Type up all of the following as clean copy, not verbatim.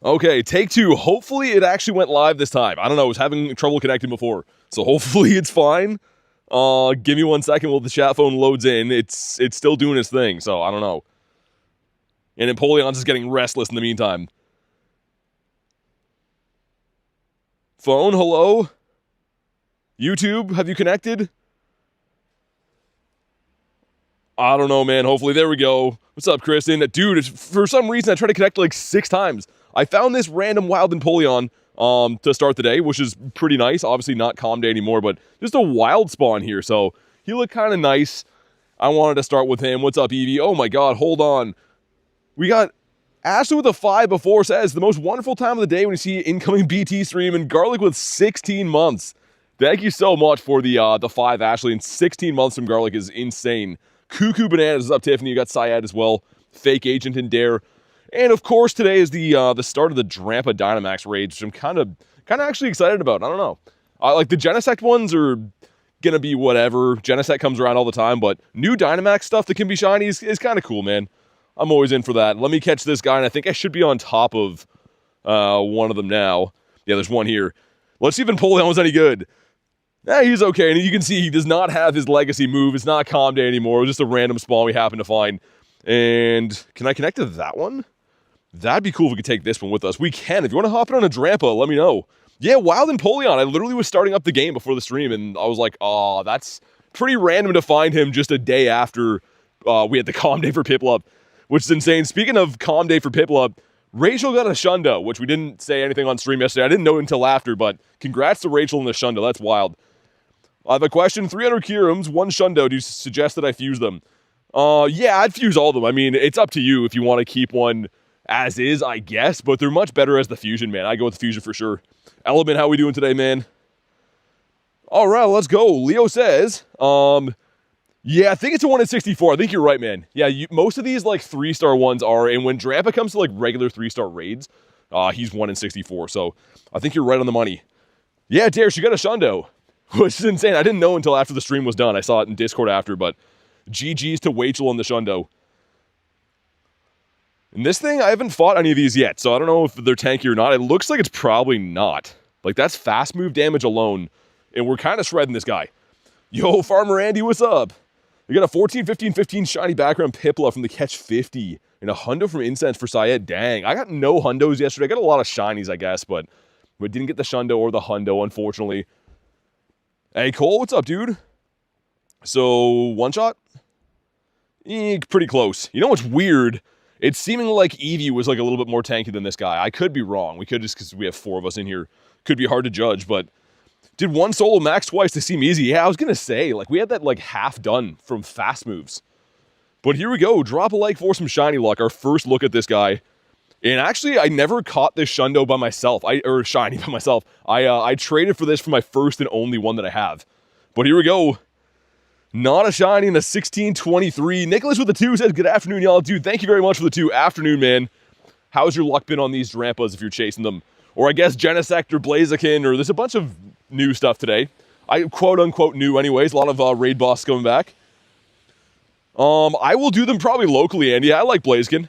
Okay, take two. Hopefully it actually went live this time. I don't know, I was having trouble connecting before. So hopefully it's fine. Give me 1 second while the chat phone loads in. It's still doing its thing, so I don't know. And Empoleon's is getting restless in the meantime. Phone, hello? YouTube, have you connected? I don't know, man. Hopefully, there we go. What's up, Kristen? Dude, for some reason, I tried to connect like 6 times. I found this random wild Empoleon to start the day, which is pretty nice. Obviously, not Calm Day anymore, but just a wild spawn here. So, he looked kind of nice. I wanted to start with him. What's up, Evie? Oh my god, hold on. We got Ashley with a 5 before says, the most wonderful time of the day when you see incoming BT stream, and Garlic with 16 months. Thank you so much for the 5, Ashley, and 16 months from Garlic is insane. Cuckoo Bananas is up, Tiffany. You got Syed as well. Fake Agent and Dare. And of course, today is the start of the Drampa Dynamax raids, which I'm kind of actually excited about. I don't know. Like the Genesect ones are gonna be whatever. Genesect comes around all the time, but new Dynamax stuff that can be shiny is kind of cool, man. I'm always in for that. Let me catch this guy, and I think I should be on top of one of them now. Yeah, there's one here. Let's see if Empoleon was any good. He's okay, and you can see he does not have his legacy move. It's not Calm Day anymore. It was just a random spawn we happened to find. And can I connect to that one? That'd be cool if we could take this one with us. We can. If you want to hop in on a Drampa, let me know. Yeah, Wild Empoleon. I literally was starting up the game before the stream, and I was like, oh, that's pretty random to find him just a day after we had the Calm Day for Piplup, which is insane. Speaking of Calm Day for Piplup, Rachel got a Shundo, which we didn't say anything on stream yesterday. I didn't know until after, but congrats to Rachel and the Shundo. That's wild. I have a question. 300 Kirums, 1 Shundo. Do you suggest that I fuse them? Yeah, I'd fuse all of them. I mean, it's up to you if you want to keep one as is, I guess, but they're much better as the fusion, man. I go with the fusion for sure. Element, how we doing today, man? All right, let's go. Leo says, yeah, I think it's a 1 in 64. I think you're right, man. Yeah, most of these, like, 3-star ones are, and when Drampa comes to, like, regular 3-star raids, he's 1 in 64, so I think you're right on the money. Yeah, Dare, she got a Shundo, which is insane. I didn't know until after the stream was done. I saw it in Discord after, but GG's to Rachel on the Shundo. And this thing, I haven't fought any of these yet, so I don't know if they're tanky or not. It looks like it's probably not. Like, that's fast move damage alone, and we're kind of shredding this guy. Yo, Farmer Andy, what's up? We got a 14, 15, 15 shiny background Piplup from the Catch 50, and a Hundo from Incense for Syed. Dang, I got no Hundos yesterday. I got a lot of shinies, I guess, but we didn't get the Shundo or the Hundo, unfortunately. Hey, Cole, what's up, dude? So, one shot? Pretty close. You know what's weird? It's seeming like Eevee was like a little bit more tanky than this guy. I could be wrong. We could just, because we have 4 of us in here. Could be hard to judge, but did 1 solo max twice to seem easy. Yeah, I was going to say, like, we had that like half done from fast moves. But here we go. Drop a like for some shiny luck. Our first look at this guy. And actually, I never caught this Shundo by myself. Or shiny by myself. I traded for this for my first and only one that I have. But here we go. Not a shiny in a 1623. Nicholas with the 2 says, good afternoon, y'all. Dude, thank you very much for the 2. Afternoon, man. How's your luck been on these Drampas if you're chasing them? Or I guess Genesect or Blaziken, or there's a bunch of new stuff today. I quote-unquote new anyways. A lot of raid boss coming back. I will do them probably locally, Andy. I like Blaziken.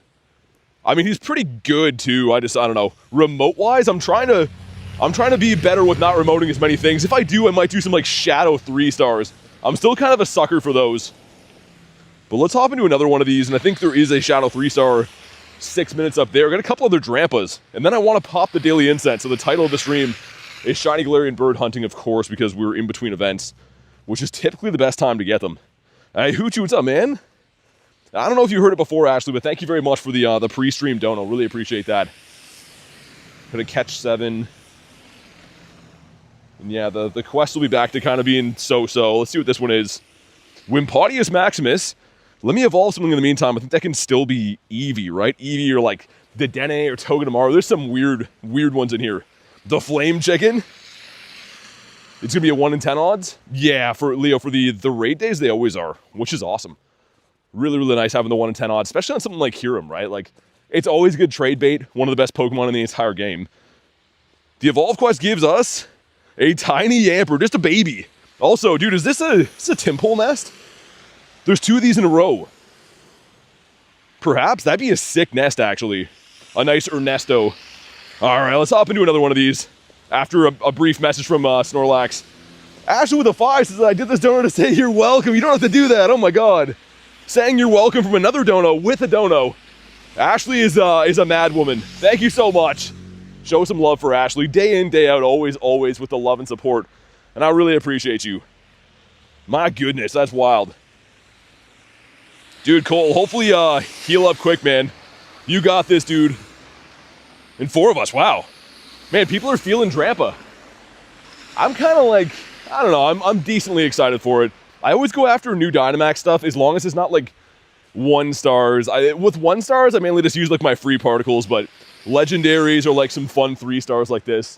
I mean, he's pretty good, too. I don't know. Remote-wise, I'm trying to be better with not remoting as many things. If I do, I might do some, like, Shadow 3-stars. I'm still kind of a sucker for those. But let's hop into another one of these, and I think there is a Shadow 3-star 6 minutes up there. Got a couple other Drampas, and then I want to pop the Daily Incense. So the title of the stream is Shiny Galarian Bird Hunting, of course, because we're in between events, which is typically the best time to get them. Hey, Hoochie, what's up, man? I don't know if you heard it before, Ashley, but thank you very much for the pre-stream dono. Really appreciate that. Gonna catch 7. And yeah, the quest will be back to kind of being so-so. Let's see what this one is. Wimpodius Maximus. Let me evolve something in the meantime. I think that can still be Eevee, right? Eevee or like Dedenne or Togedemaru. There's some weird ones in here. The Flame Chicken. It's going to be a 1 in 10 odds? Yeah, for Leo, for the raid days, they always are, which is awesome. Really, really nice having the 1 in 10 odds, especially on something like Hiram, right? Like, it's always good trade bait. One of the best Pokemon in the entire game. The Evolve quest gives us a tiny Yamper, just a baby. Also, dude, is this a Timpole nest? There's 2 of these in a row. Perhaps that'd be a sick nest, actually. A nice Ernesto. All right, let's hop into another one of these after a brief message from Snorlax. Ashley with a 5 says, I did this dono to say you're welcome. You don't have to do that. Oh my God. Saying you're welcome from another dono with a dono. Ashley is a mad woman. Thank you so much. Show some love for Ashley. Day in, day out, always with the love and support. And I really appreciate you. My goodness, that's wild. Dude, Cole, hopefully heal up quick, man. You got this, dude. And 4 of us, wow. Man, people are feeling Drampa. I'm kind of like, I don't know, I'm decently excited for it. I always go after new Dynamax stuff as long as it's not like 1 stars. With 1 stars, I mainly just use like my free particles, but legendaries or like some fun 3 stars like this,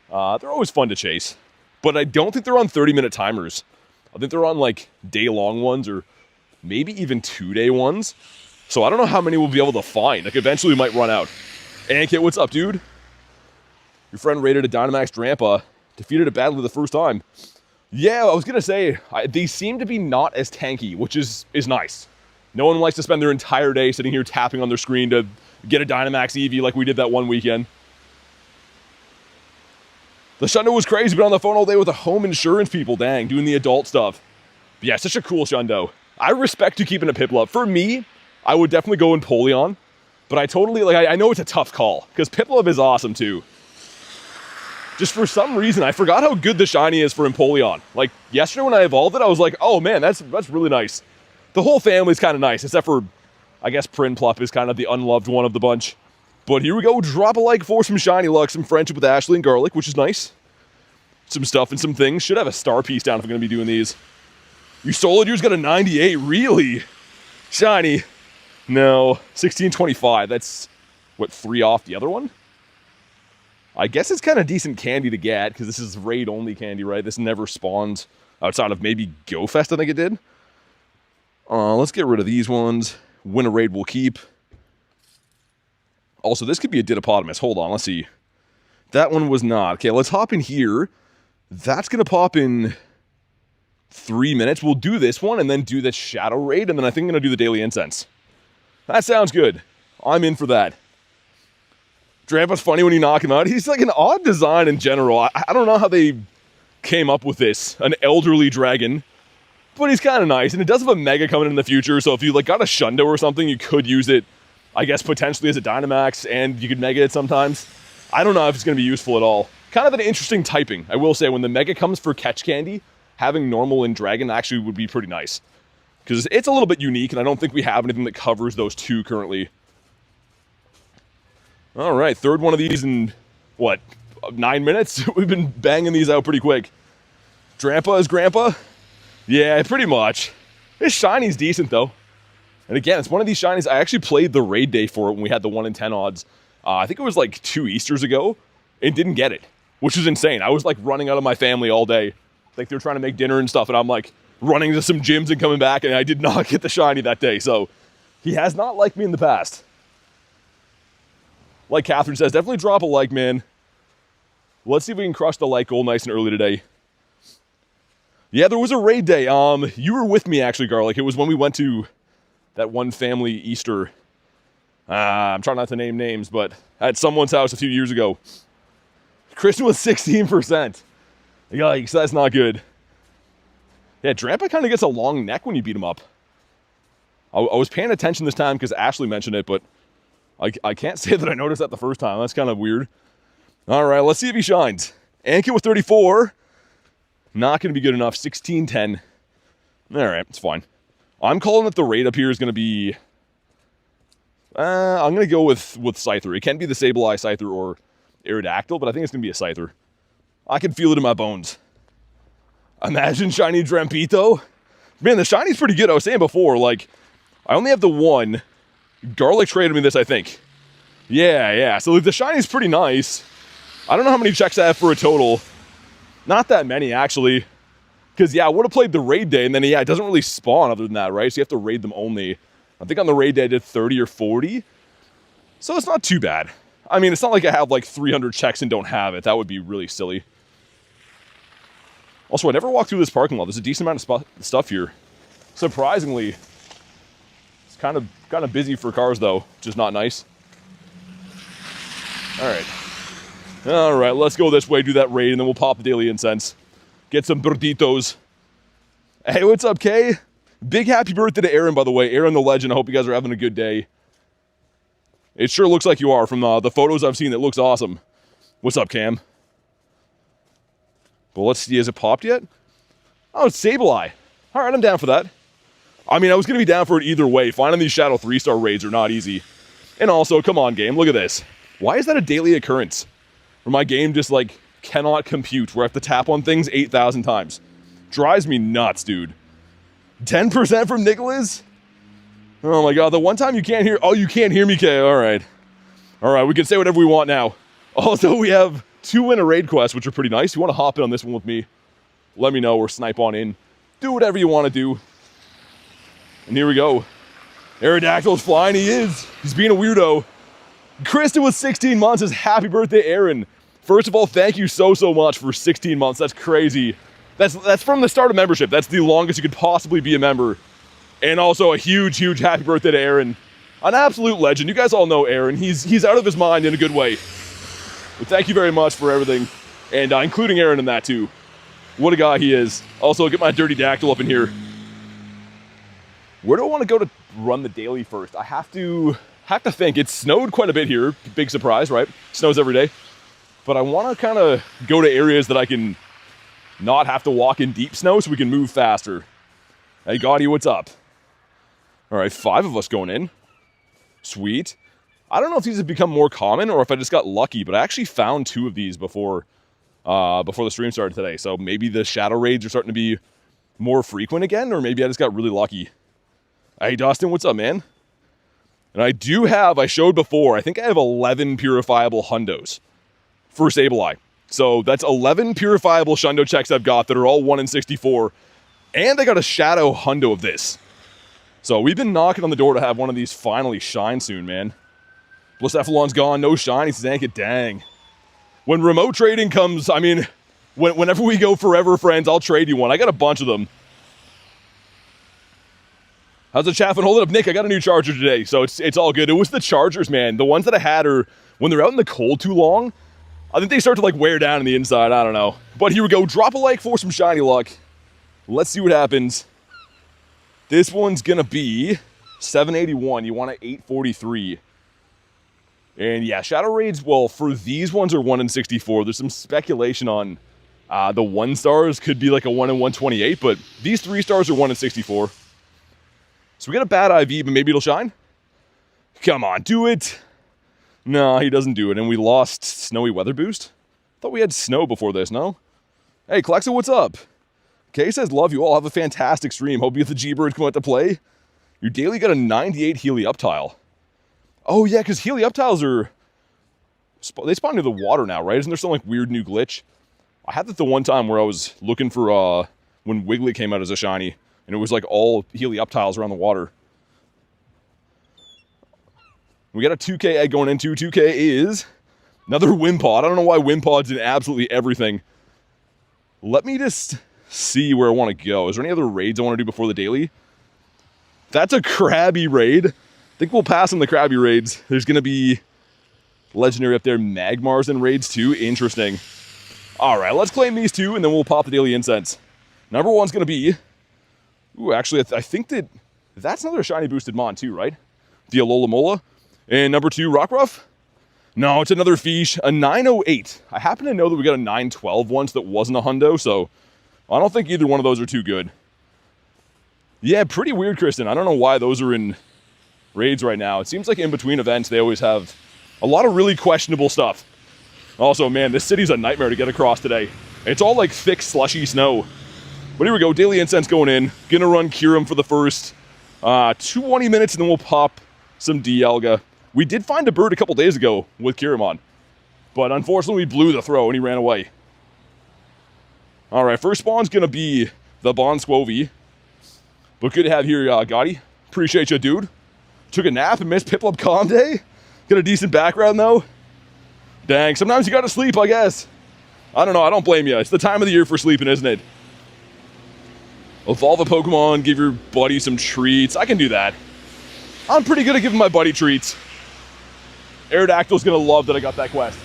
they're always fun to chase. But I don't think they're on 30-minute timers. I think they're on like day-long ones or maybe even 2-day ones. So I don't know how many we'll be able to find. Like eventually we might run out. Ankit, what's up, dude? Your friend raided a Dynamax Drampa, defeated it badly the first time. Yeah, I was gonna say, they seem to be not as tanky, which is nice. No one likes to spend their entire day sitting here tapping on their screen to get a Dynamax Eevee like we did that one weekend. The Shundo was crazy, but on the phone all day with the home insurance people, dang, doing the adult stuff. But yeah, such a cool Shundo. I respect you keeping a Piplup. For me, I would definitely go in Polion. But I totally, like, I know it's a tough call, because Piplup is awesome, too. Just for some reason, I forgot how good the shiny is for Empoleon. Like, yesterday when I evolved it, I was like, oh man, that's really nice. The whole family's kind of nice, except for, I guess, Prinplup is kind of the unloved one of the bunch. But here we go, drop a like for some shiny luck, some friendship with Ashley and Garlic, which is nice. Some stuff and some things. Should have a star piece down if I'm going to be doing these. You Solodude's got a 98, really? Shiny. No, 1625. That's, what, 3 off the other one? I guess it's kind of decent candy to get, because this is raid-only candy, right? This never spawned outside of maybe Go Fest, I think it did. Let's get rid of these ones. Win a raid we'll keep. Also, this could be a Didopotamus. Hold on, let's see. That one was not. Okay, let's hop in here. That's going to pop in 3 minutes. We'll do this one, and then do the Shadow Raid, and then I think I'm going to do the Daily Incense. That sounds good. I'm in for that. Drampa's funny when you knock him out. He's like an odd design in general. I don't know how they came up with this. An elderly dragon. But he's kind of nice. And it does have a Mega coming in the future. So if you like got a Shundo or something, you could use it, I guess, potentially as a Dynamax. And you could Mega it sometimes. I don't know if it's going to be useful at all. Kind of an interesting typing. I will say, when the Mega comes for Catch Candy, having Normal and Dragon actually would be pretty nice. Because it's a little bit unique, and I don't think we have anything that covers those two currently. All right, third one of these in, what, 9 minutes? We've been banging these out pretty quick. Drampa is Grandpa? Yeah, pretty much. This shiny's decent, though. And again, it's one of these shinies. I actually played the raid day for it when we had the 1 in 10 odds. I think it was like 2 Easters ago, and didn't get it, which is insane. I was like running out of my family all day. Like they were trying to make dinner and stuff, and I'm like running to some gyms and coming back, and I did not get the shiny that day. So he has not liked me in the past. Like Catherine says, definitely drop a like, man. Let's see if we can crush the like goal nice and early today. Yeah, there was a raid day. You were with me, actually, Garlic. It was when we went to that one family Easter. I'm trying not to name names, but at someone's house a few years ago. Kristen was 16%. Yikes, that's not good. Yeah, Drampa kind of gets a long neck when you beat him up. I was paying attention this time because Ashley mentioned it, but I can't say that I noticed that the first time. That's kind of weird. All right, let's see if he shines. Ankit with 34. Not going to be good enough. 1610. All right, it's fine. I'm calling that the raid up here is going to be... I'm going to go with Scyther. It can be the Sableye Scyther or Aerodactyl, but I think it's going to be a Scyther. I can feel it in my bones. Imagine shiny Drampito. Man, the shiny's pretty good. I was saying before, like, I only have the one. Garlic traded me this, I think. Yeah. So the shiny's pretty nice. I don't know how many checks I have for a total. Not that many, actually. Because, yeah, I would have played the raid day, and then, yeah, it doesn't really spawn other than that, right? So you have to raid them only. I think on the raid day I did 30 or 40. So it's not too bad. I mean, it's not like I have, like, 300 checks and don't have it. That would be really silly. Also, I never walked through this parking lot. There's a decent amount of stuff here. Surprisingly, it's kind of busy for cars, though, which is not nice. All right. All right, let's go this way, do that raid, and then we'll pop the Daily Incense. Get some burritos. Hey, what's up, Kay? Big happy birthday to Aaron, by the way. Aaron the legend, I hope you guys are having a good day. It sure looks like you are from the photos I've seen. It looks awesome. What's up, Cam? Well, let's see. Has it popped yet? Oh, it's Sableye. All right, I'm down for that. I mean, I was going to be down for it either way. Finding these Shadow 3-star raids are not easy. And also, come on, game. Look at this. Why is that a daily occurrence? Where my game just, like, cannot compute. Where I have to tap on things 8,000 times. Drives me nuts, dude. 10% from Nicholas? Oh my god, the one time you can't hear... Oh, you can't hear me, Kay. Alright. Alright, we can say whatever we want now. Also, we have 2 in a raid quest, which are pretty nice. You want to hop in on this one with me, let me know, or snipe on in. Do whatever you want to do. And here we go. Aerodactyl's flying, he is. He's being a weirdo. Kristen with 16 months says, happy birthday, Aaron. First of all, thank you so much for 16 months. That's crazy. That's from the start of membership. That's the longest you could possibly be a member. And also a huge happy birthday to Aaron. An absolute legend. You guys all know Aaron. He's out of his mind in a good way. But thank you very much for everything. And including Aaron in that too. What a guy he is. Also, get my dirty dactyl up in here. Where do I want to go to run the daily first? I have to think. It snowed quite a bit here. Big surprise, right? Snows every day. But I want to kind of go to areas that I can not have to walk in deep snow so we can move faster. Hey, Gotti, what's up? All right, 5 of us going in. Sweet. I don't know if these have become more common or if I just got lucky, but I actually found 2 of these before the stream started today. So maybe the shadow raids are starting to be more frequent again, or maybe I just got really lucky. Hey, Dustin, what's up, man? And I showed before, I think I have 11 purifiable hundos for Sableye. So that's 11 purifiable shundo checks I've got that are all 1 in 64. And I got a shadow hundo of this. So we've been knocking on the door to have one of these finally shine soon, man. Blacephalon's gone, no shiny, Zanka, dang. When remote trading comes, I mean, whenever we go forever, friends, I'll trade you one. I got a bunch of them. How's the chaffing holding up? Nick, I got a new charger today, so it's all good. It was the chargers, man. The ones that I had are, when they're out in the cold too long, I think they start to like wear down on the inside, I don't know. But here we go, drop a like for some shiny luck. Let's see what happens. This one's gonna be 781, you want an 843. And yeah, shadow raids, well, for these ones are 1 in 64. There's some speculation on the 1 stars could be like a 1 in 128, but these 3 stars are 1 in 64. So we got a bad IV, but maybe it'll shine? Come on, do it. No, he doesn't do it, and we lost snowy weather boost? Thought we had snow before this, no? Hey, Klexa, what's up? Kay says, love you all, have a fantastic stream. Hope you get the G-Birds come out to play. Your daily got a 98 Helioptile. Oh yeah, because Helioptiles are... They spawn near the water now, right? Isn't there some like weird new glitch? I had that the one time where I was looking for, when Wiggly came out as a shiny, and it was like all Helioptiles around the water. We got a 2K egg going into. 2K is another Wimpod. I don't know why Wimpod's in absolutely everything. Let me just see where I want to go. Is there any other raids I want to do before the daily? That's a Krabby raid. I think we'll pass on the Krabby raids. There's going to be legendary up there. Magmars and raids too. Interesting. All right, let's claim these 2, and then we'll pop the Daily Incense. Number 1's going to be... Ooh, actually, I think that's another shiny boosted Mon too, right? The Alola Mola. And number 2, Rockruff? No, it's another Fish, a 908. I happen to know that we got a 912 once that wasn't a hundo, so I don't think either one of those are too good. Yeah, pretty weird, Kristen. I don't know why those are in raids right now. It seems like in between events, they always have a lot of really questionable stuff. Also, man, this city's a nightmare to get across today. It's all like thick, slushy snow. But here we go, Daily Incense going in. Gonna run Kyurem for the first 20 minutes, and then we'll pop some Dialga. We did find a bird a couple days ago with Kyurem, but unfortunately we blew the throw and he ran away. Alright, first spawn's gonna be the Bonsquovy. But good to have here, Gotti. Appreciate you, dude. Took a nap and missed Piplup Calm Day. Got a decent background, though. Dang, sometimes you gotta sleep, I guess. I don't know, I don't blame you. It's the time of the year for sleeping, isn't it? Evolve a Pokemon, give your buddy some treats. I can do that. I'm pretty good at giving my buddy treats. Aerodactyl's gonna love that I got that quest.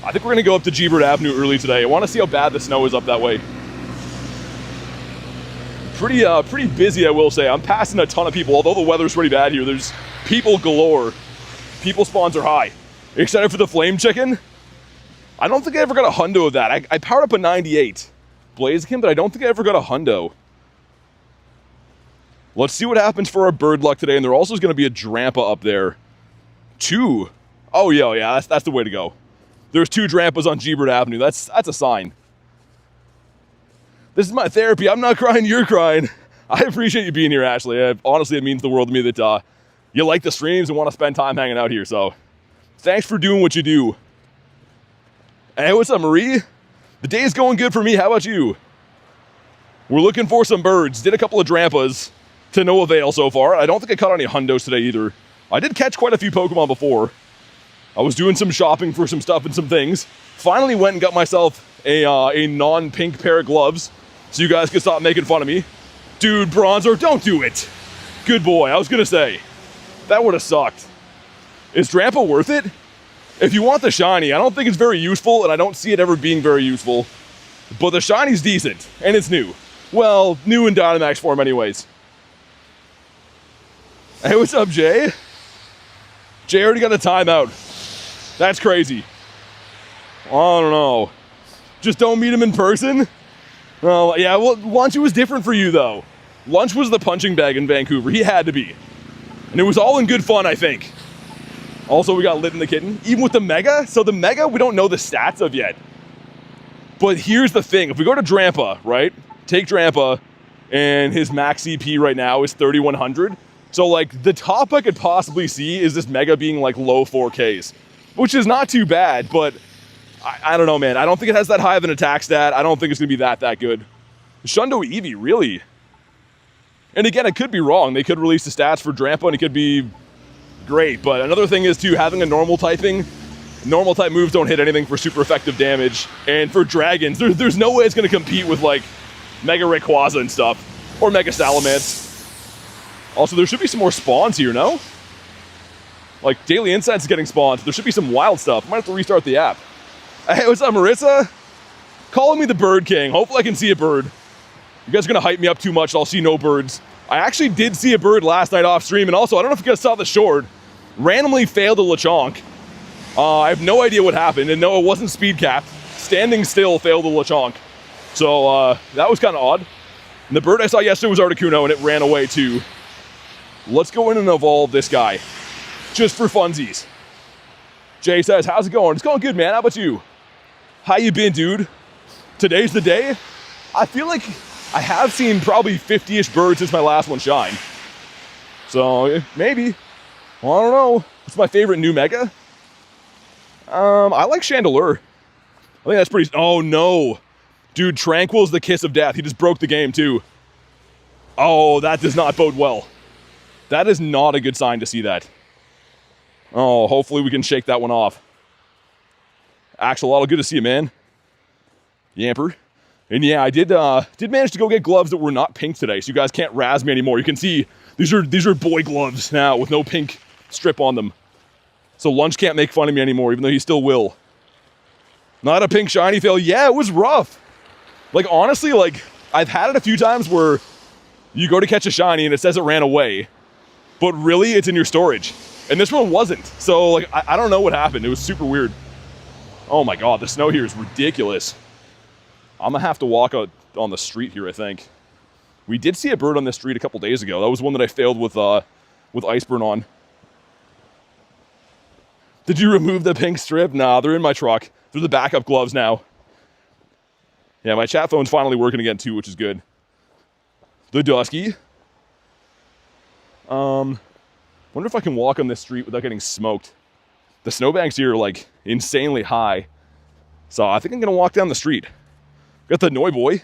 I think we're going to go up to G-Bird Avenue early today. I want to see how bad the snow is up that way. Pretty busy, I will say. I'm passing a ton of people, although the weather's pretty bad here. There's people galore. People spawns are high. Excited for the flame chicken? I don't think I ever got a hundo of that. I powered up a 98 Blaziken, but I don't think I ever got a hundo. Let's see what happens for our bird luck today. And there also is going to be a Drampa up there. 2. Oh, yeah, that's the way to go. There's 2 Drampas on G-Bird Avenue. That's a sign. This is my therapy. I'm not crying, you're crying. I appreciate you being here, Ashley. Honestly, it means the world to me that you like the streams and want to spend time hanging out here. So thanks for doing what you do. Hey, what's up, Marie? The day is going good for me. How about you? We're looking for some birds. Did a couple of Drampas to no avail so far. I don't think I caught any hundos today either. I did catch quite a few Pokemon before. I was doing some shopping for some stuff and some things. Finally went and got myself a non-pink pair of gloves so you guys could stop making fun of me. Dude, Bronzer, don't do it. Good boy, I was gonna say. That would have sucked. Is Drampa worth it? If you want the shiny, I don't think it's very useful, and I don't see it ever being very useful. But the shiny's decent, and it's new. Well, new in Dynamax form anyways. Hey, what's up, Jay? Jay already got a timeout. That's crazy. I don't know. Just don't meet him in person? Oh, yeah, well, lunch was different for you, though. Lunch was the punching bag in Vancouver. He had to be. And it was all in good fun, I think. Also, we got Lit in the Kitten. Even with the Mega. So the Mega, we don't know the stats of yet. But here's the thing. If we go to Drampa, right? Take Drampa, and his max CP right now is 3,100. So, like, the top I could possibly see is this Mega being, like, low 4Ks. Which is not too bad, but I don't know, man. I don't think it has that high of an attack stat. I don't think it's going to be that good. Shundo Eevee, really? And again, I could be wrong. They could release the stats for Drampa, and it could be great. But another thing is, too, having a normal typing, normal type moves don't hit anything for super effective damage. And for dragons, there's no way it's going to compete with, like, Mega Rayquaza and stuff. Or Mega Salamence. Also, there should be some more spawns here, no? Like, Daily Incense is getting spawned. There should be some wild stuff. I might have to restart the app. Hey, what's up, Marissa? Calling me the Bird King. Hopefully I can see a bird. You guys are going to hype me up too much. I'll see no birds. I actually did see a bird last night off stream. And also, I don't know if you guys saw the short. Randomly failed a Lechonk. I have no idea what happened. And no, it wasn't speed capped. Standing still failed a Lechonk. So that was kind of odd. And the bird I saw yesterday was Articuno, and it ran away too. Let's go in and evolve this guy. Just for funsies. Jay says, how's it going? It's going good, man. How about you? How you been, dude? Today's the day? I feel like I have seen probably 50-ish birds since my last one shine. So, maybe. Well, I don't know. What's my favorite new Mega? I like Chandelure. I think that's pretty... Oh, no. Dude, Tranquil's the kiss of death. He just broke the game, too. Oh, that does not bode well. That is not a good sign to see that. Oh, hopefully we can shake that one off. Axolotl, good to see you, man. Yamper. And yeah, I did manage to go get gloves that were not pink today, so you guys can't razz me anymore. You can see these are boy gloves now with no pink strip on them. So Lunch can't make fun of me anymore, even though he still will. Not a pink shiny fail. Yeah, it was rough. Like, honestly, like, I've had it a few times where you go to catch a shiny and it says it ran away, but really it's in your storage. And this one wasn't. So, like, I don't know what happened. It was super weird. Oh my god, the snow here is ridiculous. I'm gonna have to walk out on the street here, I think. We did see a bird on this street a couple days ago. That was one that I failed with Iceburn on. Did you remove the pink strip? Nah, they're in my truck. They're the backup gloves now. Yeah, my chat phone's finally working again too, which is good. The Dusky. Wonder if I can walk on this street without getting smoked. The snowbanks here are, like, insanely high. So I think I'm gonna walk down the street. Got the Noi Boy.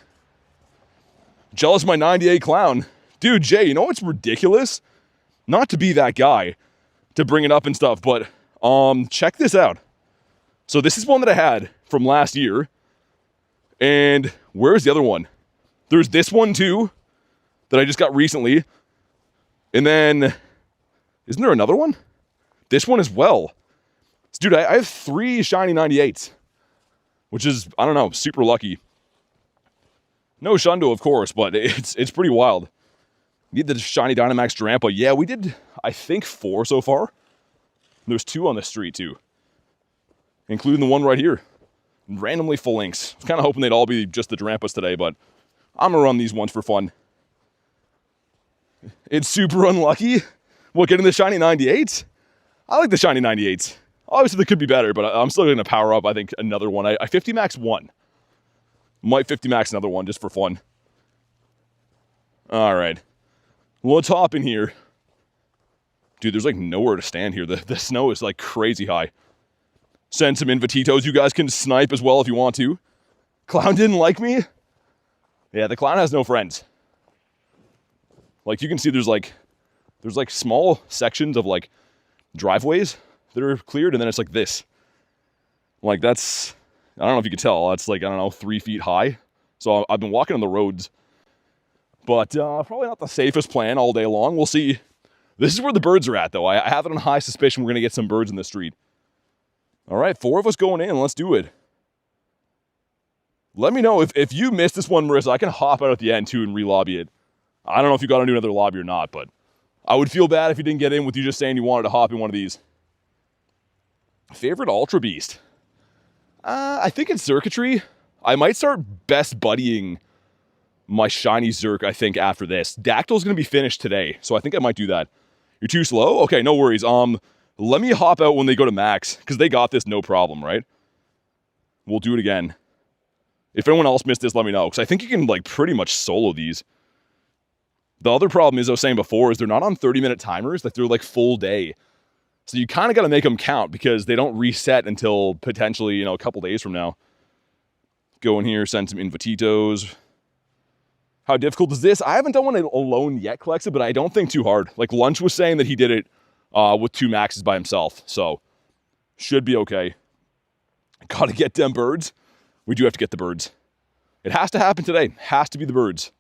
Jealous of my 98 clown. Dude, Jay, you know what's ridiculous? Not to be that guy, to bring it up and stuff, but check this out. So this is one that I had from last year. And where's the other one? There's this one too, that I just got recently. And then, isn't there another one? This one as well. So, dude, I have 3 shiny 98s. which is, I don't know, super lucky. No Shundo, of course, but it's pretty wild. Need the shiny Dynamax Drampa. Yeah, we did, I think, 4 so far. There's 2 on the street, too. Including the one right here. Randomly full inks. I was kind of hoping they'd all be just the Drampas today, but I'm going to run these ones for fun. It's super unlucky. What, getting the shiny 98s? I like the shiny 98s. Obviously, they could be better, but I'm still going to power up, I think, another one. I 50 max one. Might 50 max another one just for fun. All right. Let's hop in here. Dude, there's like nowhere to stand here. The snow is like crazy high. Send some Invititos. You guys can snipe as well if you want to. Clown didn't like me? Yeah, the clown has no friends. Like you can see there's like small sections of like driveways that are cleared, and then it's like this. Like that's, I don't know if you can tell, that's like, I don't know, 3 feet high. So I've been walking on the roads, but probably not the safest plan all day long. We'll see. This is where the birds are at, though. I have it on high suspicion we're going to get some birds in the street. All right, 4 of us going in. Let's do it. Let me know if you missed this one, Marissa. I can hop out at the end, too, and re-lobby it. I don't know if you got to do another lobby or not, but I would feel bad if you didn't get in with you just saying you wanted to hop in one of these. Favorite Ultra Beast? I think it's Circuitry. I might start best buddying my shiny Zerk, I think, after this. Dactyl's going to be finished today, so I think I might do that. You're too slow? Okay, no worries. Let me hop out when they go to max, because they got this no problem, right? We'll do it again. If anyone else missed this, let me know, because I think you can, like, pretty much solo these. The other problem is, I was saying before, is they're not on 30-minute timers. Like, they're, like, full day. So you kind of got to make them count, because they don't reset until potentially, you know, a couple days from now. Go in here, send some Invititos. How difficult is this? I haven't done one alone yet, Clexa, but I don't think too hard. Like, Lunch was saying that he did it with 2 maxes by himself, so should be okay. Gotta get them birds. We do have to get the birds. It has to happen today. Has to be the birds.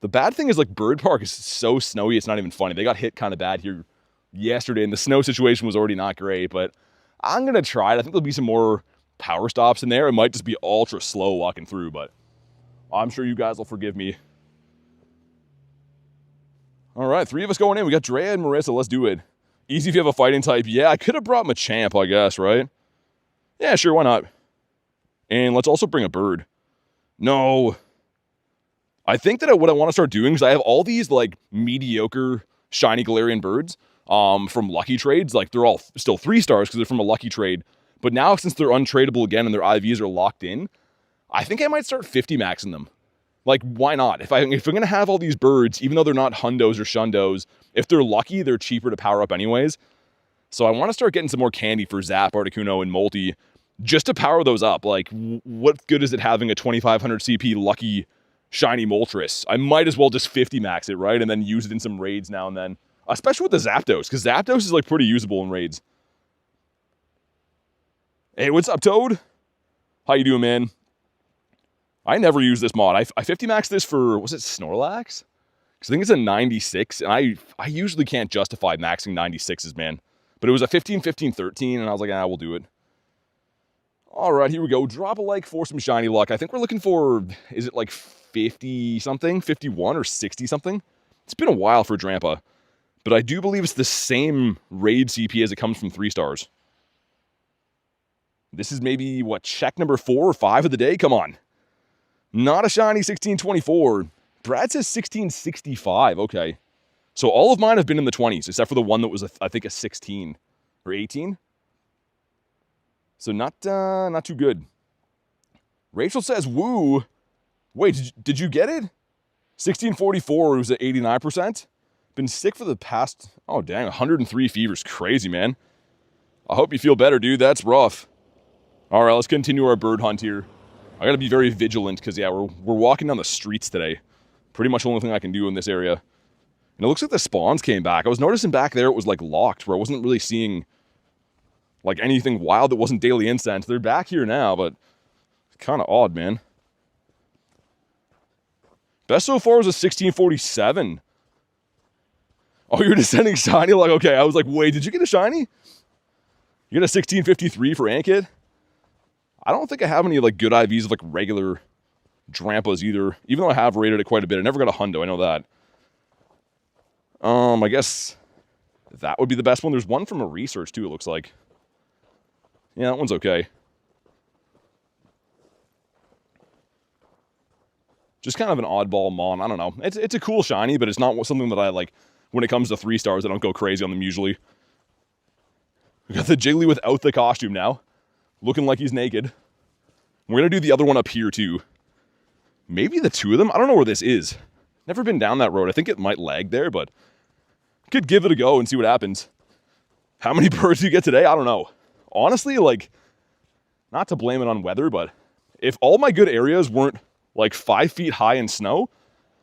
The bad thing is, like, Bird Park is so snowy, it's not even funny. They got hit kind of bad here yesterday, and the snow situation was already not great, but I'm gonna try it. I think there'll be some more power stops in there. It might just be ultra slow walking through, but I'm sure you guys will forgive me. All right, 3 of us going in. We got Drea and Marissa. Let's do it. Easy if you have a fighting type. Yeah, I could have brought Machamp, I guess, right? Yeah, sure, why not? And let's also bring a bird. No. I think that what I want to start doing is I have all these, like, mediocre Shiny Galarian birds from Lucky Trades. Like, they're all still 3 stars because they're from a Lucky Trade. But now, since they're untradeable again and their IVs are locked in, I think I might start 50 maxing them. Like, why not? If I'm going to have all these birds, even though they're not hundos or shundos, if they're lucky, they're cheaper to power up anyways. So I want to start getting some more candy for Zap, Articuno, and Molty, just to power those up. Like, what good is it having a 2500 CP lucky shiny Moltres? I might as well just 50 max it, right? And then use it in some raids now and then. Especially with the Zapdos, because Zapdos is, like, pretty usable in raids. Hey, what's up, Toad? How you doing, man? I never use this mod. I 50 maxed this for, was it Snorlax? Because I think it's a 96, and I usually can't justify maxing 96s, man. But it was a 15, 15, 13, and I was like, we'll do it. All right, here we go. Drop a like for some shiny luck. I think we're looking for, is it like 50-something? 51 or 60-something? It's been a while for Drampa. But I do believe it's the same raid CP as it comes from 3 stars. This is maybe, what, check number 4 or 5 of the day? Come on. Not a shiny 1624. Brad says 1665. Okay. So all of mine have been in the 20s, except for the one that was, I think, a 16 or 18. So not too good. Rachel says, woo. Wait, did you get it? 1644 was at 89%. Been sick for the past, oh dang, 103 fevers. Crazy, man. I hope you feel better, dude. That's rough. All right, let's continue our bird hunt here. I gotta be very vigilant because, yeah, we're walking down the streets today. Pretty much the only thing I can do in this area. And it looks like the spawns came back. I was noticing back there it was, like, locked, where I wasn't really seeing, like, anything wild that wasn't Daily Incense. They're back here now, but kind of odd, man. Best so far was a 1647. Oh, you're descending shiny? Like, okay, I was like, wait, did you get a shiny? You get a 1653 for Ankit? I don't think I have any like good IVs of like regular Drampas either, even though I have rated it quite a bit. I never got a hundo, I know that. I guess that would be the best one. There's one from a research too, it looks like. Yeah, that one's okay. Just kind of an oddball Mon. I don't know. It's a cool shiny, but it's not something that I like. When it comes to 3 stars, I don't go crazy on them usually. We got the Jiggly without the costume now. Looking like he's naked. We're going to do the other one up here too. Maybe the 2 of them? I don't know where this is. Never been down that road. I think it might lag there, but could give it a go and see what happens. How many birds do you get today? I don't know. Honestly, like, not to blame it on weather, but if all my good areas weren't like 5 feet high in snow,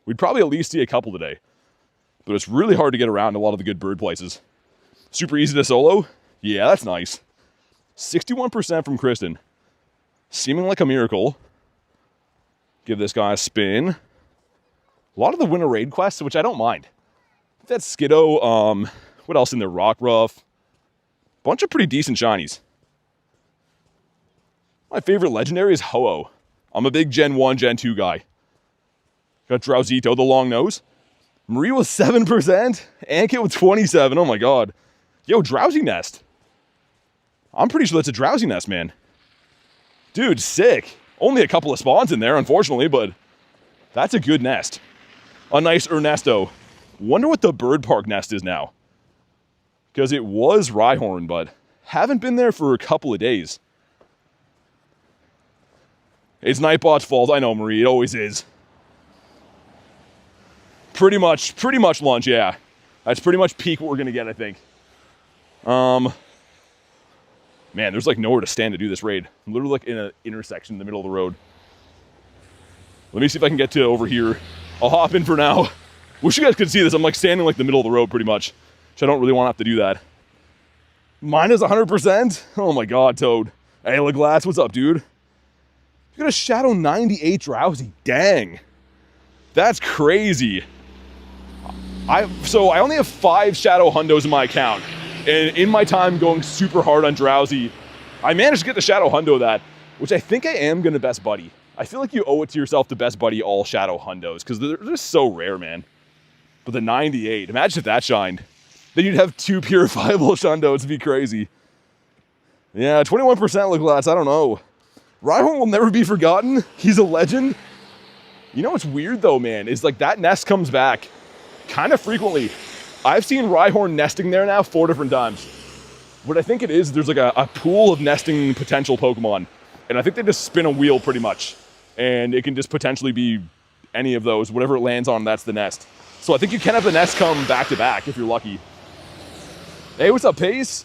we'd probably at least see a couple today. But it's really hard to get around a lot of the good bird places. Super easy to solo? Yeah, that's nice. 61% from Kristen. Seeming like a miracle. Give this guy a spin. A lot of the winter raid quests, which I don't mind. That's Skiddo. What else in there? Rockruff. Bunch of pretty decent shinies. My favorite legendary is Ho-Oh. I'm a big Gen 1, Gen 2 guy. Got Drowsito, the long nose. Marie with 7%. Ankit with 27. Oh my god. Yo, Drowsy Nest. I'm pretty sure that's a Drowsy Nest, man. Dude, sick. Only a couple of spawns in there, unfortunately, but that's a good nest. A nice Ernesto. Wonder what the bird park nest is now. Because it was Rhyhorn, but haven't been there for a couple of days. It's Nightbot's fault. I know, Marie. It always is. Pretty much lunch, yeah. That's pretty much peak what we're going to get, I think. Man, there's like nowhere to stand to do this raid. I'm literally like in an intersection in the middle of the road. Let me see if I can get to over here. I'll hop in for now. Wish you guys could see this. I'm like standing like the middle of the road pretty much. Which I don't really want to have to do that. Mine is 100%. Oh my god, Toad. Hey, Glass, what's up, dude? You got a Shadow 98 Drowsy. Dang. That's crazy. So I only have 5 Shadow Hundos in my account. And in my time going super hard on Drowsy, I managed to get the Shadow Hundo of that, which I think I am going to Best Buddy. I feel like you owe it to yourself to Best Buddy all Shadow Hundos, because they're just so rare, man. But the 98, imagine if that shined. Then you'd have 2 purifiable Shundos. It'd be crazy. Yeah, 21% Glass, I don't know. Rhyhorn will never be forgotten. He's a legend. You know what's weird, though, man, is like that nest comes back kind of frequently. I've seen Rhyhorn nesting there now 4 different times. What I think it is, there's like a pool of nesting potential Pokemon. And I think they just spin a wheel pretty much. And it can just potentially be any of those. Whatever it lands on, that's the nest. So I think you can have the nest come back to back if you're lucky. Hey, what's up, Pace?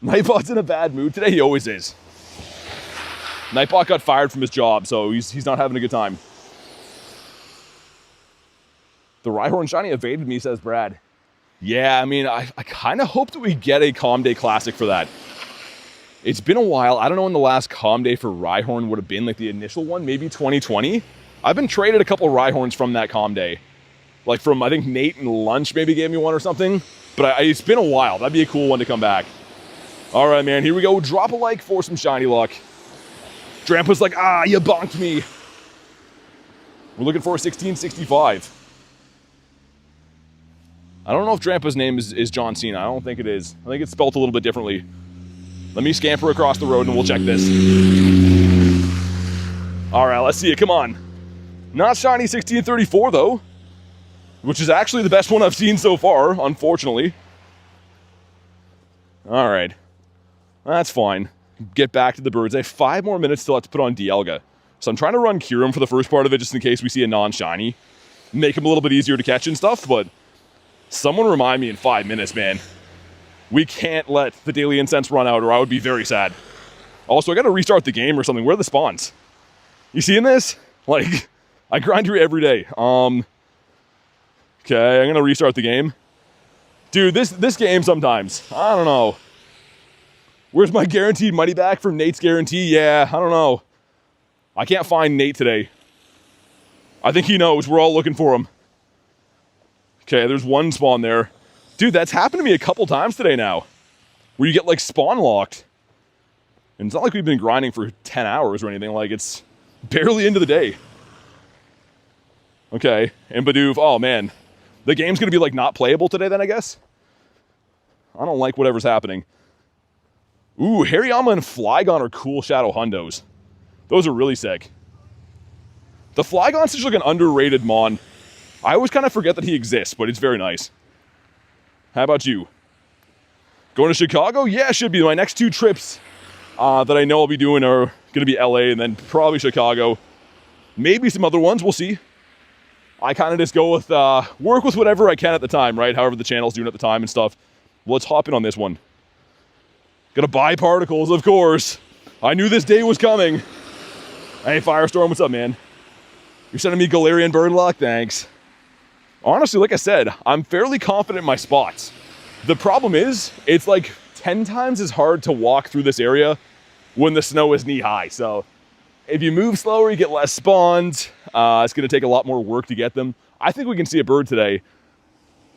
Nightbot's in a bad mood today. He always is. Nightbot got fired from his job, so he's not having a good time. The Rhyhorn Shiny evaded me, says Brad. Yeah, I mean, I kind of hope that we get a Calm Day Classic for that. It's been a while. I don't know when the last Calm Day for Rhyhorn would have been, like the initial one, maybe 2020. I've been traded a couple of Rhyhorns from that Calm Day. Like from, I think Nate and Lunch maybe gave me one or something. But it's been a while. That'd be a cool one to come back. All right, man, here we go. Drop a like for some shiny luck. Drampa's like, you bonked me. We're looking for a 1665. I don't know if Drampa's name is John Cena. I don't think it is. I think it's spelled a little bit differently. Let me scamper across the road and we'll check this. All right, let's see it. Come on. Not shiny 1634, though. Which is actually the best one I've seen so far, unfortunately. All right. That's fine. Get back to the birds. I have 5 more minutes till I have to put on Dialga. So I'm trying to run Kyurem for the first part of it, just in case we see a non-shiny. Make him a little bit easier to catch and stuff, but someone remind me in 5 minutes, man. We can't let the Daily Incense run out, or I would be very sad. Also, I gotta restart the game or something. Where are the spawns? You seeing this? Like, I grind through every day. Okay, I'm gonna restart the game. Dude, this game sometimes, I don't know. Where's my guaranteed money back from Nate's guarantee? Yeah, I don't know. I can't find Nate today. I think he knows. We're all looking for him. Okay, there's one spawn there. Dude, that's happened to me a couple times today now. Where you get like spawn locked. And it's not like we've been grinding for 10 hours or anything. Like, it's barely into the day. Okay, and Bidoof, oh man. The game's gonna be like not playable today then, I guess? I don't like whatever's happening. Ooh, Hariyama and Flygon are cool Shadow Hundos. Those are really sick. The Flygon's such like an underrated mon. I always kind of forget that he exists, but it's very nice. How about you? Going to Chicago? Yeah, it should be. My next 2 trips that I know I'll be doing are going to be LA and then probably Chicago. Maybe some other ones, we'll see. I kind of just go with, work with whatever I can at the time, right? However the channel's doing at the time and stuff. Well, let's hop in on this one. Gotta buy particles, of course. I knew this day was coming. Hey, Firestorm, what's up, man? You're sending me Galarian Bird Luck? Thanks. Honestly, like I said, I'm fairly confident in my spots. The problem is, it's like 10 times as hard to walk through this area when the snow is knee-high. So if you move slower, you get less spawns. It's going to take a lot more work to get them. I think we can see a bird today,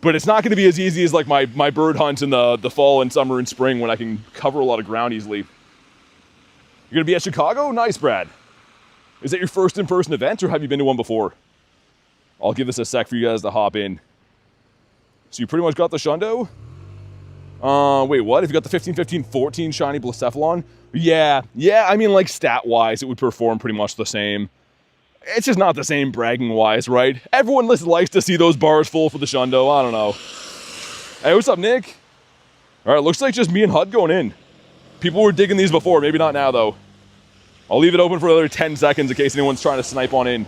but it's not going to be as easy as like my bird hunt in the fall and summer and spring when I can cover a lot of ground easily. You're going to be at Chicago? Nice, Brad. Is that your first in-person event, or have you been to one before? I'll give this a sec for you guys to hop in. So you pretty much got the Shundo? Wait, what? If you got the 15, 15, 14 shiny Blacephalon? Yeah, I mean, like, stat-wise, it would perform pretty much the same. It's just not the same bragging-wise, right? Everyone likes to see those bars full for the Shundo. I don't know. Hey, what's up, Nick? All right, looks like just me and HUD going in. People were digging these before. Maybe not now, though. I'll leave it open for another 10 seconds in case anyone's trying to snipe on in.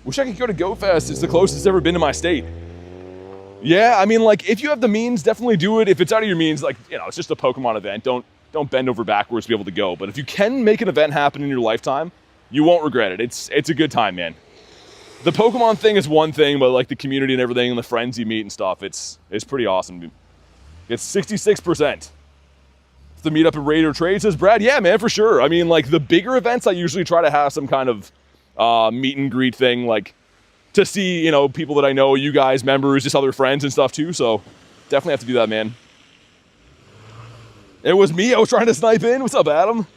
Wish I could go to GoFest. It's the closest it's ever been to my state. Yeah, I mean, like, if you have the means, definitely do it. If it's out of your means, like, you know, it's just a Pokemon event. Don't bend over backwards to be able to go. But if you can make an event happen in your lifetime, you won't regret it. It's a good time, man. The Pokemon thing is one thing, but like the community and everything and the friends you meet and stuff, it's pretty awesome. It's 66%. The meetup and raid or trade, says Brad. Yeah, man, for sure. I mean, like, the bigger events, I usually try to have some kind of meet and greet thing, like, to see, you know, people that I know, you guys, members, just other friends and stuff too. So definitely have to do that, man. It was me. I was trying to snipe in. What's up, Adam?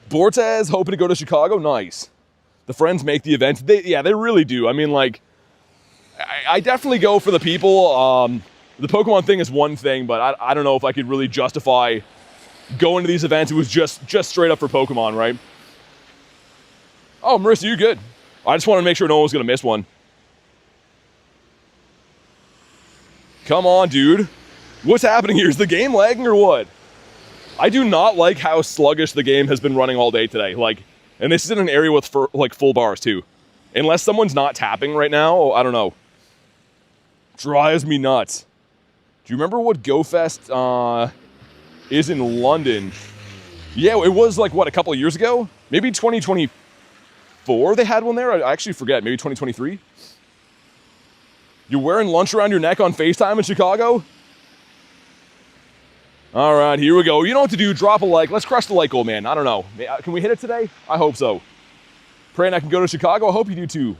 Bortez, hoping to go to Chicago. Nice. The friends make the event. They really do. I mean, like, I definitely go for the people. The Pokemon thing is one thing, but I don't know if I could really justify going to these events. It was just straight up for Pokemon, right? Oh, Marissa, you're good. I just wanted to make sure no one was going to miss one. Come on, dude. What's happening here? Is the game lagging or what? I do not like how sluggish the game has been running all day today. Like, and this is in an area with like full bars too. Unless someone's not tapping right now, I don't know. Drives me nuts. Do you remember what GoFest is in London? Yeah, it was like, what, a couple of years ago? Maybe 2024 they had one there? I actually forget. Maybe 2023? You're wearing lunch around your neck on FaceTime in Chicago? All right, here we go. You know what to do. Drop a like. Let's crush the like goal, man. I don't know. Can we hit it today? I hope so. Praying I can go to Chicago. I hope you do too.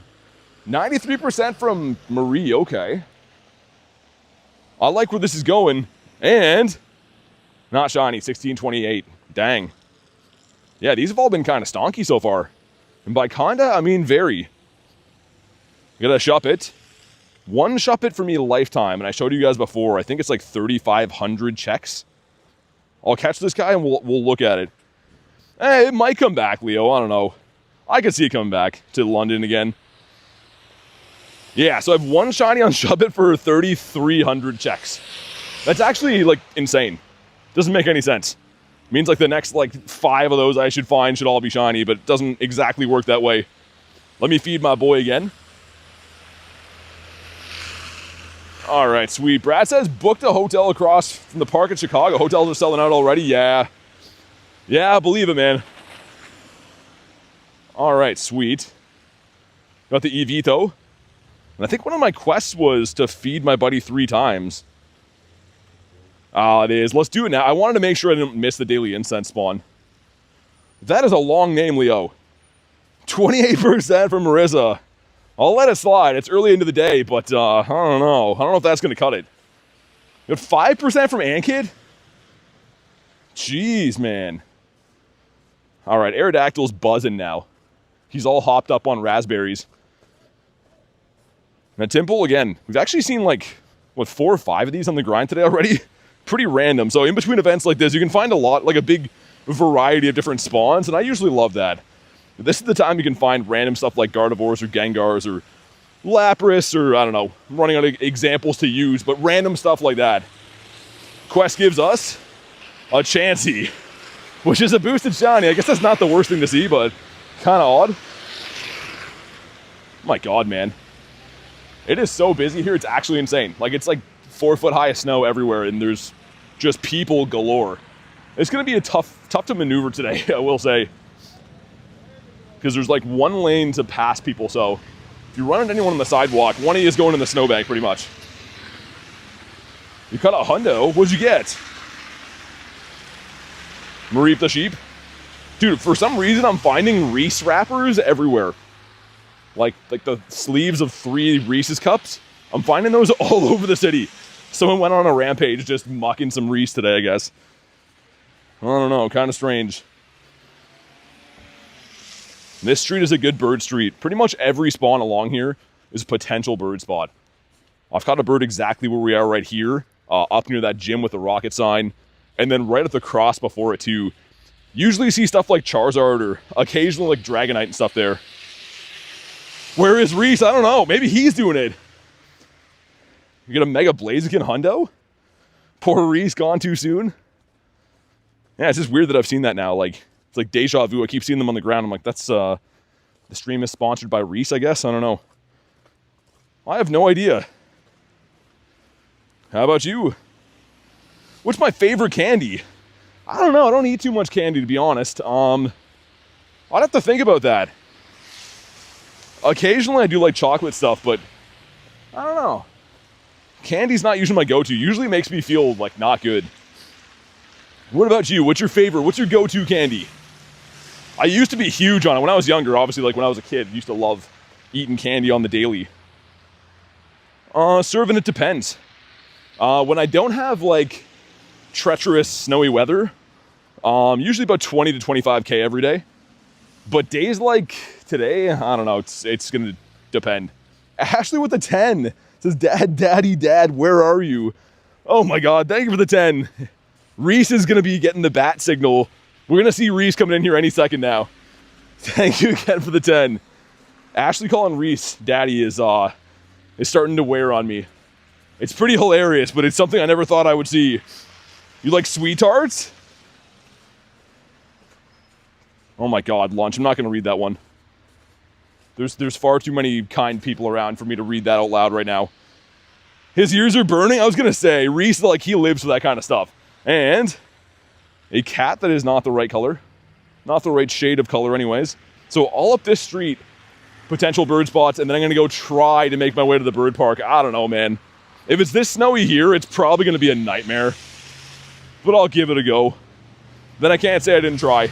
93% from Marie. Okay. I like where this is going. And not shiny. 1628. Dang. Yeah, these have all been kind of stonky so far. And by kinda, I mean very. Gotta shop it. One Shuppet for me lifetime, and I showed you guys before. I think it's like 3,500 checks. I'll catch this guy and we'll look at it. Hey, it might come back, Leo. I don't know. I could see it coming back to London again. Yeah, so I have one shiny on Shuppet for 3,300 checks. That's actually, like, insane. Doesn't make any sense. Means like the next, like, 5 of those I should find should all be shiny, but it doesn't exactly work that way. Let me feed my boy again. All right, sweet. Brad says booked a hotel across from the park in Chicago. Hotels are selling out already. Yeah, I believe it, man. All right, sweet. Got the Eevito. And I think one of my quests was to feed my buddy 3 times. It is. Let's do it now. I wanted to make sure I didn't miss the Daily Incense spawn. That is a long name, Leo. 28% from Marissa. I'll let it slide. It's early into the day, but I don't know. I don't know if that's going to cut it. You got 5% from Ankid? Jeez, man. All right, Aerodactyl's buzzing now. He's all hopped up on raspberries. Now, Timple, again, we've actually seen like, what, 4 or 5 of these on the grind today already? Pretty random. So in between events like this, you can find a lot, like a big variety of different spawns, and I usually love that. This is the time you can find random stuff like Gardevoirs or Gengars or Lapras or, I don't know, I'm running out of examples to use, but random stuff like that. Quest gives us a Chansey, which is a boosted shiny. I guess that's not the worst thing to see, but kind of odd. My God, man. It is so busy here, it's actually insane. Like, it's like 4 foot high of snow everywhere, and there's just people galore. It's going to be a tough to maneuver today, I will say. Because there's like 1 lane to pass people, so if you run into anyone on the sidewalk, one of you is going in the snowbank, pretty much. You caught a hundo. What'd you get? Mareep the sheep? Dude, for some reason, I'm finding Reese wrappers everywhere. Like the sleeves of 3 Reese's cups. I'm finding those all over the city. Someone went on a rampage just mucking some Reese today, I guess. I don't know, kind of strange. This street is a good bird street. Pretty much every spawn along here is a potential bird spot. I've caught a bird exactly where we are right here, up near that gym with the rocket sign, and then right at the cross before it too. Usually see stuff like Charizard or occasionally like Dragonite and stuff there. Where is Reese? I don't know. Maybe he's doing it. You get a Mega Blaziken hundo? Poor Reese gone too soon. Yeah, it's just weird that I've seen that now. Like, it's like deja vu. I keep seeing them on the ground. I'm like, that's, the stream is sponsored by Reese, I guess? I don't know. I have no idea. How about you? What's my favorite candy? I don't know. I don't eat too much candy, to be honest. I'd have to think about that. Occasionally I do like chocolate stuff, but I don't know. Candy's not usually my go-to. Usually makes me feel like not good. What about you? What's your favorite? What's your go-to candy? I used to be huge on it when I was younger. Obviously, like when I was a kid, I used to love eating candy on the daily. Serving it depends. When I don't have like treacherous snowy weather, usually about 20 to 25K every day. But days like today, I don't know, it's gonna depend. Ashley with the 10 says, Dad, Daddy, Dad, where are you? Oh my God, thank you for the 10. Reese is gonna be getting the bat signal. We're gonna see Reese coming in here any second now. Thank you again for the 10. Ashley calling Reese Daddy is starting to wear on me. It's pretty hilarious, but it's something I never thought I would see. You like sweethearts? Oh my God, Lunch. I'm not going to read that one. There's far too many kind people around for me to read that out loud right now. His ears are burning? I was going to say, Reese, like, he lives for that kind of stuff. And a cat that is not the right color. Not the right shade of color anyways. So all up this street, potential bird spots, and then I'm going to go try to make my way to the bird park. I don't know, man. If it's this snowy here, it's probably going to be a nightmare. But I'll give it a go. Then I can't say I didn't try.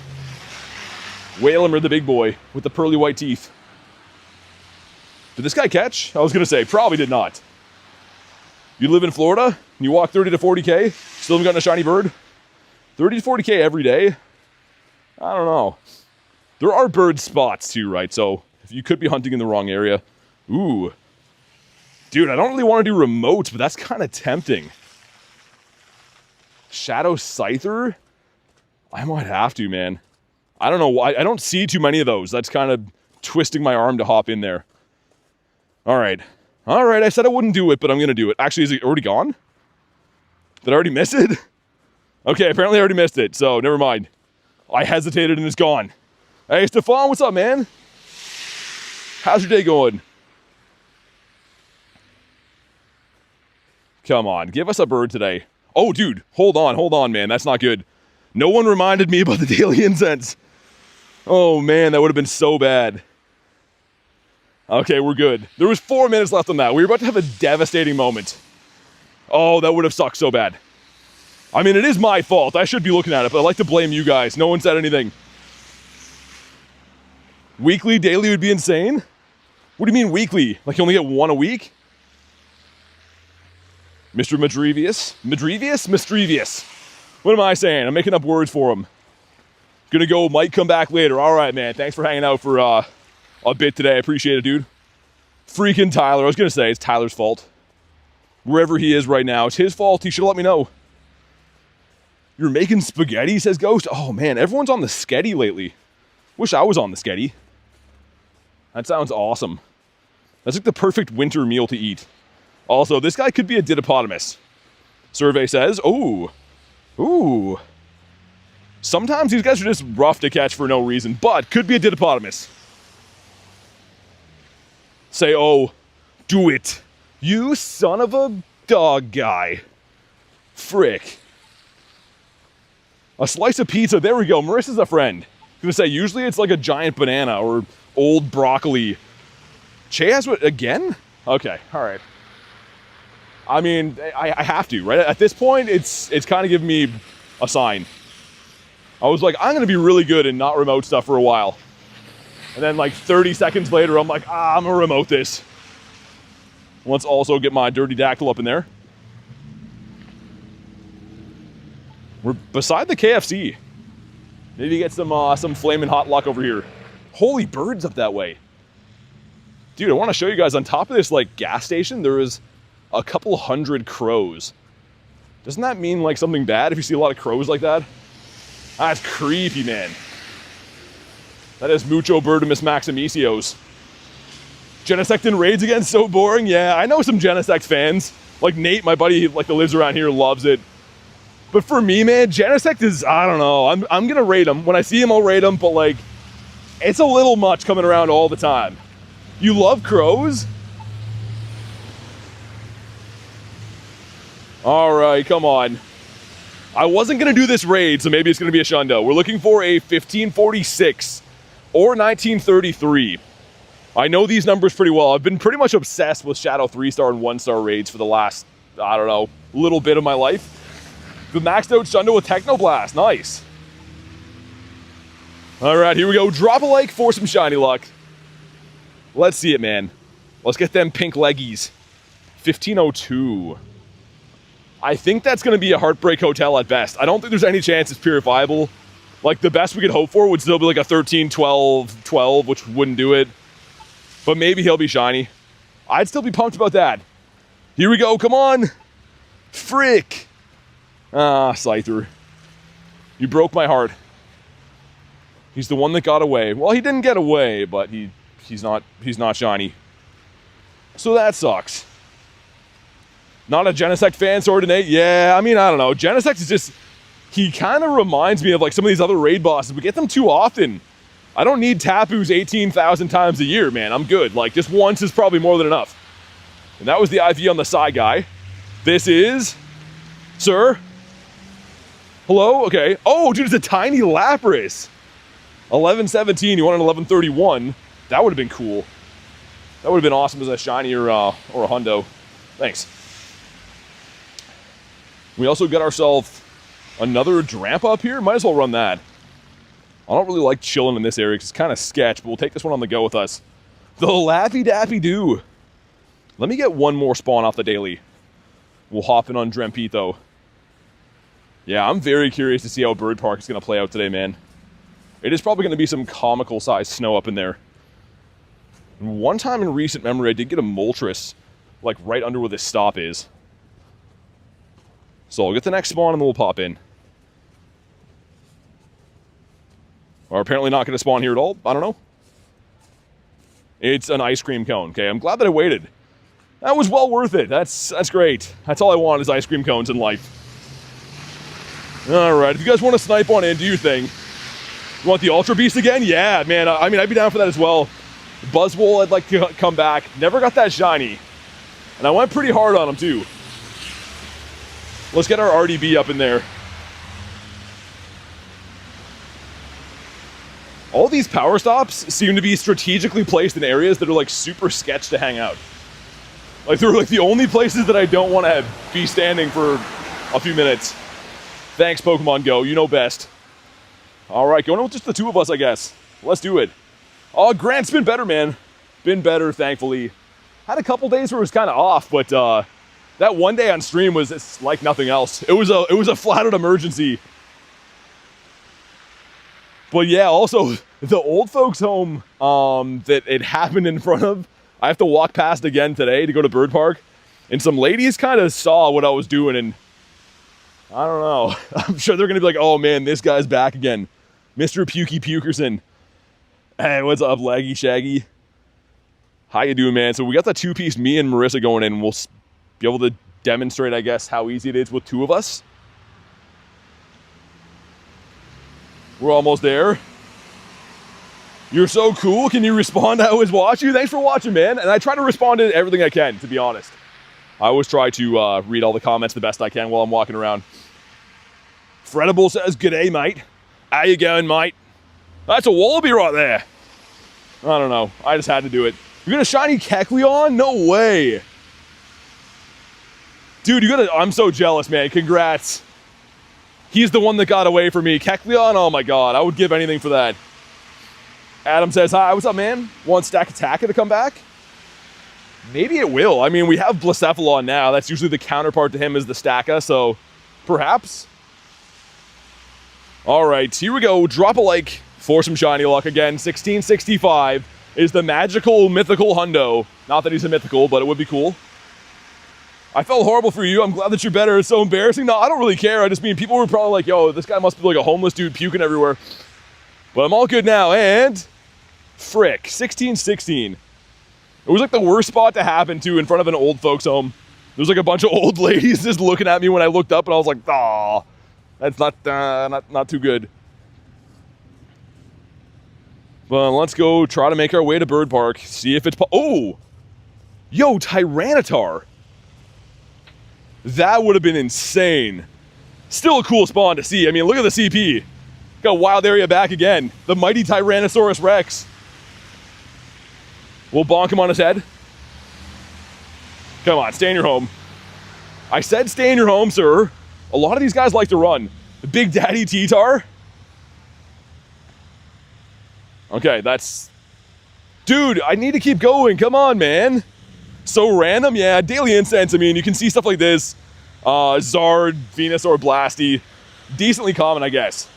Whalemur, the big boy with the pearly white teeth. Did this guy catch? I was going to say, probably did not. You live in Florida, and you walk 30 to 40K, still haven't gotten a shiny bird? 30 to 40K every day? I don't know. There are bird spots too, right? So if you could be hunting in the wrong area. Ooh. Dude, I don't really want to do remotes, but that's kind of tempting. Shadow Scyther? I might have to, man. I don't know why. I don't see too many of those. That's kind of twisting my arm to hop in there. All right. All right, I said I wouldn't do it, but I'm going to do it. Actually, is it already gone? Did I already miss it? Okay, apparently I already missed it, so never mind. I hesitated and it's gone. Hey, Stefan, what's up, man? How's your day going? Come on, give us a bird today. Oh, dude, hold on, man. That's not good. No one reminded me about the Daily Incense. Oh, man, that would have been so bad. Okay, we're good. There was 4 minutes left on that. We were about to have a devastating moment. Oh, that would have sucked so bad. I mean, it is my fault. I should be looking at it, but I like to blame you guys. No one said anything. Weekly, daily would be insane? What do you mean weekly? Like you only get one a week? Mr. Madrevius? Madrevius? Mistrevious. What am I saying? I'm making up words for him. Gonna go, might come back later. All right, man. Thanks for hanging out for a bit today. I appreciate it, dude. Freaking Tyler. I was gonna say, it's Tyler's fault. Wherever he is right now, it's his fault. He should have let me know. You're making spaghetti, says Ghost. Oh, man. Everyone's on the sketty lately. Wish I was on the sketty. That sounds awesome. That's like the perfect winter meal to eat. Also, this guy could be a Didopotamus. Survey says, ooh. Ooh. Sometimes these guys are just rough to catch for no reason, but could be a Didopotamus. Say, oh, do it. You son of a dog guy. Frick. A slice of pizza. There we go. Marissa's a friend. I was gonna say, usually it's like a giant banana or old broccoli. Che has what, again? Okay, all right. I mean, I have to, right? At this point, it's kind of giving me a sign. I was like, I'm gonna be really good in not remote stuff for a while. And then like 30 seconds later, I'm like, I'm gonna remote this. Let's also get my dirty dactyl up in there. We're beside the KFC. Maybe get some flaming hot luck over here. Holy birds up that way. Dude, I want to show you guys on top of this like gas station, there is a couple hundred crows. Doesn't that mean like something bad if you see a lot of crows like that? That's creepy, man. That is mucho Birdimus Maximicios. Genesectin raids again, so boring. Yeah, I know some Genesect fans. Like Nate, my buddy, like that lives around here, loves it. But for me, man, Genesect is, I don't know. I'm gonna rate him. When I see him, I'll rate him, but like, it's a little much coming around all the time. You love crows? All right, come on. I wasn't gonna do this raid, so maybe it's gonna be a shundo. We're looking for a 1546 or 1933. I know these numbers pretty well. I've been pretty much obsessed with Shadow 3-star and 1-star raids for the last, I don't know, little bit of my life. The maxed out Shundo with Technoblast, nice. All right, here we go. Drop a like for some shiny luck. Let's see it, man. Let's get them pink leggies. 1502. I think that's going to be a Heartbreak Hotel at best. I don't think there's any chance it's purifiable. Like, the best we could hope for would still be like a 13, 12, 12, which wouldn't do it. But maybe he'll be shiny. I'd still be pumped about that. Here we go, come on. Frick. Ah, Scyther. You broke my heart. He's the one that got away. Well, he didn't get away, but he's not shiny. So that sucks. Not a Genesect fan, sorry to Nate. Yeah, I mean, I don't know. Genesect is just, he kind of reminds me of like some of these other raid bosses. We get them too often. I don't need Tapus 18,000 times a year, man. I'm good. Like, just once is probably more than enough. And that was the IV on the side guy. This is, sir. Hello? Okay. Oh, dude, it's a tiny Lapras. 1117, you want an 1131. That would have been cool. That would have been awesome as a shiny or a hundo. Thanks. We also got ourselves another Drampa up here. Might as well run that. I don't really like chilling in this area because it's kind of sketch, but we'll take this one on the go with us. The Laffy Daffy Doo. Let me get one more spawn off the daily. We'll hop in on Drempete, though. Yeah, I'm very curious to see how Bird Park is going to play out today, man. It is probably going to be some comical-sized snow up in there. One time in recent memory, I did get a Moltres, like, right under where this stop is. So I'll get the next spawn and then we'll pop in. Or apparently not going to spawn here at all. I don't know. It's an ice cream cone. Okay, I'm glad that I waited. That was well worth it. That's great. That's all I want is ice cream cones in life. All right, if you guys want to snipe on in, do your thing. You want the Ultra Beast again? Yeah, man. I mean, I'd be down for that as well. Buzzwole, I'd like to come back. Never got that shiny. And I went pretty hard on him, too. Let's get our RDB up in there. All these power stops seem to be strategically placed in areas that are like super sketch to hang out. Like they're like the only places that I don't want to be standing for a few minutes. Thanks, Pokemon Go. You know best. All right, going with just the two of us, I guess. Let's do it. Oh, Grant's been better, man. Been better, thankfully. Had a couple days where it was kind of off, but that one day on stream was like nothing else. It was a flat-out emergency. But yeah, also, the old folks home that it happened in front of, I have to walk past again today to go to Bird Park. And some ladies kind of saw what I was doing, and I don't know. I'm sure they're going to be like, oh man, this guy's back again. Mr. Pukey Pukerson. Hey, what's up, Laggy Shaggy? How you doing, man? So we got the two-piece me and Marissa going in. We'll be able to demonstrate, I guess, how easy it is with two of us. We're almost there. You're so cool. Can you respond? I always watch you. Thanks for watching, man. And I try to respond to everything I can, to be honest. I always try to read all the comments the best I can while I'm walking around. Fredable says, "G'day, mate. How you going, mate?" That's a wallaby right there. I don't know. I just had to do it. You got a shiny Kecleon? No way. Dude, I'm so jealous, man. Congrats. He's the one that got away from me. Kecleon, oh my god. I would give anything for that. Adam says, hi, what's up, man? Want Stack Attacker to come back? Maybe it will. I mean, we have Blacephalon now. That's usually the counterpart to him is the Stacka, so perhaps. All right, here we go. Drop a like for some shiny luck again. 1665 is the magical mythical hundo. Not that he's a mythical, but it would be cool. I felt horrible for you. I'm glad that you're better. It's so embarrassing. No, I don't really care. I just mean people were probably like, yo, this guy must be like a homeless dude puking everywhere. But I'm all good now, and frick, 1616. It was like the worst spot to happen to in front of an old folks home. There was like a bunch of old ladies just looking at me when I looked up, and I was like, aw, that's not too good. Well, let's go try to make our way to Bird Park. See if it's... Oh! Yo, Tyranitar. That would have been insane. Still a cool spawn to see. I mean, look at the CP. Got Wild Area back again. The mighty Tyrannosaurus Rex. We'll bonk him on his head. Come on, stay in your home. I said stay in your home, sir. A lot of these guys like to run. The Big Daddy T-Tar. Okay, that's... Dude, I need to keep going. Come on, man. So random? Yeah, Daily Incense. I mean, you can see stuff like this. Zard, Venusaur, Blasty. Decently common, I guess.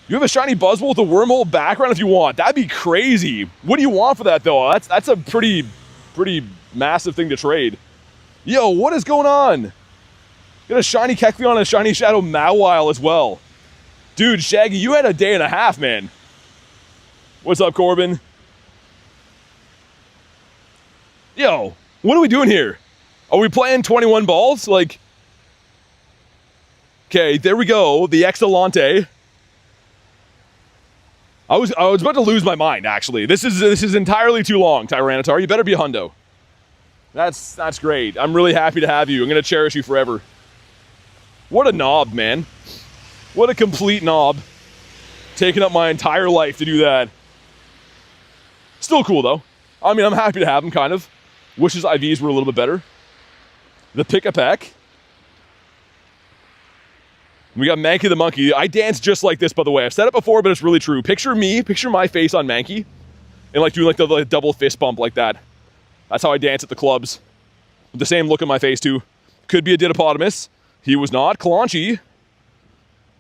You have a shiny Buzzwole with a wormhole background if you want. That'd be crazy. What do you want for that, though? That's a pretty massive thing to trade. Yo, what is going on? Got a shiny Kecleon and a shiny Shadow Mawile as well. Dude, Shaggy, you had a day and a half, man. What's up, Corbin? Yo, what are we doing here? Are we playing 21 balls? Like, okay, there we go. The Excelente. I was about to lose my mind, actually. This is entirely too long, Tyranitar. You better be a hundo. That's great. I'm really happy to have you. I'm gonna cherish you forever. What a knob, man. What a complete knob. Taking up my entire life to do that. Still cool, though. I mean, I'm happy to have him, kind of. Wish his IVs were a little bit better. The Pick-a-Peck. We got Mankey the Monkey. I dance just like this, by the way. I've said it before, but it's really true. Picture me, picture my face on Mankey, and like doing like the double fist bump like that. That's how I dance at the clubs. With the same look on my face, too. Could be a Didopotamus. He was not. Claunchy.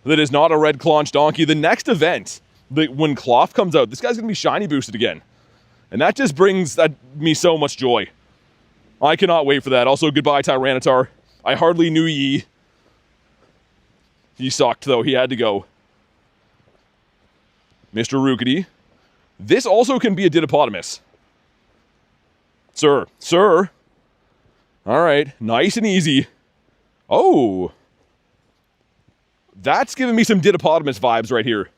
That is not a red Claunch Donkey. The next event, when Cloth comes out, this guy's going to be shiny boosted again. And that just brings me so much joy. I cannot wait for that. Also, goodbye, Tyranitar. I hardly knew ye. He sucked, though. He had to go. Mr. Rookity. This also can be a Didopotamus. Sir. Sir. All right. Nice and easy. Oh. That's giving me some Didopotamus vibes right here.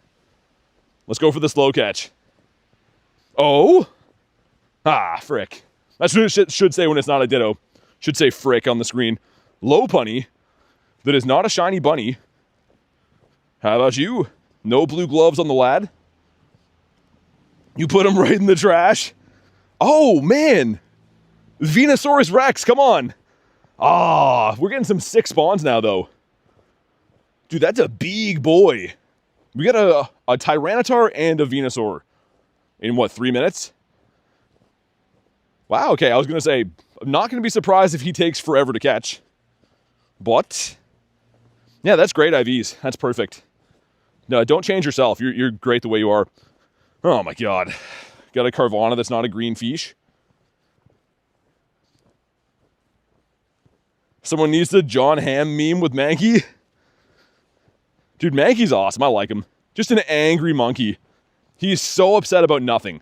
Let's go for the slow catch. Oh. Ah, frick. That's what it should say when it's not a Ditto. Should say frick on the screen. Lopunny. That is not a shiny bunny. How about you? No blue gloves on the lad? You put him right in the trash? Oh, man. Venusaurus Rex, come on. Ah, we're getting some sick spawns now, though. Dude, that's a big boy. We got a Tyranitar and a Venusaur. In what, 3 minutes? Wow, okay, I was going to say, I'm not going to be surprised if he takes forever to catch. But, yeah, that's great IVs. That's perfect. No, don't change yourself. You're great the way you are. Oh my god. Got a Carvana that's not a green fish. Someone needs the John Hamm meme with Mankey. Dude, Mankey's awesome. I like him. Just an angry monkey. He's so upset about nothing.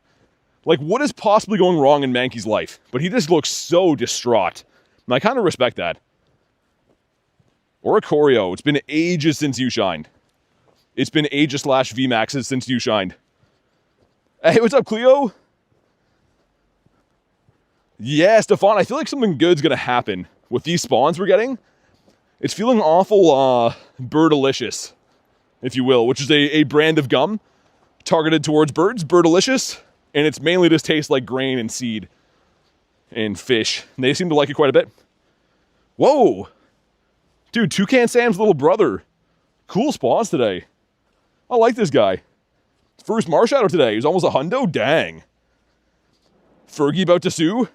Like, what is possibly going wrong in Mankey's life? But he just looks so distraught. And I kind of respect that. Or a Choreo. It's been ages since you shined. It's been ages / VMAXs since you shined. Hey, what's up, Cleo? Yeah, Stefan, I feel like something good's gonna happen with these spawns we're getting. It's feeling awful, Birdalicious, if you will, which is a brand of gum targeted towards birds, Birdalicious, and it's mainly just tastes like grain and seed and fish. And they seem to like it quite a bit. Whoa! Dude, Toucan Sam's little brother. Cool spawns today. I like this guy. First Marshadow today. He's almost a hundo? Dang. Fergie about to sue?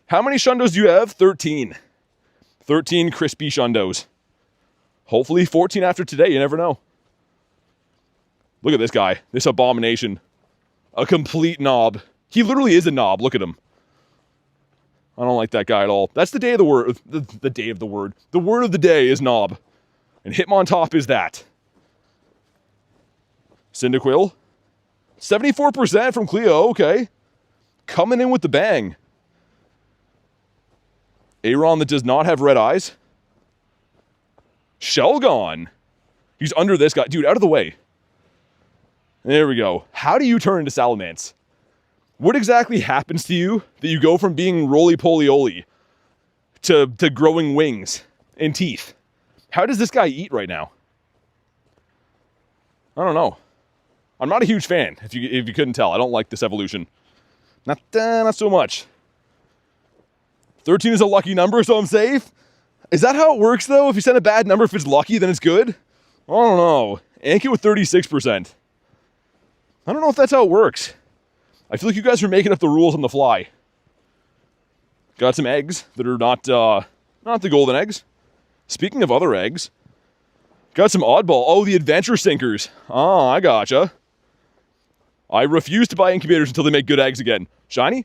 How many Shundos do you have? 13. 13 crispy Shundos. Hopefully 14 after today. You never know. Look at this guy. This abomination. A complete knob. He literally is a knob. Look at him. I don't like that guy at all. That's the day of the word. The day of the word. The word of the day is knob. And Hitmontop is that. Cyndaquil. 74% from Cleo. Okay. Coming in with the bang. Aeron that does not have red eyes. Shelgon. He's under this guy. Dude, out of the way. There we go. How do you turn into Salamence? What exactly happens to you that you go from being roly-poly-oly to growing wings and teeth? How does this guy eat right now? I don't know. I'm not a huge fan, if you couldn't tell. I don't like this evolution. Not so much. 13 is a lucky number, so I'm safe. Is that how it works, though? If you send a bad number, if it's lucky, then it's good? I don't know. Anki with 36%. I don't know if that's how it works. I feel like you guys are making up the rules on the fly. Got some eggs that are not the golden eggs. Speaking of other eggs, got some oddball. Oh, the adventure sinkers. Oh, I gotcha. I refuse to buy incubators until they make good eggs again. Shiny?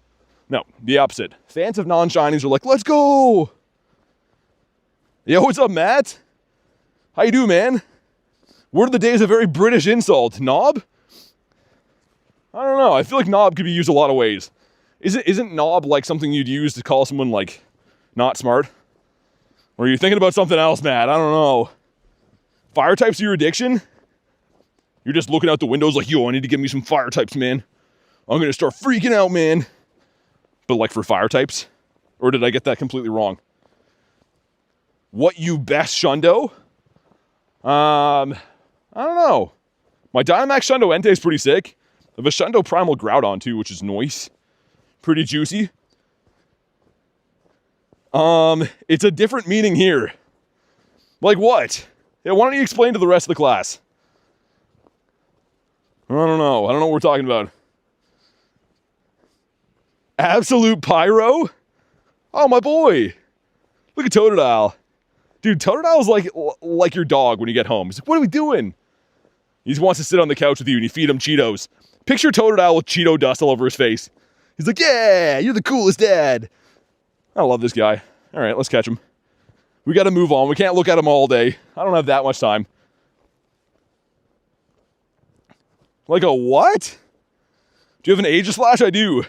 No, the opposite. Fans of non-shinies are like, let's go! Yo, what's up, Matt? How you doing, man? Word of the day is a very British insult. Knob? I don't know. I feel like knob could be used a lot of ways. Isn't knob like something you'd use to call someone, like, not smart? Or are you thinking about something else, Matt? I don't know. Fire types are your addiction? You're just looking out the windows like, yo, I need to give me some fire types, man. I'm going to start freaking out, man. But like for fire types? Or did I get that completely wrong? What you best Shundo? I don't know. My Dynamax Shundo Entei is pretty sick. I have a Shundo Primal Groudon too, which is nice. Pretty juicy. It's a different meaning here. Like what? Yeah, why don't you explain to the rest of the class? I don't know. I don't know what we're talking about. Absolute Pyro? Oh, my boy. Look at Totodile. Dude, Totodile's like your dog when you get home. He's like, what are we doing? He just wants to sit on the couch with you and you feed him Cheetos. Picture Totodile with Cheeto dust all over his face. He's like, yeah, you're the coolest dad. I love this guy. All right, let's catch him. We got to move on. We can't look at him all day. I don't have that much time. Like a what? Do you have an Aegislash? I do.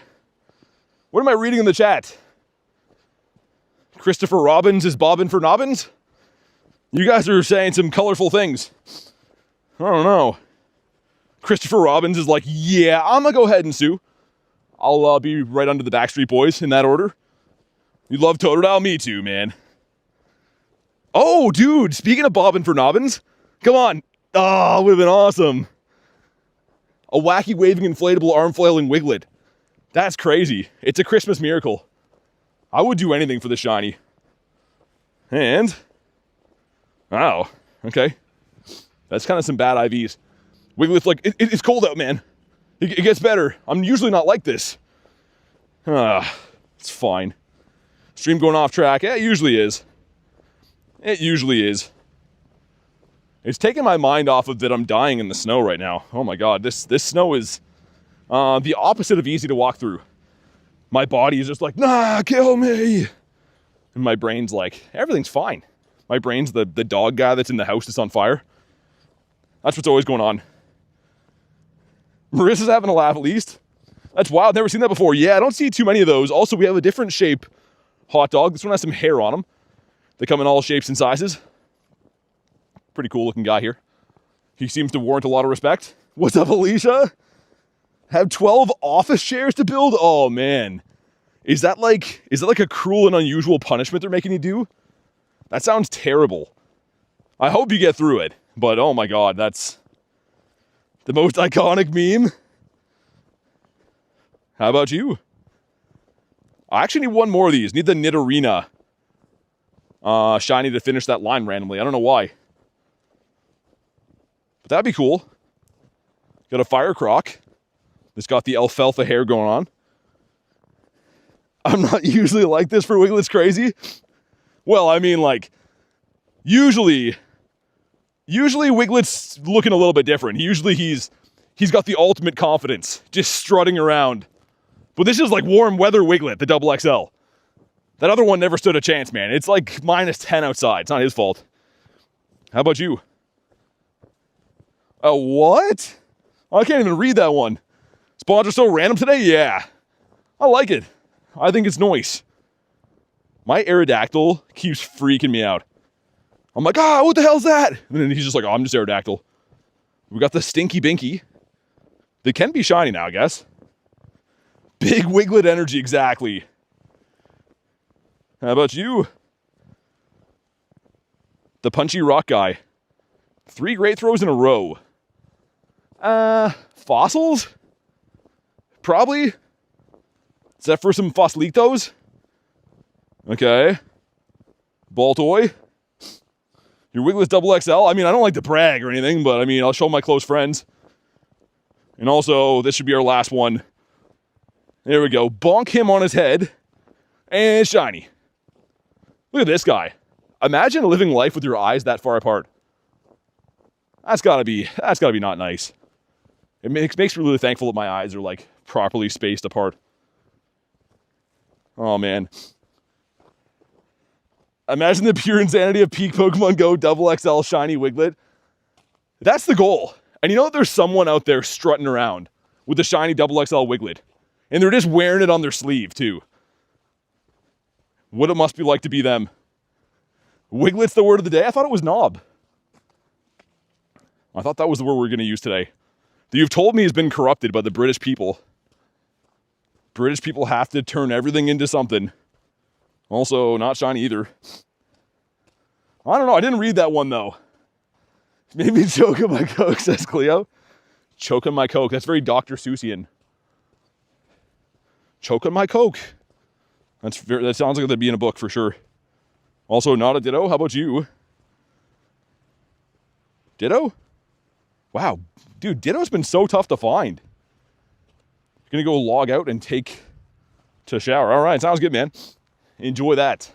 What am I reading in the chat? Christopher Robbins is bobbing for nobbins? You guys are saying some colorful things. I don't know. Christopher Robbins is like, yeah, I'm gonna go ahead and sue. I'll be right under the Backstreet Boys in that order. You love Totodile? Me too, man. Oh, dude, speaking of bobbing for nobbins, come on. Oh, would have been awesome. A wacky waving inflatable arm flailing Wiglet. That's crazy. It's a Christmas miracle. I would do anything for the shiny. And, wow, okay. That's kind of some bad IVs. Wiglet's like, it's cold out, man. It gets better. I'm usually not like this. It's fine. Stream going off track. Yeah, it usually is. It usually is. It's taking my mind off of that I'm dying in the snow right now. Oh my god, this snow is the opposite of easy to walk through. My body is just like, nah, kill me. And my brain's like, everything's fine. My brain's the dog guy that's in the house that's on fire. That's what's always going on. Marissa's having a laugh at least. That's wild, never seen that before. Yeah, I don't see too many of those. Also, we have a different shape hot dog. This one has some hair on them. They come in all shapes and sizes. Pretty cool looking guy here. He seems to warrant a lot of respect. What's up, Alicia? Have 12 office chairs to build? Oh man. Is that like a cruel and unusual punishment they're making you do? That sounds terrible. I hope you get through it, but oh my god, that's the most iconic meme. How about you? I actually need one more of these. Need the Nidorina shiny to finish that line randomly. I don't know why. But that'd be cool. Got a fire croc. It's got the alfalfa hair going on. I'm not usually like this for Wiglet's crazy. Well, I mean, like, usually Wiglet's looking a little bit different. Usually he's got the ultimate confidence, just strutting around. But this is like warm weather Wiglet, the double XL. That other one never stood a chance, man. It's like -10 outside. It's not his fault. How about you? Oh, what? I can't even read that one. Spawns are so random today? Yeah. I like it. I think it's nice. My Aerodactyl keeps freaking me out. I'm like, what the hell's that? And then he's just like, I'm just Aerodactyl. We got the Stinky Binky. They can be shiny now, I guess. Big Wiglet energy, exactly. How about you? The Punchy Rock guy. 3 great throws in a row. Fossils? Probably. Is that for some Fossilitos? Okay. Baltoy. Your Wiglet's double XL? I mean, I don't like to brag or anything, but I mean, I'll show my close friends. And also, this should be our last one. There we go. Bonk him on his head. And shiny. Look at this guy. Imagine living life with your eyes that far apart. That's gotta be not nice. It makes me really thankful that my eyes are like properly spaced apart. Oh man. Imagine the pure insanity of peak Pokemon GO double XL shiny Wiglet. That's the goal. And you know that there's someone out there strutting around with the shiny double XL Wiglet. And they're just wearing it on their sleeve too. What it must be like to be them. Wiglet's the word of the day? I thought it was knob. I thought that was the word we were going to use today. That you've told me has been corrupted by the British people. British people have to turn everything into something. Also, not shiny either. I don't know. I didn't read that one, though. Maybe choke on my Coke, says Cleo. Choke on my Coke. That's very Dr. Seussian. Choke on my Coke. That sounds like that'd be in a book for sure. Also, not a Ditto. How about you? Ditto? Wow. Dude, Ditto's been so tough to find. Gonna go log out and take to shower. All right, sounds good, man. Enjoy that.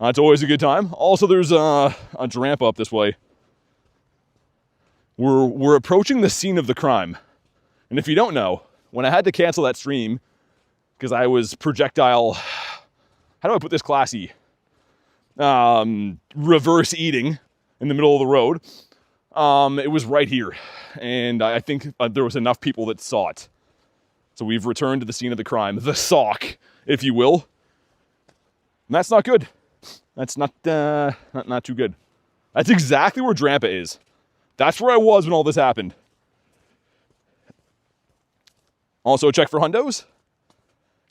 It's always a good time. Also, there's a Drampa up this way. We're approaching the scene of the crime. And if you don't know, when I had to cancel that stream because I was projectile, how do I put this classy? Reverse eating in the middle of the road. It was right here. And I think there was enough people that saw it. So we've returned to the scene of the crime. The sock, if you will. And that's not good. That's not too good. That's exactly where Drampa is. That's where I was when all this happened. Also, check for hundos.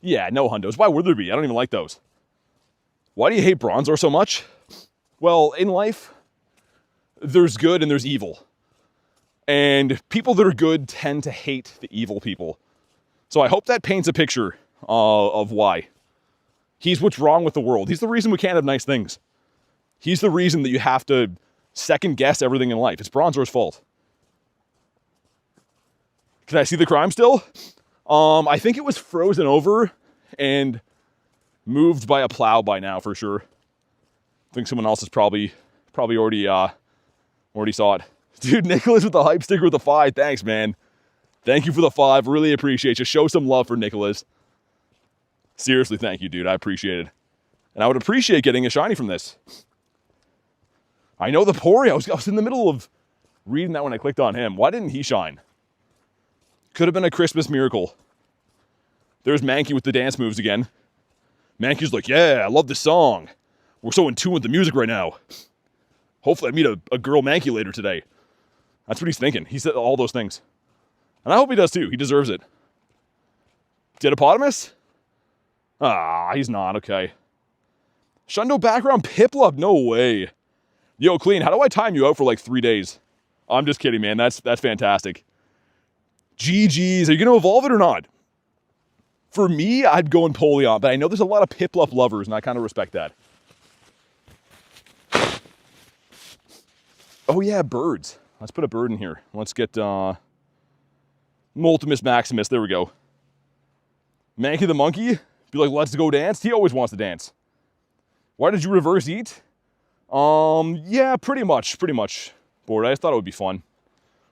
Yeah, no hundos. Why would there be? I don't even like those. Why do you hate Bronzor so much? Well, in life, there's good and there's evil. And people that are good tend to hate the evil people. So I hope that paints a picture of why. He's what's wrong with the world. He's the reason we can't have nice things. He's the reason that you have to second guess everything in life. It's Bronzor's fault. Can I see the crime still? I think it was frozen over and moved by a plow by now for sure. I think someone else has probably already Already saw it. Dude, Nicholas with the hype sticker with the 5. Thanks, man. Thank you for the 5. Really appreciate you. Show some love for Nicholas. Seriously, thank you, dude. I appreciate it. And I would appreciate getting a shiny from this. I know the Pori. I was in the middle of reading that when I clicked on him. Why didn't he shine? Could have been a Christmas miracle. There's Mankey with the dance moves again. Mankey's like, yeah, I love this song. We're so in tune with the music right now. Hopefully I meet a girl Mankey later today. That's what he's thinking. He said all those things. And I hope he does too. He deserves it. Didapodimus? Ah, he's not. Okay. Shundo background Piplup? No way. Yo, Clean, how do I time you out for like 3 days? I'm just kidding, man. That's fantastic. GG's. Are you going to evolve it or not? For me, I'd go Empoleon, but I know there's a lot of Piplup lovers, and I kind of respect that. Oh, yeah, birds. Let's put a bird in here. Let's get Multimus Maximus. There we go. Mankey the monkey? Be like, let's go dance? He always wants to dance. Why did you reverse eat? Yeah, pretty much. Bored. I just thought it would be fun.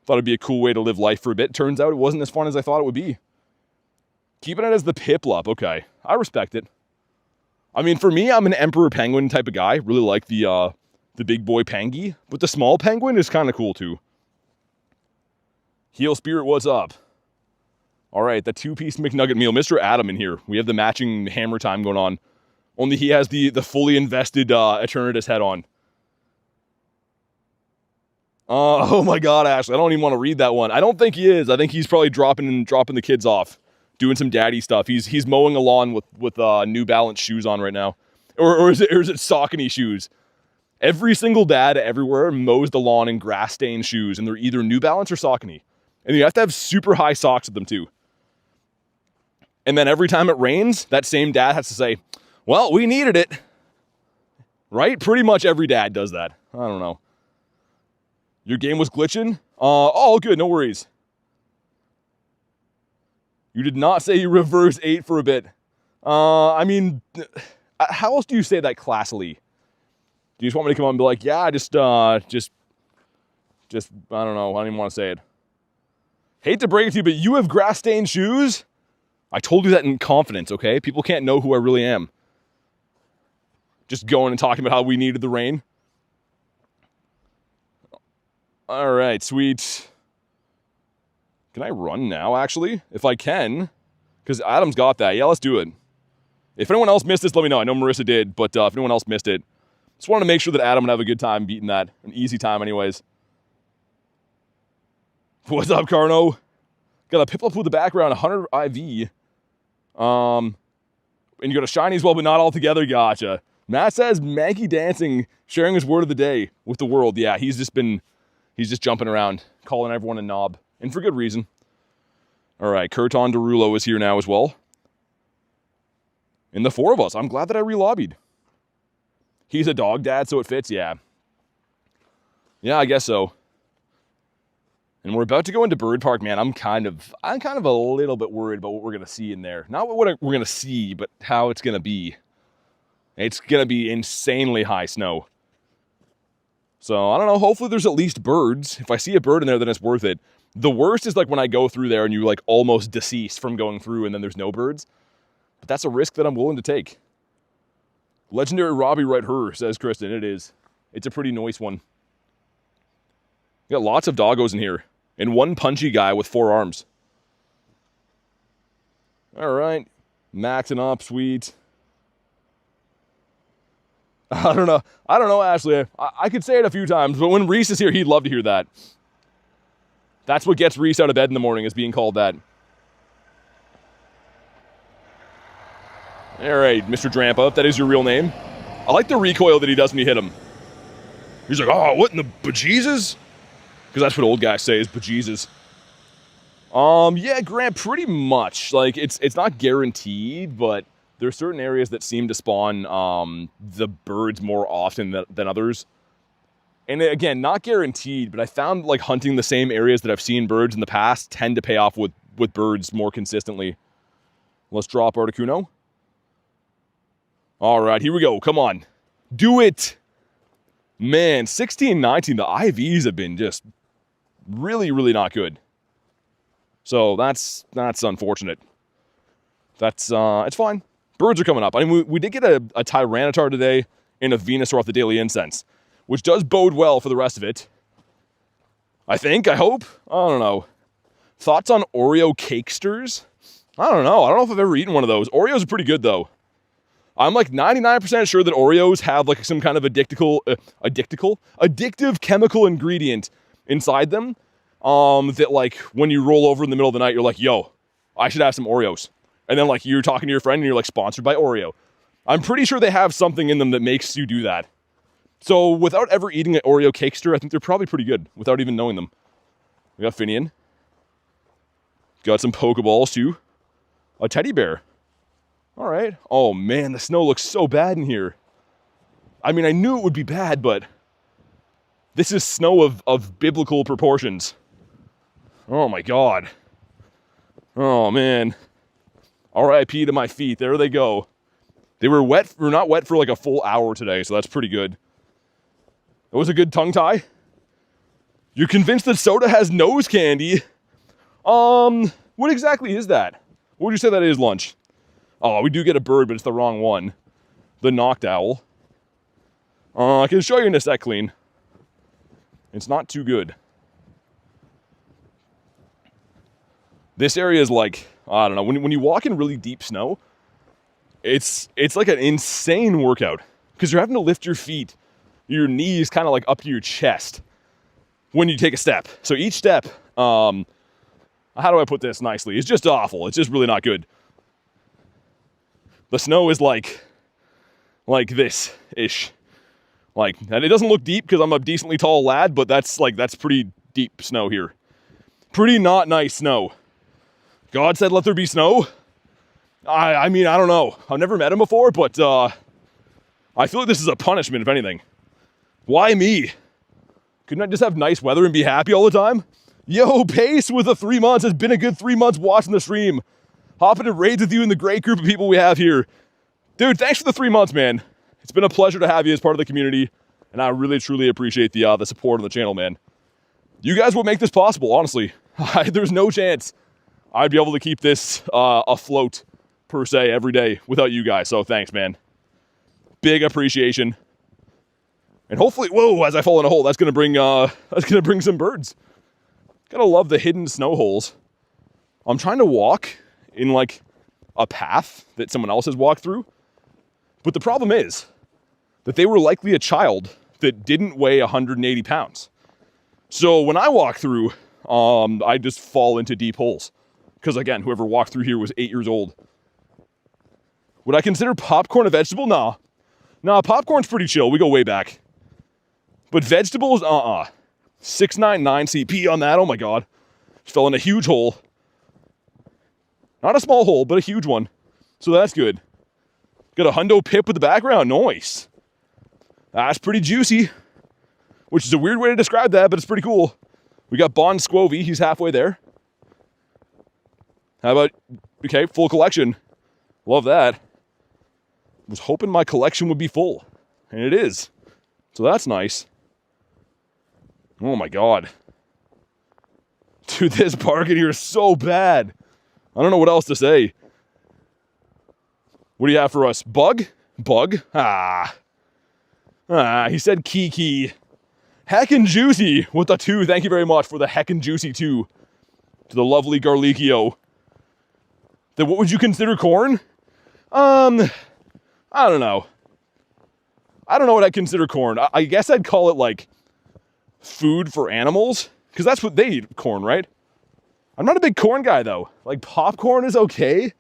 Thought it'd be a cool way to live life for a bit. Turns out it wasn't as fun as I thought it would be. Keeping it as the Piplup. Okay. I respect it. I mean, for me, I'm an Emperor Penguin type of guy. Really like the big boy Pangy. But the small penguin is kind of cool too. Heal Spirit, what's up? All right, the 2-piece McNugget meal. Mr. Adam in here. We have the matching hammer time going on. Only he has the fully invested Eternatus head on. Oh my god, Ashley. I don't even want to read that one. I don't think he is. I think he's probably dropping the kids off. Doing some daddy stuff. He's mowing a lawn with New Balance shoes on right now. Or is it Saucony shoes? Every single dad everywhere mows the lawn in grass-stained shoes, and they're either New Balance or Saucony. And you have to have super high socks with them too. And then every time it rains, that same dad has to say, well, we needed it. Right? Pretty much every dad does that. I don't know. Your game was glitching? Oh, good. No worries. You did not say you reverse 8 for a bit. I mean, how else do you say that classily? Do you just want me to come on and be like, yeah, just, I don't know. I don't even want to say it. Hate to break it to you, but you have grass-stained shoes? I told you that in confidence, okay? People can't know who I really am. Just going and talking about how we needed the rain. All right, sweet. Can I run now, actually? If I can. Because Adam's got that. Yeah, let's do it. If anyone else missed this, let me know. I know Marissa did, but if anyone else missed it, just wanted to make sure that Adam would have a good time beating that. An easy time anyways. What's up, Carno? Got a Piplup with the background, 100 IV. And you got a shiny as well, but not all together. Gotcha. Matt says Mankey dancing, sharing his word of the day with the world. Yeah, he's just jumping around, calling everyone a knob. And for good reason. All right, Kurton Derulo is here now as well. And the 4 of us. I'm glad that I relobbied. He's a dog dad, so it fits. Yeah. Yeah, I guess so. And we're about to go into Bird Park, man. I'm kind of a little bit worried about what we're going to see in there. Not what we're going to see, but how it's going to be. It's going to be insanely high snow. So, I don't know. Hopefully there's at least birds. If I see a bird in there, then it's worth it. The worst is like when I go through there and you like almost deceased from going through and then there's no birds. But that's a risk that I'm willing to take. Legendary Robbie right her, says Kristen. It is. It's a pretty nice one. We got lots of doggos in here. And one punchy guy with 4 arms. All right. Maxing up, sweet. I don't know, Ashley. I could say it a few times, but when Reese is here, he'd love to hear that. That's what gets Reese out of bed in the morning, is being called that. All right, Mr. Drampa, if that is your real name. I like the recoil that he does when you hit him. He's like, oh, what in the bejesus? Because that's what old guys say, is bejesus. Yeah, Grant, pretty much. Like, it's not guaranteed, but there are certain areas that seem to spawn the birds more often than others. And again, not guaranteed, but I found like hunting the same areas that I've seen birds in the past tend to pay off with birds more consistently. Let's drop Articuno. All right, here we go. Come on. Do it. Man, 16, 19, the IVs have been just really, really not good. So that's unfortunate. It's fine. Birds are coming up. I mean, we did get a Tyranitar today and a Venusaur off the Daily Incense, which does bode well for the rest of it. I think, I hope. I don't know. Thoughts on Oreo Cakesters? I don't know. I don't know if I've ever eaten one of those. Oreos are pretty good, though. I'm like 99% sure that Oreos have like some kind of addictive chemical ingredient inside them. That like when you roll over in the middle of the night, you're like, yo, I should have some Oreos. And then like you're talking to your friend and you're like sponsored by Oreo. I'm pretty sure they have something in them that makes you do that. So without ever eating an Oreo Cakester, I think they're probably pretty good without even knowing them. We got Finian. Got some Pokeballs too. A teddy bear. All right. Oh man, the snow looks so bad in here. I mean, I knew it would be bad, but this is snow of biblical proportions. Oh my God. Oh man. R.I.P. to my feet. There they go. They were not wet for like a full hour today, so that's pretty good. It was a good tongue tie. You're convinced that soda has nose candy? What exactly is that? What would you say that is, Lunch? Oh, we do get a bird, but it's the wrong one. The knocked owl. I can show you in a sec, Clean. It's not too good. This area is like, I don't know, when you walk in really deep snow, it's like an insane workout because you're having to lift your feet, your knees kind of like up to your chest when you take a step. So each step, how do I put this nicely? It's just awful. It's just really not good. The snow is like this-ish. Like, and it doesn't look deep because I'm a decently tall lad, but that's pretty deep snow here. Pretty not nice snow. God said, let there be snow. I mean, I don't know. I've never met him before, but I feel like this is a punishment, if anything. Why me? Couldn't I just have nice weather and be happy all the time? Yo, Pace with the 3 months. It's been a good 3 months watching the stream. Hopping in raids with you and the great group of people we have here. Dude, thanks for the 3 months, man. It's been a pleasure to have you as part of the community, and I really, truly appreciate the support on the channel, man. You guys will make this possible, honestly. There's no chance I'd be able to keep this afloat, per se, every day without you guys, so thanks, man. Big appreciation. And hopefully, whoa, as I fall in a hole, that's gonna bring some birds. Gotta love the hidden snow holes. I'm trying to walk in like a path that someone else has walked through, but the problem is that they were likely a child that didn't weigh 180 pounds. So when I walk through, I just fall into deep holes. Because again, whoever walked through here was 8 years old. Would I consider popcorn a vegetable? Nah. Nah, popcorn's pretty chill. We go way back. But vegetables, 699 CP on that. Oh my God. Just fell in a huge hole. Not a small hole, but a huge one. So that's good. Got a hundo pip with the background. Nice. That's pretty juicy. Which is a weird way to describe that, but it's pretty cool. We got Bon Squovy. He's halfway there. How about, okay, full collection. Love that. Was hoping my collection would be full. And it is. So that's nice. Oh my God. Dude, this bargain here is so bad. I don't know what else to say. What do you have for us? Bug? Bug? He said Kiki. Heckin' Juicy with the 2. Thank you very much for the Heckin' Juicy 2. To the lovely Garlicchio. Then what would you consider corn? I don't know. I don't know what I'd consider corn. I guess I'd call it like food for animals. Because that's what they eat, corn, right? I'm not a big corn guy though. Like popcorn is okay.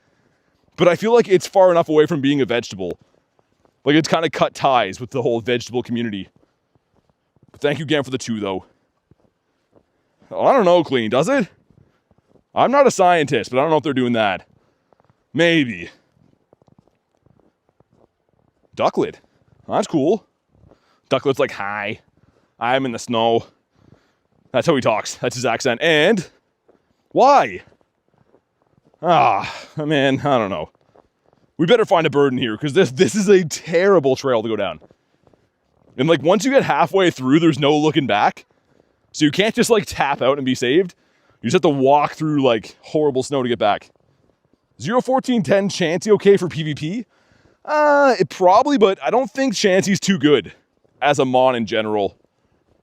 But I feel like it's far enough away from being a vegetable. Like it's kind of cut ties with the whole vegetable community. But thank you again for the 2 though. Oh, I don't know, Clean, does it? I'm not a scientist, but I don't know if they're doing that. Maybe. Ducklet. That's cool. Ducklet's like, hi. I'm in the snow. That's how he talks. That's his accent. And why? Man, I don't know. We better find a bird in here because this is a terrible trail to go down. And like once you get halfway through, there's no looking back. So you can't just like tap out and be saved. You just have to walk through like horrible snow to get back. 0-14-10 Chansey okay for PvP? It probably, but I don't think Chansey's too good as a Mon in general.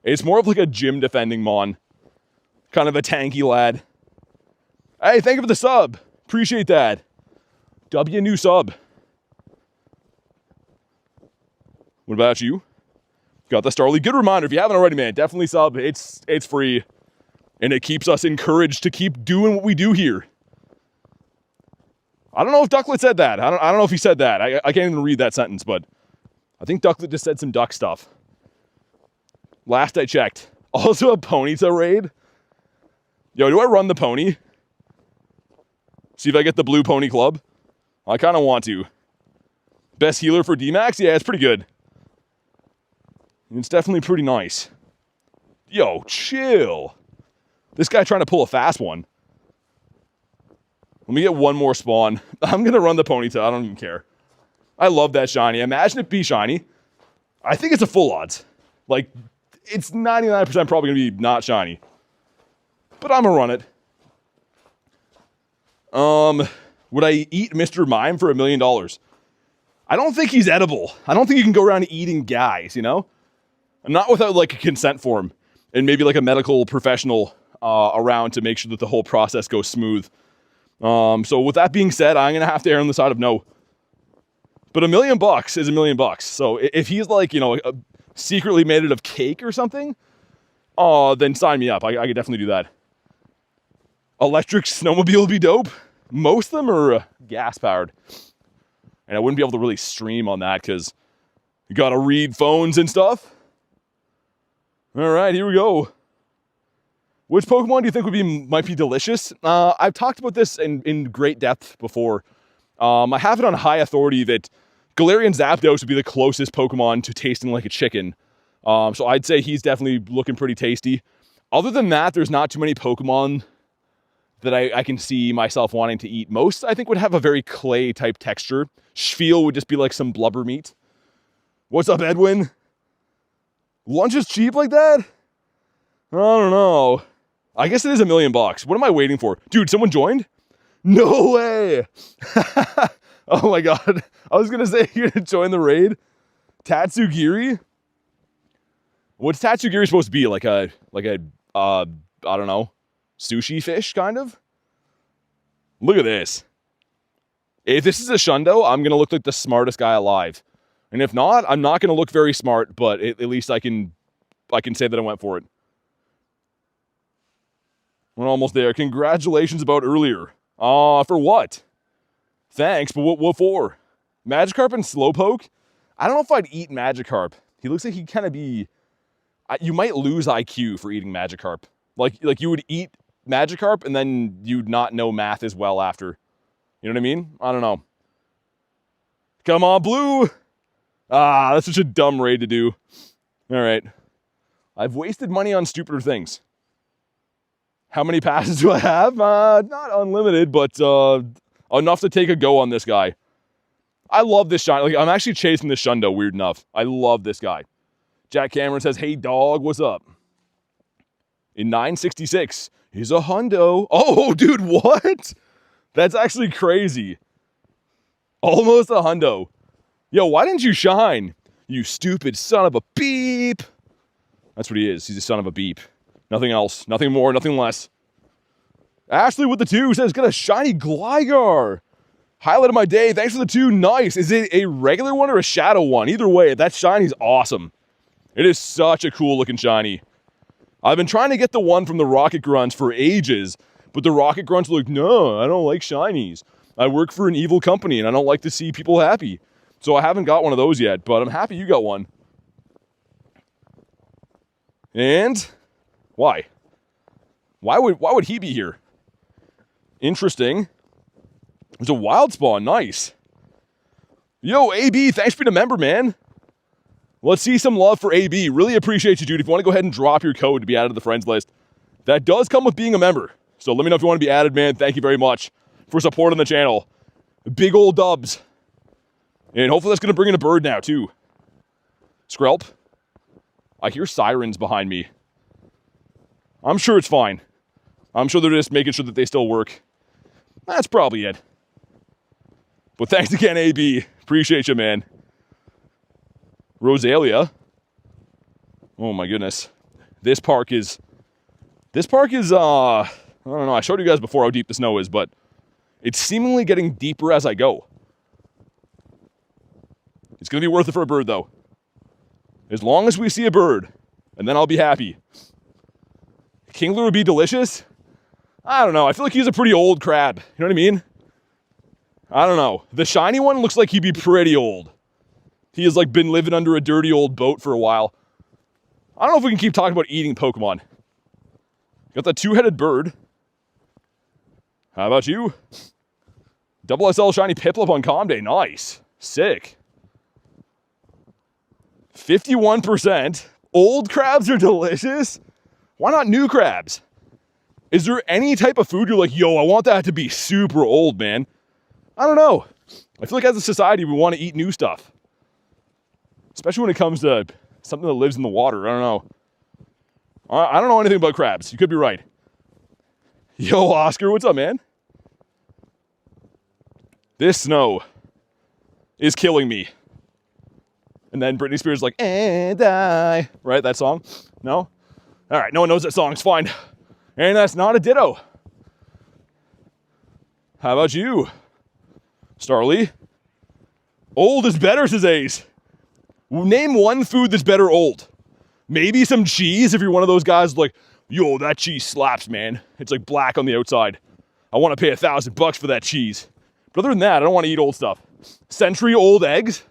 It's more of like a gym defending Mon. Kind of a tanky lad. Hey, thank you for the sub. Appreciate that. W new sub. What about you? Got the Starly. Good reminder, if you haven't already, man, definitely sub. It's free. And it keeps us encouraged to keep doing what we do here. I don't know if Ducklet said that. I don't know if he said that. I can't even read that sentence, but I think Ducklet just said some duck stuff. Last I checked. Also a Ponyta raid. Yo, do I run the pony? See if I get the blue pony club. I kind of want to. Best healer for D-Max? Yeah, it's pretty good. It's definitely pretty nice. Yo, chill. This guy trying to pull a fast one. Let me get one more spawn. I'm going to run the Ponyta. I don't even care. I love that shiny. Imagine it be shiny. I think it's a full odds. Like, it's 99% probably going to be not shiny. But I'm going to run it. Would I eat Mr. Mime for $1 million? I don't think he's edible. I don't think you can go around eating guys, you know? Not without, like, a consent form. And maybe, like, a medical professional around to make sure that the whole process goes smooth. So with that being said, I'm going to have to err on the side of no. But $1 million is $1 million. So if he's like, you know, secretly made it of cake or something, then sign me up. I could definitely do that. Electric snowmobile would be dope. Most of them are gas powered. And I wouldn't be able to really stream on that because you got to read phones and stuff. All right, here we go. Which Pokemon do you think might be delicious? I've talked about this in great depth before. I have it on high authority that Galarian Zapdos would be the closest Pokemon to tasting like a chicken. So I'd say he's definitely looking pretty tasty. Other than that, there's not too many Pokemon that I can see myself wanting to eat. Most, I think, would have a very clay-type texture. Schfeel would just be like some blubber meat. What's up, Edwin? Lunch is cheap like that? I don't know. I guess it is $1 million. What am I waiting for? Dude, someone joined? No way! Oh my god. I was gonna say you're gonna join the raid. Tatsugiri? What's Tatsugiri supposed to be? Like a I don't know, sushi fish, kind of? Look at this. If this is a Shundo, I'm gonna look like the smartest guy alive. And if not, I'm not gonna look very smart, but at least I can say that I went for it. We're almost there. Congratulations about earlier. For what? Thanks, but what for? Magikarp and Slowpoke? I don't know if I'd eat Magikarp. He looks like he'd kind of be... You might lose IQ for eating Magikarp. Like you would eat Magikarp and then you'd not know math as well after. You know what I mean? I don't know. Come on, Blue! That's such a dumb raid to do. All right. I've wasted money on stupider things. How many passes do I have? Not unlimited, but enough to take a go on this guy. I love this shiny. Like, I'm actually chasing this Shundo, weird enough. I love this guy. Jack Cameron says, hey, dog, what's up? In 966, he's a hundo. Oh, dude, what? That's actually crazy. Almost a hundo. Yo, why didn't you shine? You stupid son of a beep. That's what he is. He's a son of a beep. Nothing else. Nothing more. Nothing less. Ashley with the 2 says, got a shiny Gligar. Highlight of my day. Thanks for the 2. Nice. Is it a regular one or a shadow one? Either way, that shiny's awesome. It is such a cool looking shiny. I've been trying to get the one from the Rocket Grunts for ages, but the Rocket Grunts are like, no, I don't like shinies. I work for an evil company and I don't like to see people happy. So I haven't got one of those yet, but I'm happy you got one. And why? Why would he be here? Interesting. There's a wild spawn. Nice. Yo, AB, thanks for being a member, man. Let's see some love for AB. Really appreciate you, dude. If you want to go ahead and drop your code to be added to the friends list, that does come with being a member. So let me know if you want to be added, man. Thank you very much for supporting the channel. Big old dubs. And hopefully that's going to bring in a bird now, too. Skrelp. I hear sirens behind me. I'm sure it's fine. I'm sure they're just making sure that they still work. That's probably it. But thanks again, AB. Appreciate you, man. Rosalia. Oh my goodness. This park is, I don't know, I showed you guys before how deep the snow is, but it's seemingly getting deeper as I go. It's going to be worth it for a bird, though. As long as we see a bird, and then I'll be happy. Kingler would be delicious? I don't know. I feel like he's a pretty old crab. You know what I mean? I don't know. The shiny one looks like he'd be pretty old. He has, like, been living under a dirty old boat for a while. I don't know if we can keep talking about eating Pokemon. Got the two-headed bird. How about you? Double SL shiny Piplup on Calm Day. Nice. Sick. 51%. Old crabs are delicious. Why not new crabs? Is there any type of food you're like, yo, I want that to be super old, man? I don't know. I feel like as a society, we want to eat new stuff. Especially when it comes to something that lives in the water. I don't know. I don't know anything about crabs. You could be right. Yo, Oscar, what's up, man? This snow is killing me. And then Britney Spears is like, and I. Right, that song? No? All right, no one knows that song. It's fine. And that's not a ditto. How about you, Starly? Old is better, says Ace. Name one food that's better old. Maybe some cheese if you're one of those guys like, yo, that cheese slaps, man. It's like black on the outside. I want to pay $1,000 for that cheese. But other than that, I don't want to eat old stuff. Century old eggs?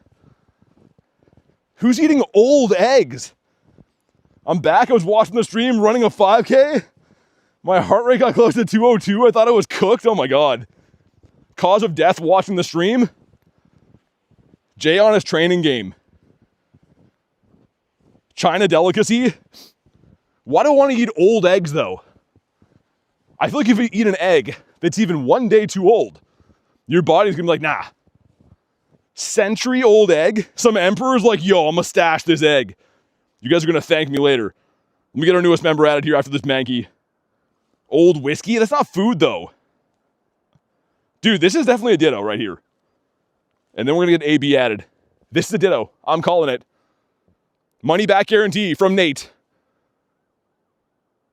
Who's eating old eggs? I'm back. I was watching the stream running a 5K. My heart rate got close to 202. I thought I was cooked. Oh my God. Cause of death watching the stream? Jay on his training game. China delicacy? Why do I want to eat old eggs though? I feel like if you eat an egg that's even one day too old, your body's gonna be like, nah. Century old egg? Some emperor's like, yo, I'm gonna stash this egg. You guys are gonna thank me later. Let me get our newest member added here after this Mankey. Old whiskey? That's not food though. Dude, this is definitely a ditto right here. And then we're gonna get AB added. This is a ditto. I'm calling it. Money back guarantee from Nate.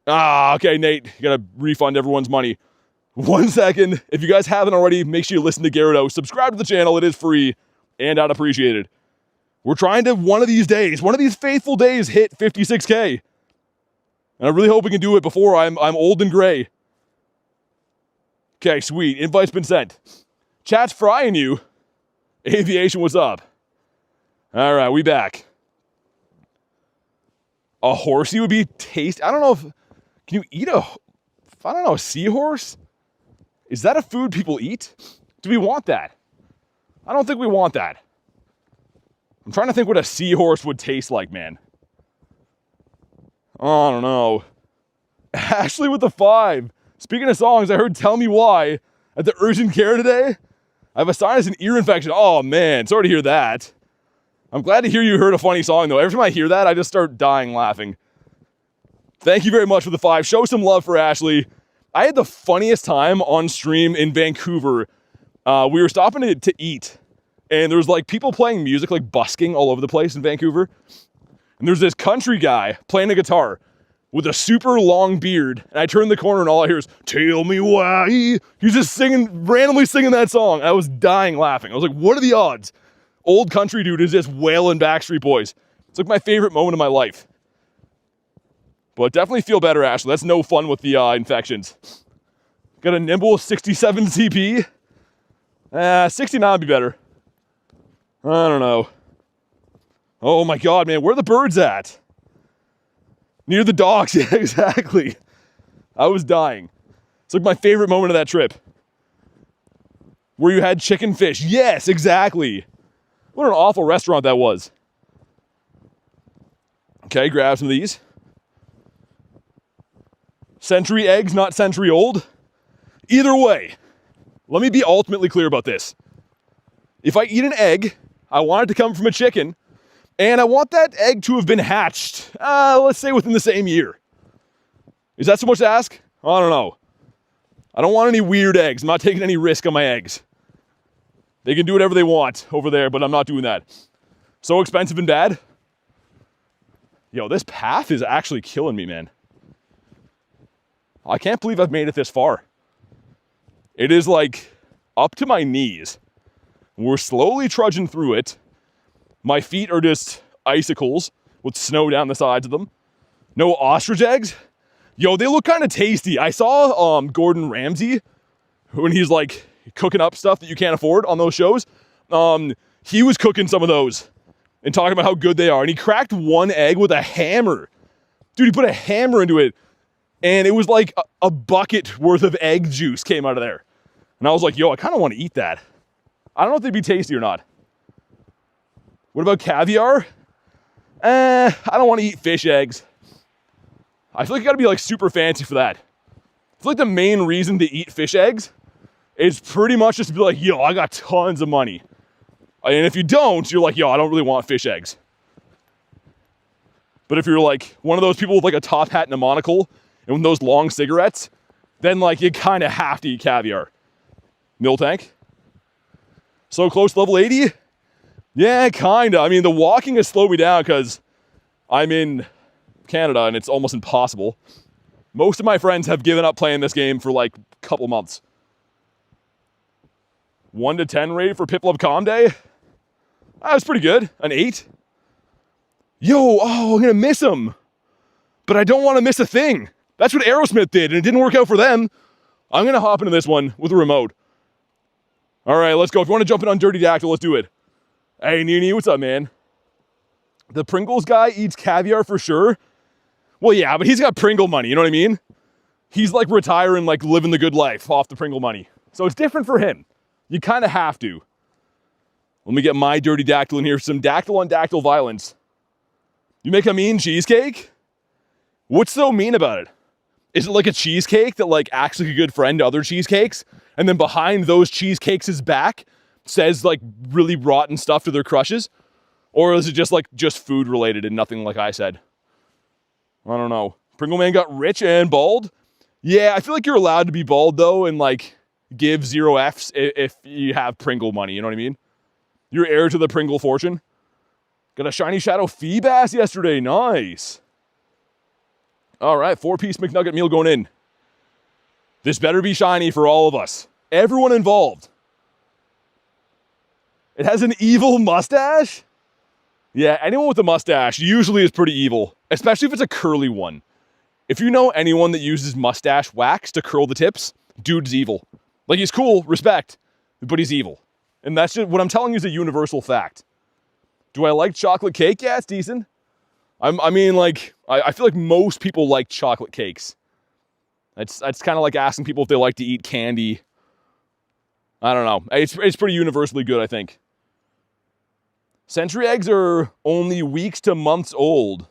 Ah, okay, Nate. You gotta refund everyone's money. 1 second. If you guys haven't already, make sure you listen to Gyarados. Subscribe to the channel. It is free and I'd appreciate it. We're trying to, one of these days, one of these faithful days, hit 56K. And I really hope we can do it before I'm old and gray. Okay, sweet. Invite's been sent. Chat's frying you. Aviation, what's up? All right, we back. A horsey would be tasty. I don't know if, can you eat a seahorse? Is that a food people eat? Do we want that? I don't think we want that. I'm trying to think what a seahorse would taste like, man. Oh, I don't know. Ashley with the 5. Speaking of songs, I heard Tell Me Why at the urgent care today. I have a sinus and ear infection. Oh, man. Sorry to hear that. I'm glad to hear you heard a funny song, though. Every time I hear that, I just start dying laughing. Thank you very much for the 5. Show some love for Ashley. I had the funniest time on stream in Vancouver. We were stopping to eat, and there was like people playing music, like busking all over the place in Vancouver. And there's this country guy playing a guitar with a super long beard. And I turned the corner and all I hear is, tell me why. He's just singing, randomly singing that song. I was dying laughing. I was like, what are the odds? Old country dude is just wailing Backstreet Boys. It's like my favorite moment of my life. But definitely feel better, Ashley. That's no fun with the infections. Got a nimble 67 CP. 69 would be better. I don't know. Oh my God, man. Where are the birds at? Near the docks. Yeah, exactly. I was dying. It's like my favorite moment of that trip. Where you had chicken fish. Yes, exactly. What an awful restaurant that was. Okay, grab some of these. Century eggs, not century old. Either way, let me be ultimately clear about this. If I eat an egg, I want it to come from a chicken, And I want that egg to have been hatched, let's say within the same year. Is that so much to ask? I don't know. I don't want any weird eggs. I'm not taking any risk on my eggs. They can do whatever they want over there, but I'm not doing that. So expensive and bad. Yo, this path is actually killing me, man. I can't believe I've made it this far. It is like up to my knees. We're slowly trudging through it. My feet are just icicles with snow down the sides of them. No ostrich eggs. Yo, they look kind of tasty. I saw Gordon Ramsay when he's like cooking up stuff that you can't afford on those shows. He was cooking some of those and talking about how good they are. And he cracked one egg with a hammer. Dude, he put a hammer into it. And it was like a bucket worth of egg juice came out of there. And I was like, yo, I kind of want to eat that. I don't know if they'd be tasty or not. What about caviar? I don't want to eat fish eggs. I feel like you gotta be like super fancy for that. I feel like the main reason to eat fish eggs is pretty much just to be like, yo, I got tons of money. And if you don't, you're like, yo, I don't really want fish eggs. But if you're like one of those people with like a top hat and a monocle and those long cigarettes, then like you kind of have to eat caviar. Miltank. So close to level 80? Yeah, kinda. I mean, the walking has slowed me down because I'm in Canada and it's almost impossible. Most of my friends have given up playing this game for like a couple months. 1 to 10 rate for Piplup Calm Day? That was pretty good. An 8? Yo, oh, I'm gonna miss him. But I don't want to miss a thing. That's what Aerosmith did, and it didn't work out for them. I'm gonna hop into this one with a remote. All right, let's go. If you want to jump in on Dirty Dactyl, let's do it. Hey, Nini, what's up, man? The Pringles guy eats caviar for sure. Well, yeah, but he's got Pringle money, you know what I mean? He's like retiring, like living the good life off the Pringle money. So it's different for him. You kind of have to. Let me get my Dirty Dactyl in here. Some dactyl on dactyl violence. You make a mean cheesecake? What's so mean about it? Is it like a cheesecake that like acts like a good friend to other cheesecakes? And then behind those cheesecakes' back says like really rotten stuff to their crushes? Or is it just like just food related and nothing like I said? I don't know. Pringle Man got rich and bald? Yeah, I feel like you're allowed to be bald though and like give 0 Fs if you have Pringle money, you know what I mean? You're heir to the Pringle fortune. Got a shiny shadow Feebas yesterday, nice. All right, 4-piece McNugget meal going in. This better be shiny for all of us. Everyone involved. It has an evil mustache? Yeah, anyone with a mustache usually is pretty evil, especially if it's a curly one. If you know anyone that uses mustache wax to curl the tips, dude's evil. Like, he's cool, respect, but he's evil. And that's just, what I'm telling you is a universal fact. Do I like chocolate cake? Yeah, it's decent. I mean, like, I feel like most people like chocolate cakes. That's kind of like asking people if they like to eat candy. I don't know. It's pretty universally good, I think. Century eggs are only weeks to months old.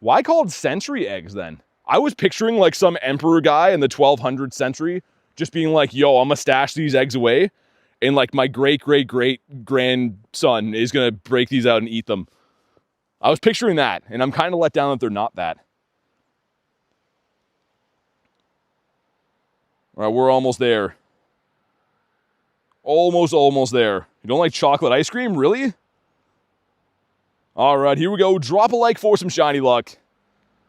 Why called century eggs then? I was picturing like some emperor guy in the 1200th century just being like, yo, I'm gonna stash these eggs away and like my great-great-great-grandson is gonna break these out and eat them. I was picturing that, and I'm kind of let down that they're not that. All right, we're almost there. Almost there. You don't like chocolate ice cream? Really? All right, here we go. Drop a like for some shiny luck.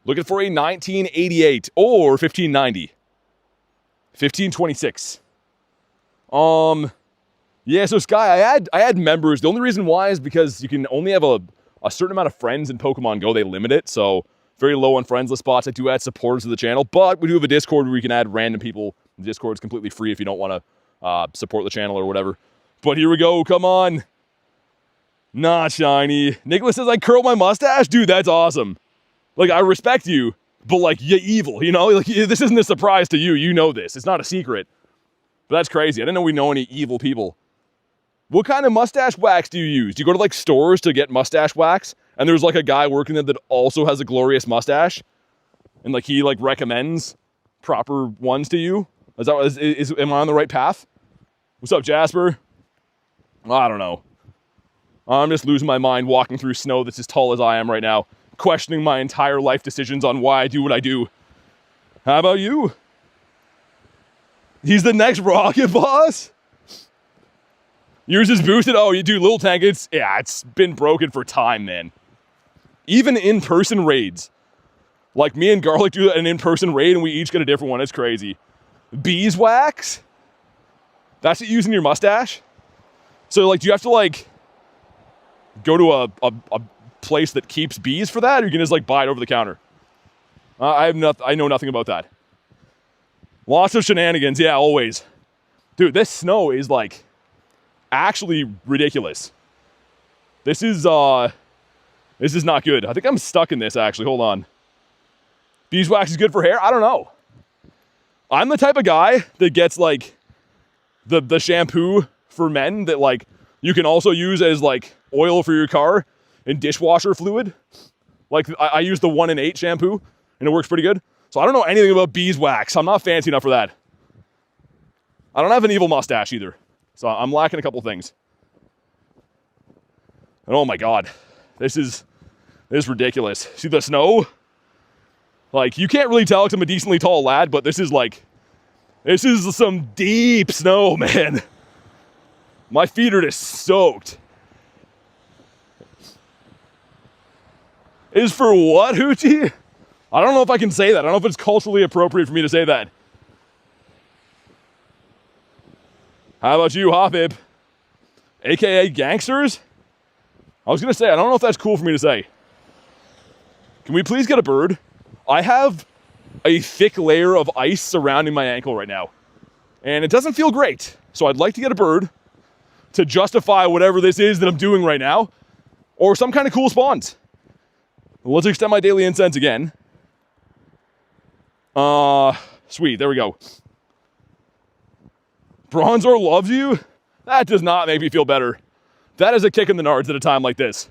Looking for a 1988 or 1590. 1526. Yeah, so Sky, I had members. The only reason why is because you can only have a certain amount of friends in Pokemon GO. They limit it, so very low on friends list spots. I do add supporters to the channel, but we do have a Discord where we can add random people. The Discord is completely free if you don't want to support the channel or whatever. But here we go. Come on. Not shiny. Nicholas says I curled my mustache? Dude, that's awesome. Like, I respect you, but like, you're evil, you know? Like, this isn't a surprise to you. You know this. It's not a secret. But that's crazy. I didn't know we know any evil people. What kind of mustache wax do you use? Do you go to like stores to get mustache wax? And there's like a guy working there that also has a glorious mustache? And like he like recommends proper ones to you? Am I on the right path? What's up, Jasper? I don't know. I'm just losing my mind walking through snow that's as tall as I am right now, questioning my entire life decisions on why I do what I do. How about you? He's the next rocket boss? Yours is boosted? Oh, you do little tank. It's been broken for time, man. Even in-person raids. Like me and Garlic do an in-person raid and we each get a different one. It's crazy. Beeswax? That's what you use in your mustache? So, like, do you have to, like, go to a place that keeps bees for that? Or you can just, like, buy it over the counter? I know nothing about that. Lots of shenanigans. Yeah, always. Dude, this snow is, like, actually ridiculous. This is not good. I think I'm stuck in this, actually. Hold on. Beeswax is good for hair? I don't know. I'm the type of guy that gets, like, the shampoo for men that, like, you can also use as, like, oil for your car and dishwasher fluid. Like, I use the 1 in 8 shampoo, and it works pretty good. So I don't know anything about beeswax. I'm not fancy enough for that. I don't have an evil mustache either. So I'm lacking a couple things. And oh my god. This is ridiculous. See the snow? Like, you can't really tell because I'm a decently tall lad, but this is some deep snow, man. My feet are just soaked. Is for what, Hoochie? I don't know if I can say that. I don't know if it's culturally appropriate for me to say that. How about you, Hoppib? AKA gangsters? I was going to say, I don't know if that's cool for me to say. Can we please get a bird? I have a thick layer of ice surrounding my ankle right now. And it doesn't feel great. So I'd like to get a bird to justify whatever this is that I'm doing right now. Or some kind of cool spawns. Let's extend my daily incense again. Sweet, there we go. Bronzor loves you? That does not make me feel better. That is a kick in the nards at a time like this.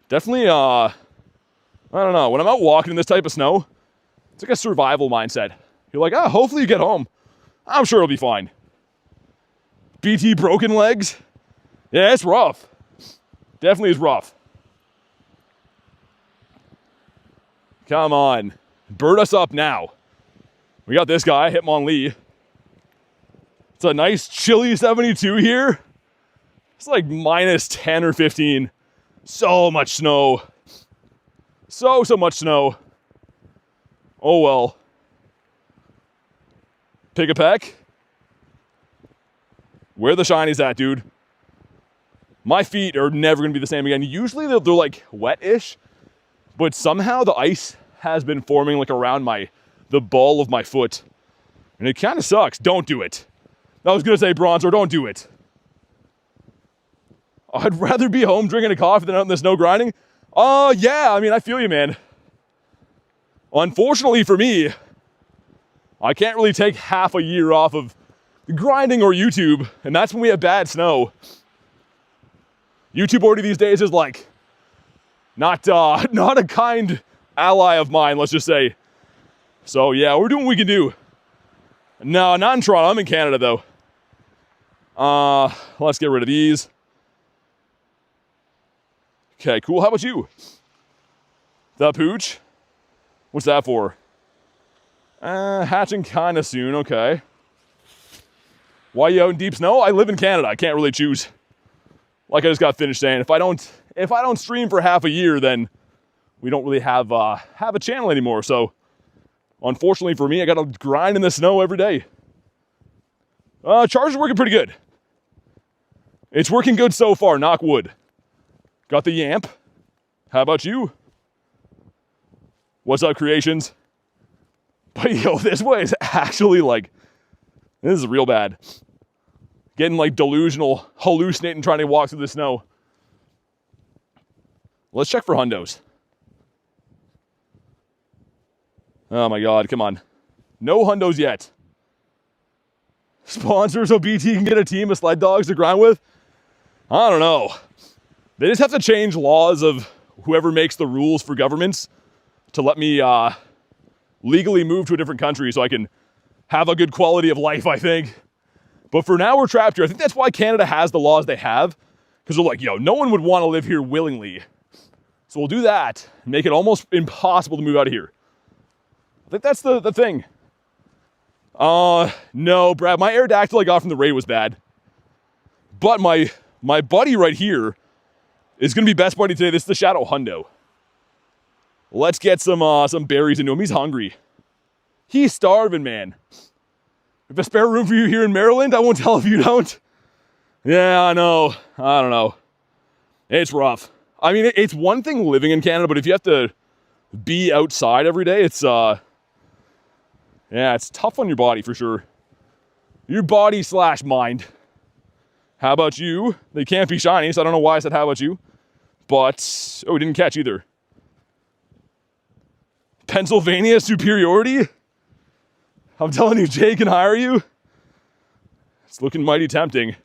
Definitely, I don't know. When I'm out walking in this type of snow, it's like a survival mindset. You're like, hopefully you get home. I'm sure it'll be fine. BT broken legs? Yeah, it's rough. Definitely is rough. Come on. Bird us up now. We got this guy, Hitmonlee. It's a nice chilly 72 here. It's like minus 10 or 15. So much snow. So much snow. Oh well. Pick a peck. Where the shinies at, dude? My feet are never going to be the same again. Usually they're like wet-ish, but somehow the ice has been forming like around the ball of my foot. And it kind of sucks. Don't do it. I was going to say, Bronzor, don't do it. I'd rather be home drinking a coffee than out in the snow grinding. Yeah, I mean, I feel you, man. Unfortunately for me, I can't really take half a year off of grinding or YouTube, and that's when we have bad snow. YouTube already these days is like not a kind ally of mine, let's just say. So yeah, we're doing what we can do. No, not in Toronto. I'm in Canada though. Let's get rid of these. Okay, cool. How about you? The pooch? What's that for? Hatching kind of soon. Okay. Why are you out in deep snow? I live in Canada. I can't really choose. Like I just got finished saying, if I don't stream for half a year, then we don't really have a channel anymore. So, unfortunately for me, I got to grind in the snow every day. Charger's working pretty good. It's working good so far. Knock wood. Got the Yamp. How about you? What's up, creations? But yo, this way is actually like, this is real bad. Getting like delusional, hallucinating, trying to walk through the snow. Let's check for hundos. Oh my god, come on. No hundos yet. Sponsors so BT can get a team of sled dogs to grind with? I don't know. They just have to change laws of whoever makes the rules for governments to let me legally move to a different country so I can have a good quality of life, I think. But for now, we're trapped here. I think that's why Canada has the laws they have. Because they're like, yo, no one would want to live here willingly. So we'll do that. Make it almost impossible to move out of here. I think that's the thing. No, Brad, my Aerodactyl I got from the raid was bad. But my buddy right here is going to be best buddy today. This is the Shadow Hundo. Let's get some berries into him. He's hungry. He's starving, man. If a spare room for you here in Maryland, I won't tell if you don't. Yeah, I know. I don't know. It's rough. I mean, it's one thing living in Canada, but if you have to be outside every day, it's yeah, it's tough on your body for sure. Your body / mind. How about you? They can't be shiny, so I don't know why I said how about you. But, oh, we didn't catch either. Pennsylvania superiority? I'm telling you, Jay can hire you. It's looking mighty tempting.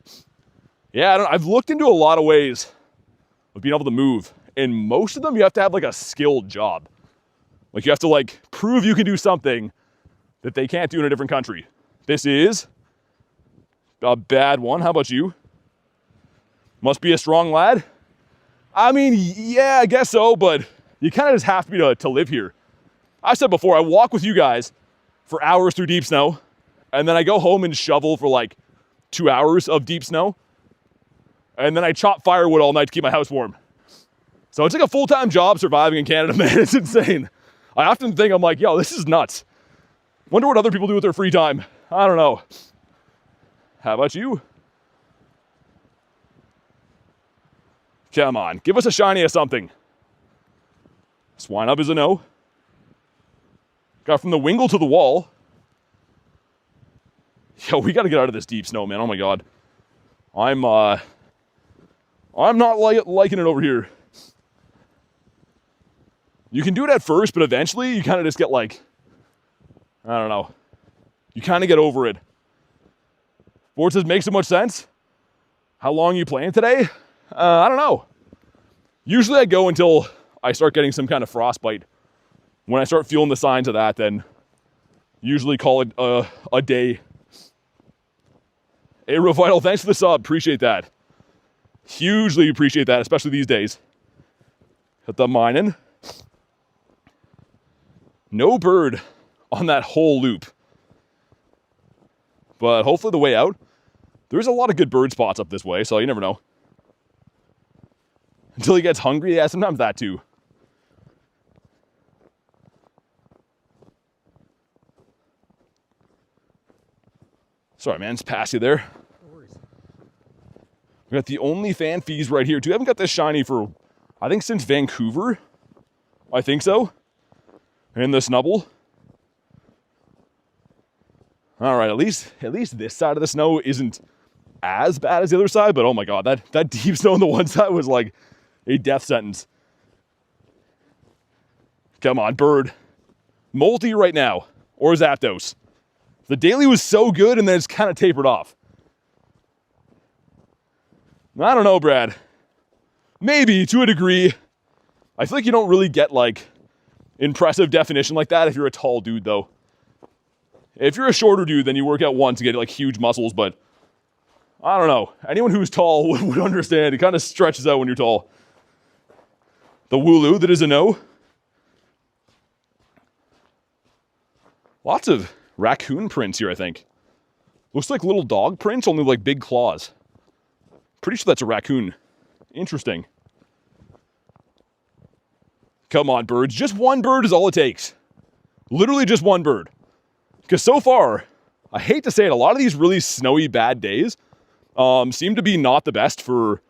Yeah, I've looked into a lot of ways of being able to move. And most of them, you have to have like a skilled job. Like you have to like prove you can do something that they can't do in a different country. This is a bad one. How about you? Must be a strong lad? I mean, yeah, I guess so, but you kind of just have to be to live here. I said before, I walk with you guys for hours through deep snow, and then I go home and shovel for like 2 hours of deep snow, and then I chop firewood all night to keep my house warm. So it's like a full-time job surviving in Canada, man. It's insane. I often think, I'm like, yo, this is nuts. Wonder what other people do with their free time. I don't know. How about you? Come on, give us a shiny of something. Swine Up is a no. Got from the Wingle to the wall. Yo, we got to get out of this deep snow, man. Oh my god. I'm not liking it over here. You can do it at first, but eventually you kind of just get like, I don't know. You kind of get over it. Sports says, makes so much sense. How long are you playing today? I don't know. Usually I go until I start getting some kind of frostbite. When I start feeling the signs of that, then usually call it a day. Hey, Real Vital, thanks for the sub. Appreciate that. Hugely appreciate that, especially these days. Hit the mining. No bird on that whole loop. But hopefully the way out, there's a lot of good bird spots up this way, so you never know. Until he gets hungry, yeah, sometimes that too. Sorry, man, it's past you there. No worries. We got the only fan fees right here too. I haven't got this shiny for, I think, since Vancouver. I think so. And the Snubble. All right, at least this side of the snow isn't as bad as the other side, but oh my god, that deep snow on the one side was like a death sentence. Come on, bird. Molty right now, or Zapdos. The daily was so good and then it's kind of tapered off. I don't know, Brad. Maybe, to a degree. I feel like you don't really get like impressive definition like that if you're a tall dude though. If you're a shorter dude, then you work out once to get like huge muscles, but I don't know. Anyone who's tall would understand. It kind of stretches out when you're tall. The Wooloo, that is a no. Lots of raccoon prints here, I think. Looks like little dog prints, only like big claws. Pretty sure that's a raccoon. Interesting. Come on, birds. Just one bird is all it takes. Literally just one bird. Because so far, I hate to say it, a lot of these really snowy bad days seem to be not the best for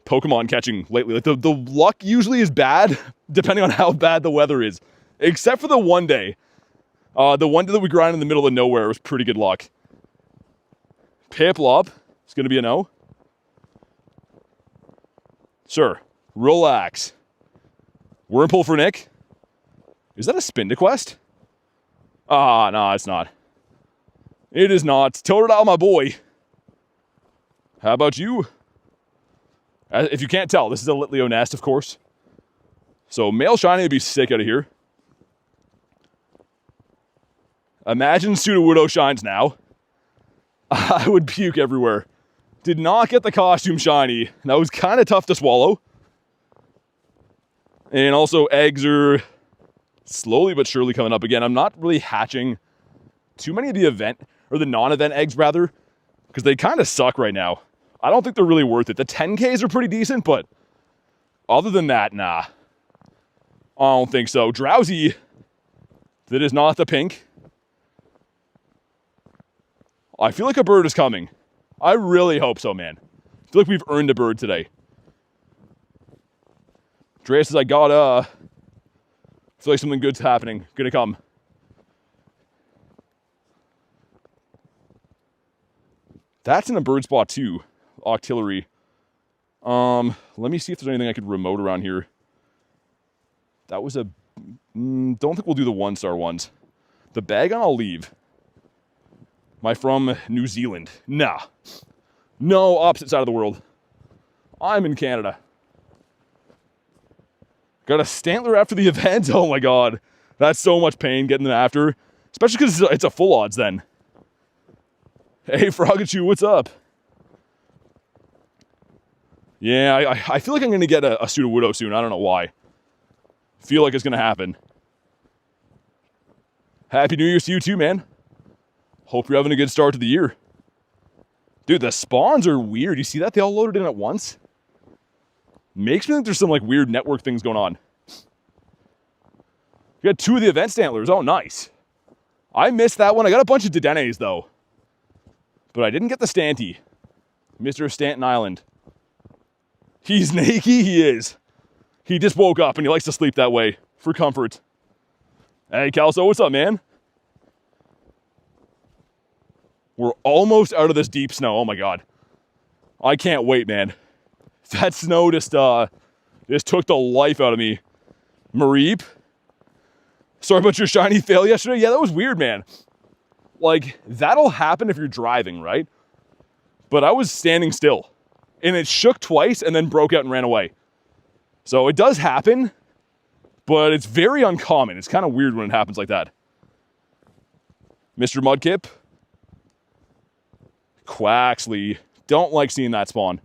Pokemon catching lately. Like the luck usually is bad depending on how bad the weather is. Except for the one day. The one day that we grind in the middle of nowhere was pretty good luck. Piplup is going to be a no. Sir, relax. Wurmple for Nick. Is that a Spindaquest? Ah, no, it's not. It is not. Totodile, my boy. How about you? If you can't tell, this is a Litleo nest, of course. So male shiny would be sick out of here. Imagine Sudowoodo shines now. I would puke everywhere. Did not get the costume shiny. That was kind of tough to swallow. And also eggs are slowly but surely coming up again. I'm not really hatching too many of the event, or the non-event eggs rather, because they kind of suck right now. I don't think they're really worth it. The 10Ks are pretty decent, but other than that, nah. I don't think so. Drowsy. That is not the pink. I feel like a bird is coming. I really hope so, man. I feel like we've earned a bird today. Drea says, I feel like something good's happening. Gonna come. That's in a bird spot too. Octillery. Let me see if there's anything I could remote around here. That was a... don't think we'll do the 1-star ones. The Bagon I'll leave. Am I from New Zealand? Nah. No, opposite side of the world. I'm in Canada. Got a Stantler after the event? Oh my god. That's so much pain getting them after. Especially because it's a full odds then. Hey, Frogachu, what's up? Yeah, I feel like I'm going to get a Sudowoodo soon. I don't know why. Feel like it's going to happen. Happy New Year to you too, man. Hope you're having a good start to the year. Dude, the spawns are weird. You see that? They all loaded in at once. Makes me think there's some like weird network things going on. You got 2 of the event Stantlers. Oh, nice. I missed that one. I got a bunch of Dedenes though. But I didn't get the Stanty. Mr. Stanton Island. He's naked? He is. He just woke up and he likes to sleep that way. For comfort. Hey, Calso, what's up, man? We're almost out of this deep snow. Oh my god. I can't wait, man. That snow just took the life out of me. Mareep. Sorry about your shiny fail yesterday. Yeah, that was weird, man. Like, that'll happen if you're driving, right? But I was standing still. And it shook twice and then broke out and ran away. So it does happen, but it's very uncommon. It's kind of weird when it happens like that. Mr. Mudkip. Quaxley. Don't like seeing that spawn.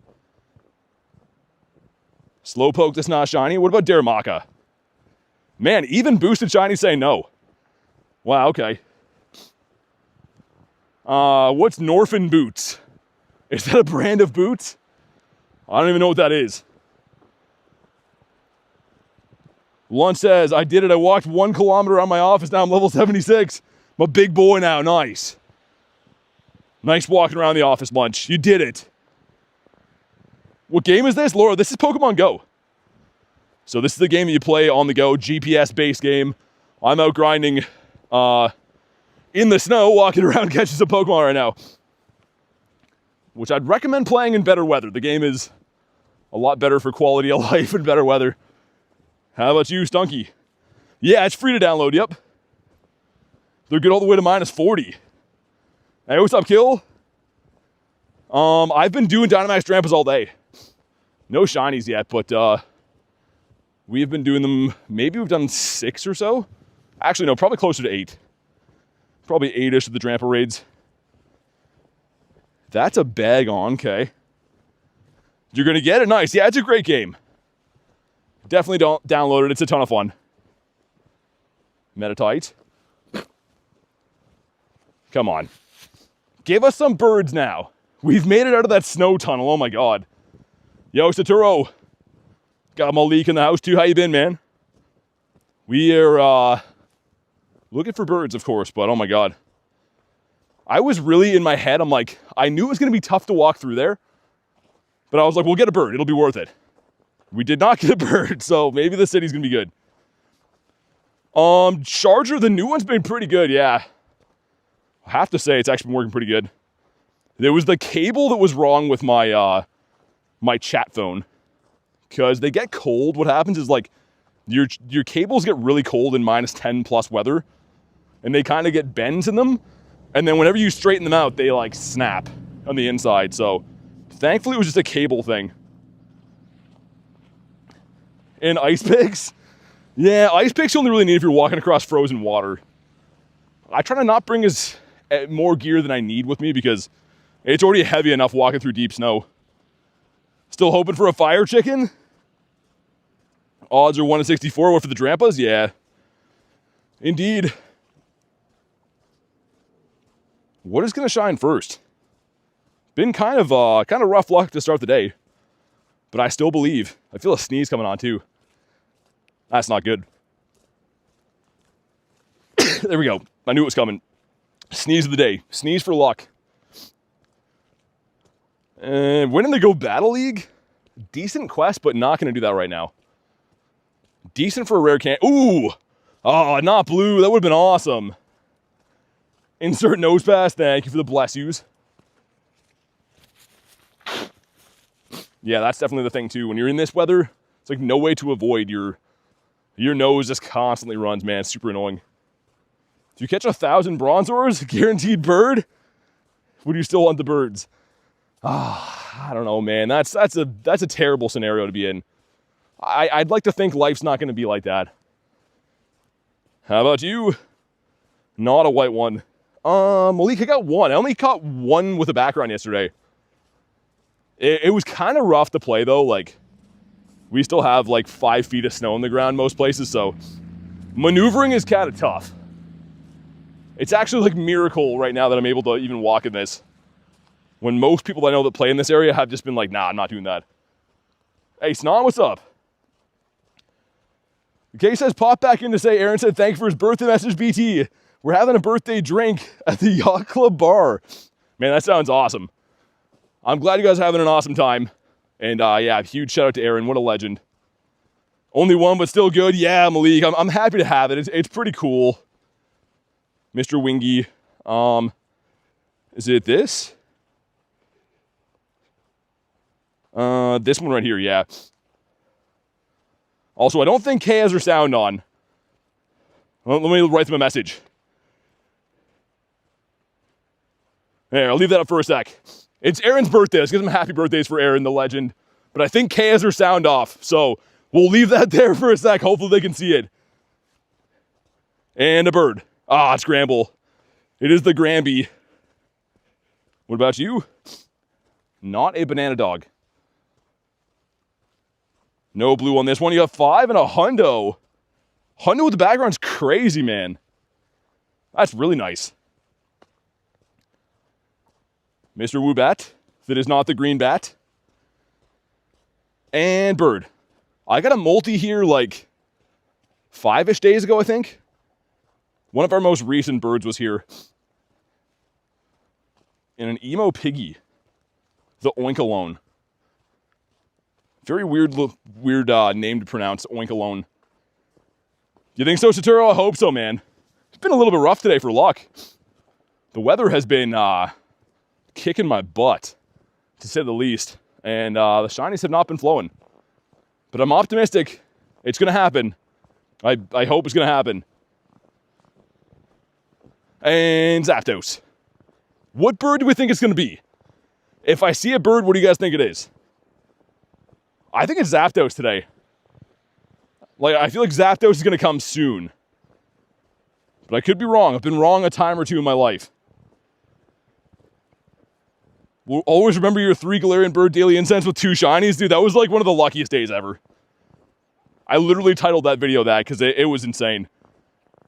Slowpoke that's not shiny. What about Daramaka? Man, even boosted shiny say no. Wow, okay. What's Norfin Boots? Is that a brand of boots? I don't even know what that is. Lund says, I did it. I walked 1 kilometer around my office. Now I'm level 76. I'm a big boy now. Nice. Nice walking around the office, Lunch. You did it. What game is this? Laura, this is Pokemon GO. So this is the game that you play on the go, GPS-based game. I'm out grinding in the snow, walking around catching some Pokemon right now. Which I'd recommend playing in better weather. The game is a lot better for quality of life in better weather. How about you, Stunky? Yeah, it's free to download, yep. They're good all the way to -40. Hey, what's up, Kill? I've been doing Dynamax Drampas all day. No shinies yet, but we've been doing them, maybe we've done 6 or so. Actually, no, probably closer to 8. Probably 8-ish of the Drampa raids. That's a bag on, okay. You're going to get it? Nice. Yeah, it's a great game. Definitely don't download it. It's a ton of fun. Metatite. Come on. Give us some birds now. We've made it out of that snow tunnel. Oh my god. Yo, Saturo. Got Malik in the house too. How you been, man? We are looking for birds, of course, but oh my god. I was really in my head, I'm like, I knew it was going to be tough to walk through there. But I was like, we'll get a bird. It'll be worth it. We did not get a bird, so maybe the city's going to be good. Charger, the new one's been pretty good, yeah. I have to say, it's actually been working pretty good. There was the cable that was wrong with my my chat phone. Because they get cold. What happens is, like, your cables get really cold in -10 plus weather. And they kind of get bends in them. And then whenever you straighten them out, they, like, snap on the inside. So, thankfully, it was just a cable thing. And ice picks? Yeah, ice picks you only really need if you're walking across frozen water. I try to not bring more gear than I need with me because It's already heavy enough walking through deep snow. Still hoping for a fire chicken? Odds are 1 in 64. What for the Drampas? Yeah. Indeed. What is going to shine first? Been kind of rough luck to start the day. But I still believe. I feel a sneeze coming on too. That's not good. There we go. I knew it was coming. Sneeze of the day. Sneeze for luck. And winning the Go Battle League? Decent quest, but not going to do that right now. Decent for a rare can. Ooh! Oh, not blue. That would have been awesome. Insert nose pass. Thank you for the bless yous. Yeah, that's definitely the thing too. When you're in this weather, it's like no way to avoid your nose just constantly runs, man. It's super annoying. If you catch 1,000 Bronzors, guaranteed bird, would you still want the birds? I don't know, man. That's a terrible scenario to be in. I'd like to think life's not going to be like that. How about you? Not a white one. Malik, I got one. I only caught one with a background yesterday. It was kind of rough to play, though. Like, we still have, like, 5 feet of snow on the ground most places, so maneuvering is kind of tough. It's actually, like, a miracle right now that I'm able to even walk in this. When most people I know that play in this area have just been like, nah, I'm not doing that. Hey, Snon, what's up? Okay, says, pop back in to say, Aaron said, thank you for his birthday message, BT. We're having a birthday drink at the Yacht Club bar. Man, that sounds awesome. I'm glad you guys are having an awesome time. And yeah, huge shout out to Aaron. What a legend. Only one, but still good. Yeah, Malik, I'm happy to have it. It's pretty cool. Mr. Wingy. Is it this? This one right here, yeah. Also, I don't think K has her sound on. Well, let me write them a message. There, I'll leave that up for a sec. It's Aaron's birthday. Let's give them happy birthdays for Aaron, the legend. But I think K has her sound off, so we'll leave that there for a sec. Hopefully they can see it. And a bird. Ah, it's Gramble. It is the Gramby. What about you? Not a banana dog. No blue on this one. You got 5 and a hundo. Hundo with the background's crazy, man. That's really nice. Mr. Woobat. That is not the green bat. And bird. I got a multi here like 5-ish days ago, I think. One of our most recent birds was here. And an emo piggy. The Oinkalone. Very weird name to pronounce, Oinkalone. You think so, Saturo? I hope so, man. It's been a little bit rough today for luck. The weather has been kicking my butt, to say the least. And the shinies have not been flowing. But I'm optimistic. It's going to happen. I hope it's going to happen. And Zapdos. What bird do we think it's going to be? If I see a bird, what do you guys think it is? I think it's Zapdos today. Like, I feel like Zapdos is going to come soon. But I could be wrong. I've been wrong a time or two in my life. We'll always remember your 3 Galarian Bird Daily Incense with 2 shinies. Dude, that was like one of the luckiest days ever. I literally titled that video that because it was insane.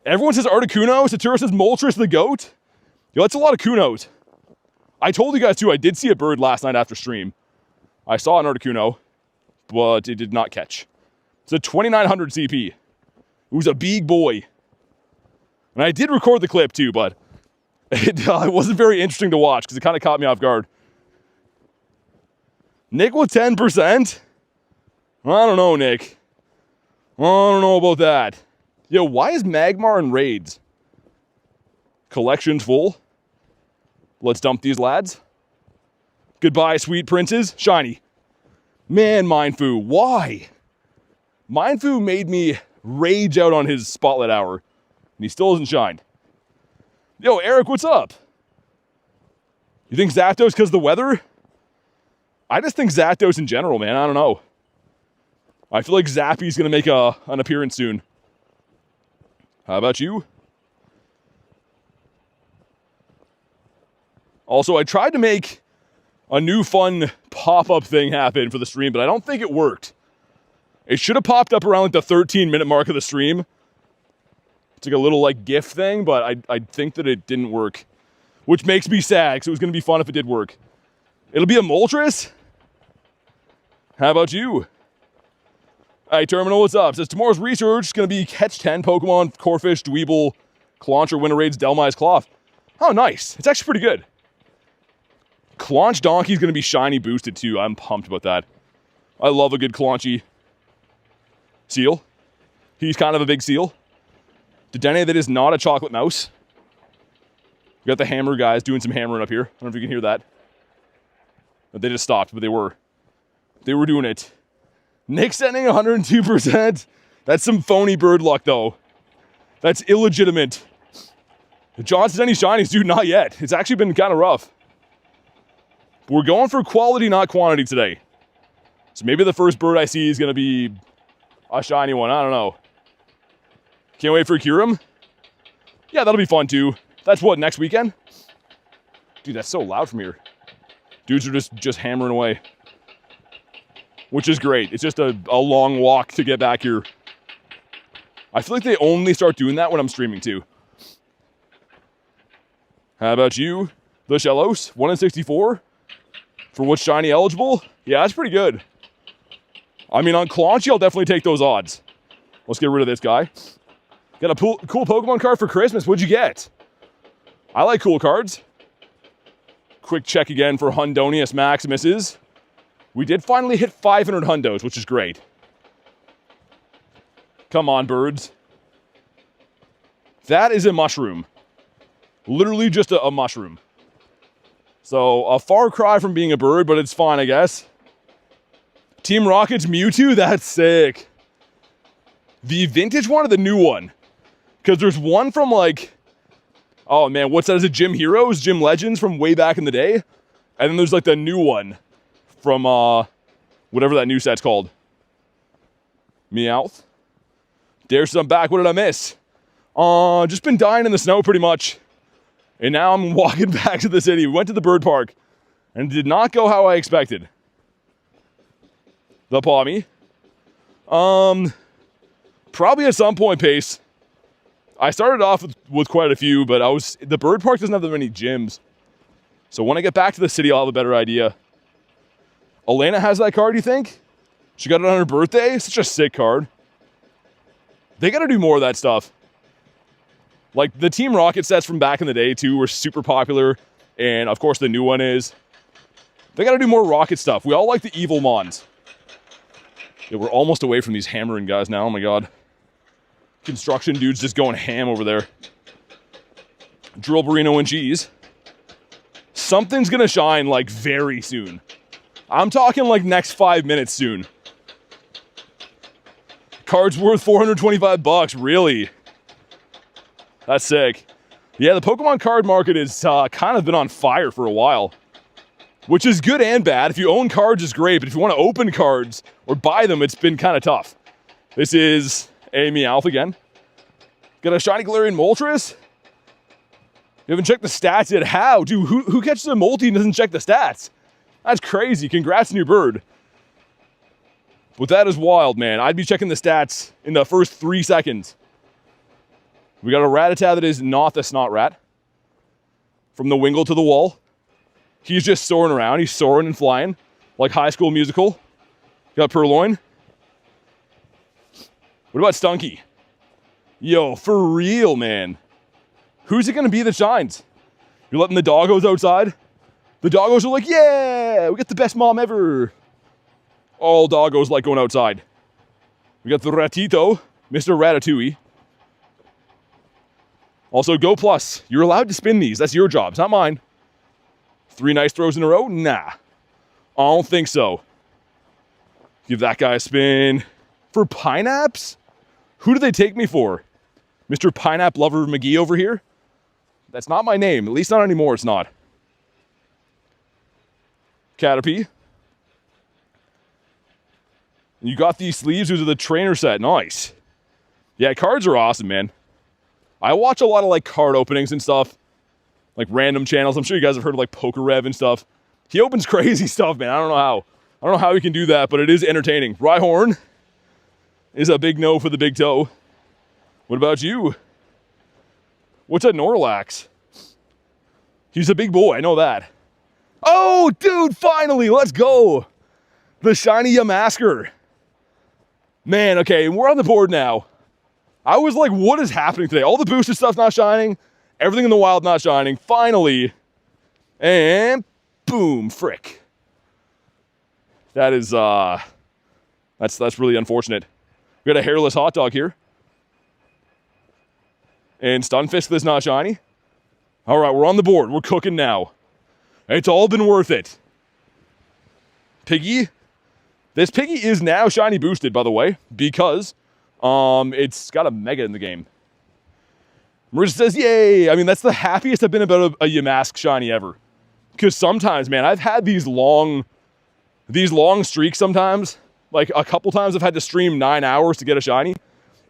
Everyone says Articuno. Saturo says Moltres the goat. Yo, that's a lot of Kunos. I told you guys too, I did see a bird last night after stream. I saw an Articuno, but it did not catch. It's a 2900 CP. It was a big boy. And I did record the clip too, but it wasn't very interesting to watch because it kind of caught me off guard. Nick with 10%? I don't know, Nick. I don't know about that. Yo, why is Magmar in raids? Collection's full. Let's dump these lads. Goodbye, sweet princes. Shiny. Man, Mindfu, why? Mindfu made me rage out on his spotlight hour, and he still hasn't shined. Yo, Eric, what's up? You think Zapdos because of the weather? I just think Zapdos in general, man. I don't know. I feel like Zappy's going to make an appearance soon. How about you? Also, I tried to make a new fun pop-up thing happened for the stream, but I don't think it worked. It should have popped up around like the 13-minute mark of the stream. It's like a little like GIF thing, but I think that it didn't work. Which makes me sad, because it was going to be fun if it did work. It'll be a Moltres? How about you? Hey, Terminal, what's up? Says tomorrow's research is going to be catch 10 Pokemon, Corphish, Dweeble, Clauncher, Winteraids, Delmise, Cloth. Oh, nice. It's actually pretty good. Claunch Donkey's going to be shiny boosted too. I'm pumped about that. I love a good Claunchy. Seal. He's kind of a big seal. Dedenne that is not a chocolate mouse. We got the hammer guys doing some hammering up here. I don't know if you can hear that. They just stopped, but they were. They were doing it. Nick sending 102%. That's some phony bird luck, though. That's illegitimate. John says any shinies? Dude, not yet. It's actually been kind of rough. But we're going for quality, not quantity today. So maybe the first bird I see is going to be a shiny one. I don't know. Can't wait for Kyurem. Yeah, that'll be fun, too. That's what, next weekend? Dude, that's so loud from here. Dudes are just hammering away. Which is great. It's just a long walk to get back here. I feel like they only start doing that when I'm streaming too. How about you? The Shellos, 1 in 64. For what's shiny eligible? Yeah, that's pretty good. I mean, on Claunchy, I'll definitely take those odds. Let's get rid of this guy. Got a cool Pokemon card for Christmas. What'd you get? I like cool cards. Quick check again for Hundonius Maximuses. We did finally hit 500 hundos, which is great. Come on, birds. That is a mushroom. Literally just a mushroom. So, a far cry from being a bird, but it's fine, I guess. Team Rocket's Mewtwo? That's sick. The vintage one or the new one? Because there's one from like... Oh man, what's that? Is it Gym Heroes? Gym Legends from way back in the day? And then there's like the new one. From, whatever that new set's called. Meowth. There's some back. What did I miss? Just been dying in the snow pretty much. And now I'm walking back to the city. We went to the bird park. And it did not go how I expected. The Pawmi. Probably at some point, Pace. I started off with quite a few, but the bird park doesn't have that many gyms. So when I get back to the city, I'll have a better idea. Elena has that card, you think? She got it on her birthday? Such a sick card. They gotta do more of that stuff. Like, the Team Rocket sets from back in the day, too, were super popular. And, of course, the new one is. They gotta do more Rocket stuff. We all like the evil Mons. Yeah, we're almost away from these hammering guys now. Oh, my God. Construction dudes just going ham over there. Drillberino and cheese. Something's gonna shine, like, very soon. I'm talking like next 5 minutes soon. Card's worth 425 bucks, really? That's sick. Yeah, the Pokemon card market is kind of been on fire for a while. Which is good and bad. If you own cards, it's great, but if you want to open cards or buy them, it's been kind of tough. This is a Meowth again. Got a Shiny Galarian Moltres? You haven't checked the stats yet? How? Dude, who catches a multi and doesn't check the stats? That's crazy. Congrats on your bird. But that is wild, man. I'd be checking the stats in the first 3 seconds. We got a Rattata that is not the Snot Rat. From the Wingle to the wall. He's just soaring around. He's soaring and flying. Like High School Musical. Got Purloin. What about Stunky? Yo, for real, man. Who's it going to be that shines? You're letting the doggos outside? The doggos are like, yeah, we got the best mom ever. All doggos like going outside. We got the Ratito, Mr. Ratatouille. Also, Go Plus. You're allowed to spin these. That's your job. It's not mine. 3 nice throws in a row? Nah. I don't think so. Give that guy a spin. For Pineaps? Who do they take me for? Mr. Pineapple Lover McGee over here? That's not my name. At least not anymore, it's not. Caterpie. You got these sleeves. These are the trainer set. Nice. Yeah, cards are awesome, man. I watch a lot of like card openings and stuff. Like random channels. I'm sure you guys have heard of like Poker Rev and stuff. He opens crazy stuff, man. I don't know how he can do that, but it is entertaining. Rhyhorn is a big no for the big toe. What about you? What's a Snorlax? He's a big boy, I know that. Oh, dude, finally, let's go. The shiny Yamasker. Man, okay, we're on the board now. I was like, what is happening today? All the boosted stuff's not shining. Everything in the wild not shining. Finally. And boom, frick. That is, that's really unfortunate. We got a hairless hot dog here. And Stunfisk that's not shiny. All right, we're on the board. We're cooking now. It's all been worth it. Piggy. This Piggy is now shiny boosted, by the way, because it's got a Mega in the game. Marissa says, yay! I mean, that's the happiest I've been about a Yamask shiny ever. Because sometimes, man, I've had these long streaks sometimes. Like, a couple times I've had to stream 9 hours to get a shiny,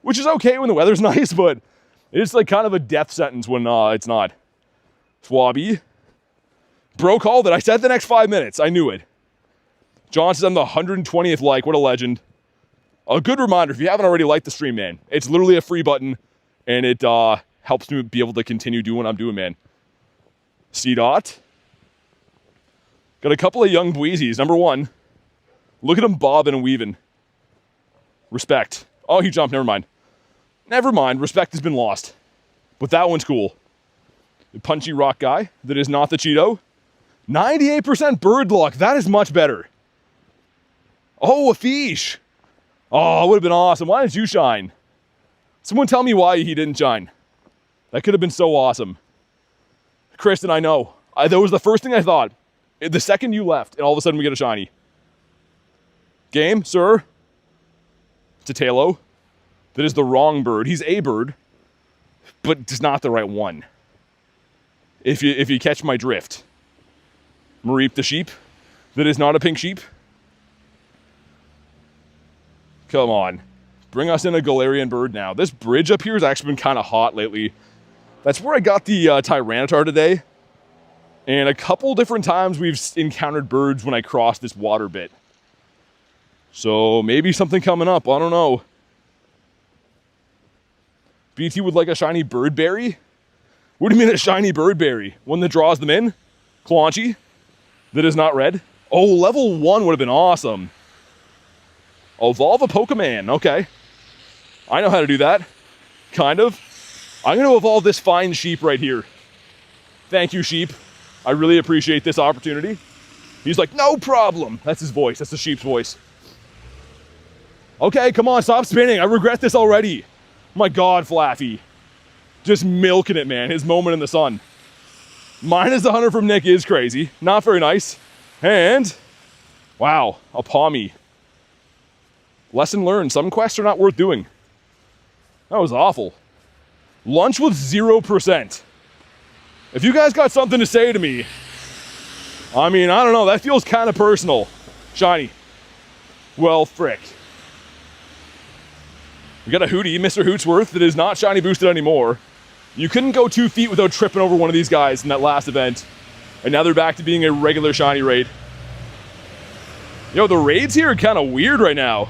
which is okay when the weather's nice, but it's like kind of a death sentence when it's not. Swabby. Bro called it. I said the next 5 minutes. I knew it. John says I'm the 120th like. What a legend. A good reminder, if you haven't already liked the stream, man, it's literally a free button, and it helps me be able to continue doing what I'm doing, man. C-Dot. Got a couple of young Bweezies. Number one, look at him bobbing and weaving. Respect. Oh, he jumped. Never mind. Never mind. Respect has been lost. But that one's cool. The punchy rock guy that is not the Cheeto. 98% bird luck. That is much better. Oh, a fish. Oh, it would have been awesome. Why didn't you shine? Someone tell me why he didn't shine. That could have been so awesome. Kristen, I know. That was the first thing I thought. The second you left, and all of a sudden we get a shiny. Game, sir. It's a Tailo. That is the wrong bird. He's a bird, but it's not the right one. If you catch my drift. Mareep the sheep. That is not a pink sheep. Come on. Bring us in a Galarian bird now. This bridge up here has actually been kind of hot lately. That's where I got the Tyranitar today. And a couple different times we've encountered birds when I crossed this water bit. So maybe something coming up. I don't know. BT would like a shiny Birdberry? What do you mean a shiny Birdberry? One that draws them in? Claunchy? That is not red? Oh, level 1 would have been awesome. Evolve a Pokemon. Okay. I know how to do that. Kind of. I'm going to evolve this fine sheep right here. Thank you, sheep. I really appreciate this opportunity. He's like, no problem. That's his voice. That's the sheep's voice. Okay, come on. Stop spinning. I regret this already. My God, Flaffy. Just milking it, man. His moment in the sun. Minus the 100 from Nick is crazy. Not very nice. And, wow, a Palmy. Lesson learned. Some quests are not worth doing. That was awful. Lunch with 0%. If you guys got something to say to me, I mean, I don't know. That feels kind of personal. Shiny. Well, frick. We got a Hootie, Mr. Hootsworth, that is not shiny boosted anymore. You couldn't go 2 feet without tripping over one of these guys in that last event. And now they're back to being a regular shiny raid. Yo, the raids here are kind of weird right now.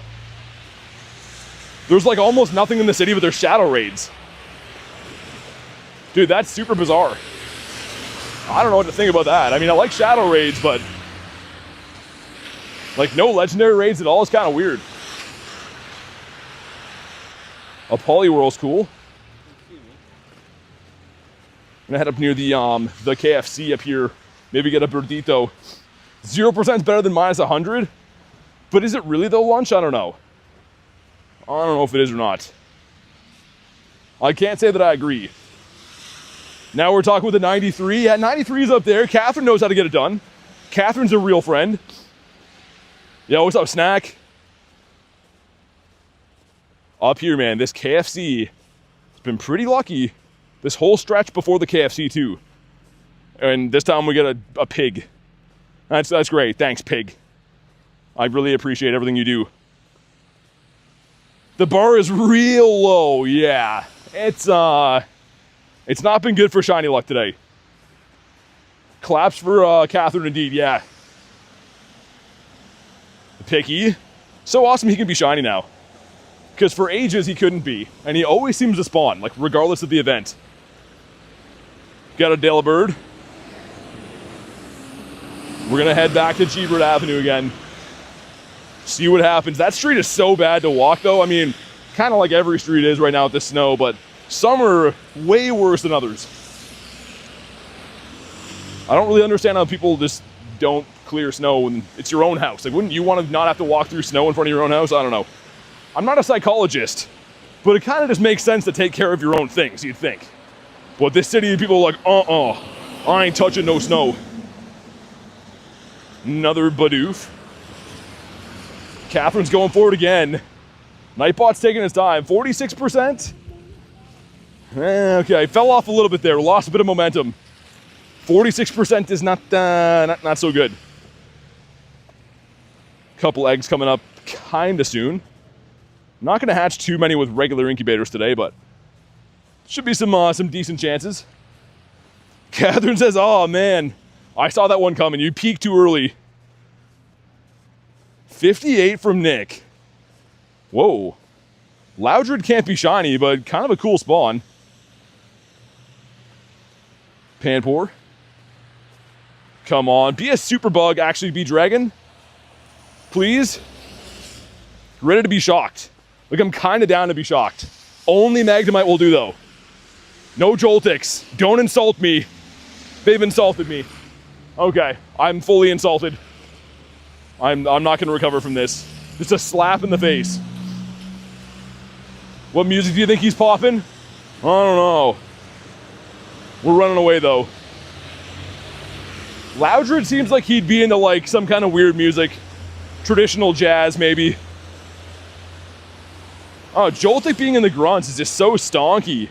There's like almost nothing in the city but there's shadow raids. Dude, that's super bizarre. I don't know what to think about that. I mean, I like shadow raids, but like no legendary raids at all is kind of weird. A Poliwhirl's cool. I'm gonna head up near the KFC up here. Maybe get a Birdito. 0% is better than minus 100. But is it really though, lunch? I don't know. I don't know if it is or not. I can't say that I agree. Now we're talking with the 93. Yeah, 93 is up there. Catherine knows how to get it done. Catherine's a real friend. Yo, what's up, Snack? Up here, man, this KFC has been pretty lucky this whole stretch before the KFC too. And this time we get a pig. That's great. Thanks, pig. I really appreciate everything you do. The bar is real low, yeah. It's not been good for shiny luck today. Claps for Catherine indeed, yeah. Picky. So awesome he can be shiny now. Because for ages he couldn't be. And he always seems to spawn, like regardless of the event. Got a Delibird. We're going to head back to G-Bird Avenue again. See what happens. That street is so bad to walk though. I mean, kind of like every street is right now with the snow, but some are way worse than others. I don't really understand how people just don't clear snow when it's your own house. Like, wouldn't you want to not have to walk through snow in front of your own house? I don't know. I'm not a psychologist, but it kind of just makes sense to take care of your own things, you'd think. But this city, people are like, I ain't touching no snow. Another Bidoof. Catherine's going for it again. Nightbot's taking his time. 46%. Okay, fell off a little bit there. Lost a bit of momentum. 46% is not so good. Couple eggs coming up kind of soon. Not going to hatch too many with regular incubators today, but should be some decent chances. Catherine says, oh man, I saw that one coming. You peaked too early. 58 from Nick. Whoa. Loudred can't be shiny, but kind of a cool spawn. Panpour. Come on. Be a super bug, actually be dragon. Please. Ready to be shocked. Like, I'm kind of down to be shocked. Only Magnemite will do, though. No Joltix. Don't insult me. They've insulted me. Okay. I'm fully insulted. I'm not going to recover from this. Just a slap in the face. What music do you think he's popping? I don't know. We're running away, though. Loudred seems like he'd be into, like, some kind of weird music. Traditional jazz, maybe. Oh, Joltik being in the grunts is just so stonky.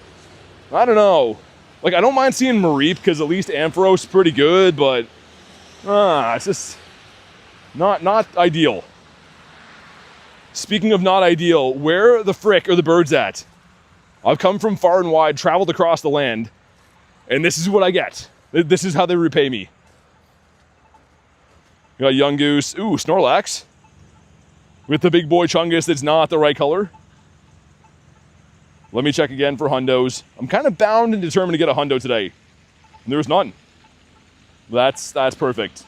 I don't know. Like, I don't mind seeing Mareep, because at least Ampharos is pretty good, but... it's just... Not ideal. Speaking of not ideal, where the frick are the birds at? I've come from far and wide, traveled across the land, and this is what I get. This is how they repay me. You got Young Goose. Ooh, Snorlax. With the big boy Chungus that's not the right color. Let me check again for hundos. I'm kind of bound and determined to get a hundo today. And there's none. That's perfect.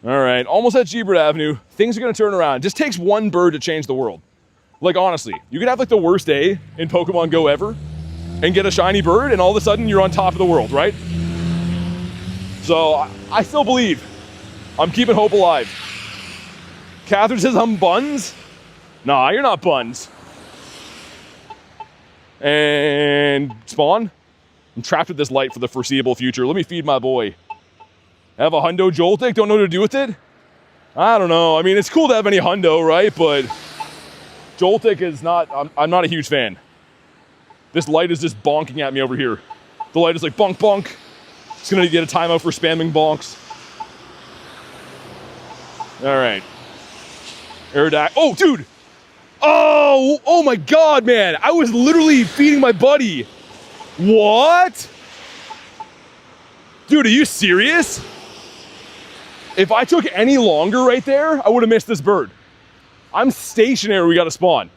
All right, almost at G-Bird Avenue. Things are going to turn around. It just takes one bird to change the world. Like, honestly, you could have, like, the worst day in Pokemon GO ever and get a shiny bird, and all of a sudden you're on top of the world, right? So, I still believe. I'm keeping hope alive. Catherine says I'm buns. Nah, you're not buns. And spawn. I'm trapped with this light for the foreseeable future. Let me feed my boy. Have a hundo Joltik? Don't know what to do with it? I don't know. I mean, it's cool to have any hundo, right? But Joltik is not... I'm not a huge fan. This light is just bonking at me over here. The light is like bonk, bonk. It's going to get a timeout for spamming bonks. All right. Aerodac. Oh, dude! Oh my god, man! I was literally feeding my buddy. What? Dude, are you serious? If I took any longer right there, I would have missed this bird. I'm stationary, we gotta spawn.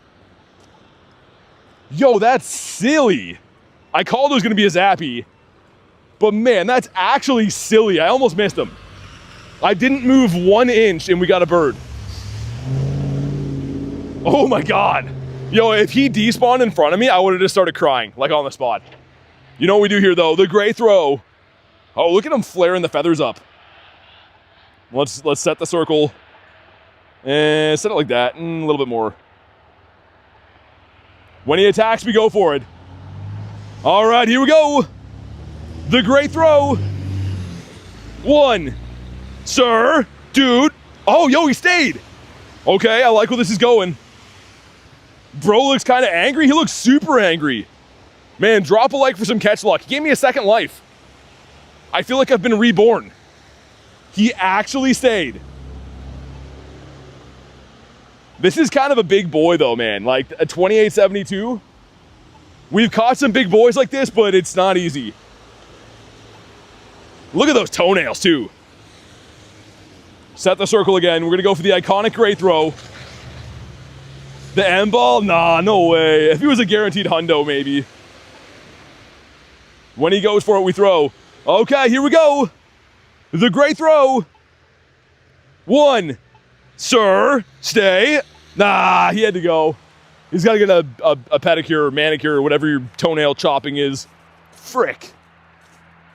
Yo, that's silly. I called it was gonna be a Zappy, but man, that's actually silly. I almost missed him. I didn't move 1 inch and we got a bird. Oh my god. Yo, if he despawned in front of me, I would have just started crying, like on the spot. You know what we do here though? The gray throw. Oh, look at him flaring the feathers up. Let's set the circle. And set it like that, and a little bit more. When he attacks, we go for it. All right, here we go. The gray throw. 1. Sir, dude. Oh, yo, he stayed. Okay, I like where this is going. Bro looks kind of angry. He looks super angry. Man, drop a like for some catch luck. He gave me a second life. I feel like I've been reborn. He actually stayed. This is kind of a big boy though, man. Like a 2872. We've caught some big boys like this, but it's not easy. Look at those toenails too. Set the circle again. We're going to go for the iconic great throw. The M-ball? Nah, no way. If he was a guaranteed hundo, maybe. When he goes for it, we throw. Okay, here we go. The great throw. 1. Sir, stay. Nah, he had to go. He's got to get a pedicure or manicure or whatever your toenail chopping is. Frick.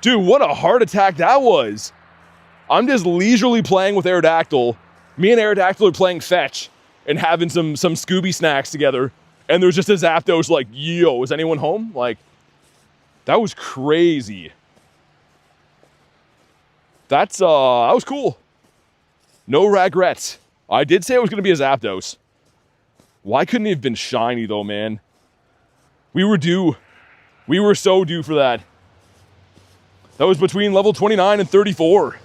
Dude, what a heart attack that was. I'm just leisurely playing with Aerodactyl. Me and Aerodactyl are playing fetch and having some Scooby snacks together. And there's just a Zapdos like, yo, is anyone home? Like, that was crazy. That was cool. No regrets. I did say it was going to be a Zapdos. Why couldn't he have been shiny, though, man? We were due. We were so due for that. That was between level 29 and 34.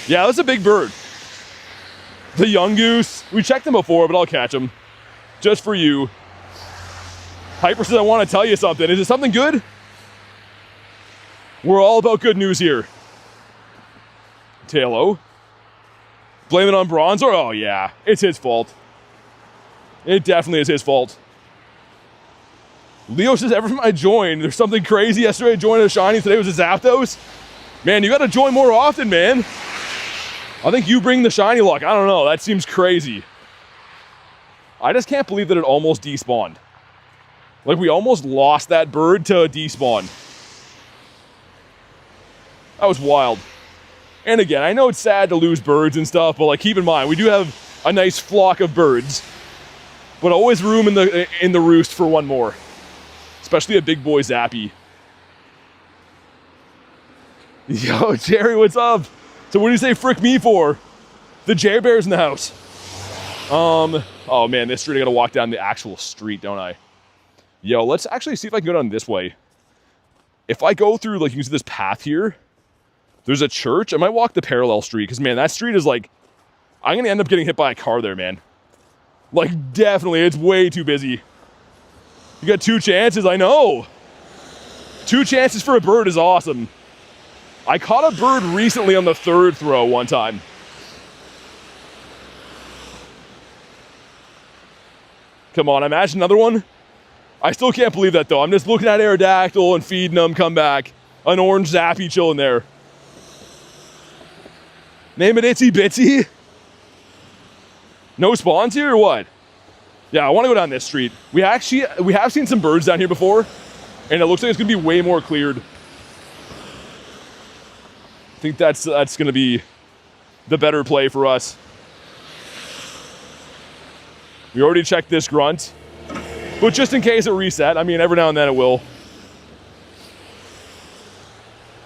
Yeah, that's a big bird. The young goose. We checked him before, but I'll catch him. Just for you. Hyper says, I want to tell you something. Is it something good? We're all about good news here. Tailo. Blame it on Bronzor? Oh, yeah. It's his fault. It definitely is his fault. Leo says, ever since I joined, there's something crazy. Yesterday I joined a shiny, today was a Zapdos. Man, you got to join more often, man. I think you bring the shiny luck. I don't know. That seems crazy. I just can't believe that it almost despawned. Like, we almost lost that bird to a despawn. That was wild. And again, I know it's sad to lose birds and stuff, but like, keep in mind, we do have a nice flock of birds. But always room in the roost for one more. Especially a big boy Zappy. Yo, Jerry, what's up? So what do you say frick me for? The Jer Bear's in the house. Oh man, this street, I gotta walk down the actual street, don't I? Yo, let's actually see if I can go down this way. If I go through, like, you can see this path here. There's a church. I might walk the parallel street, because man, that street is like, I'm gonna end up getting hit by a car there, man. Like, definitely, it's way too busy. You got 2 chances, I know. 2 chances for a bird is awesome. I caught a bird recently on the 3rd throw one time. Come on, imagine another one. I still can't believe that, though. I'm just looking at Aerodactyl and feeding them, come back. An orange Zappy chilling there. Name it Itsy Bitsy. No spawns here or what? Yeah, I want to go down this street. We have seen some birds down here before, and it looks like it's going to be way more cleared. I think that's going to be the better play for us. We already checked this grunt, but just in case it reset, I mean, every now and then it will.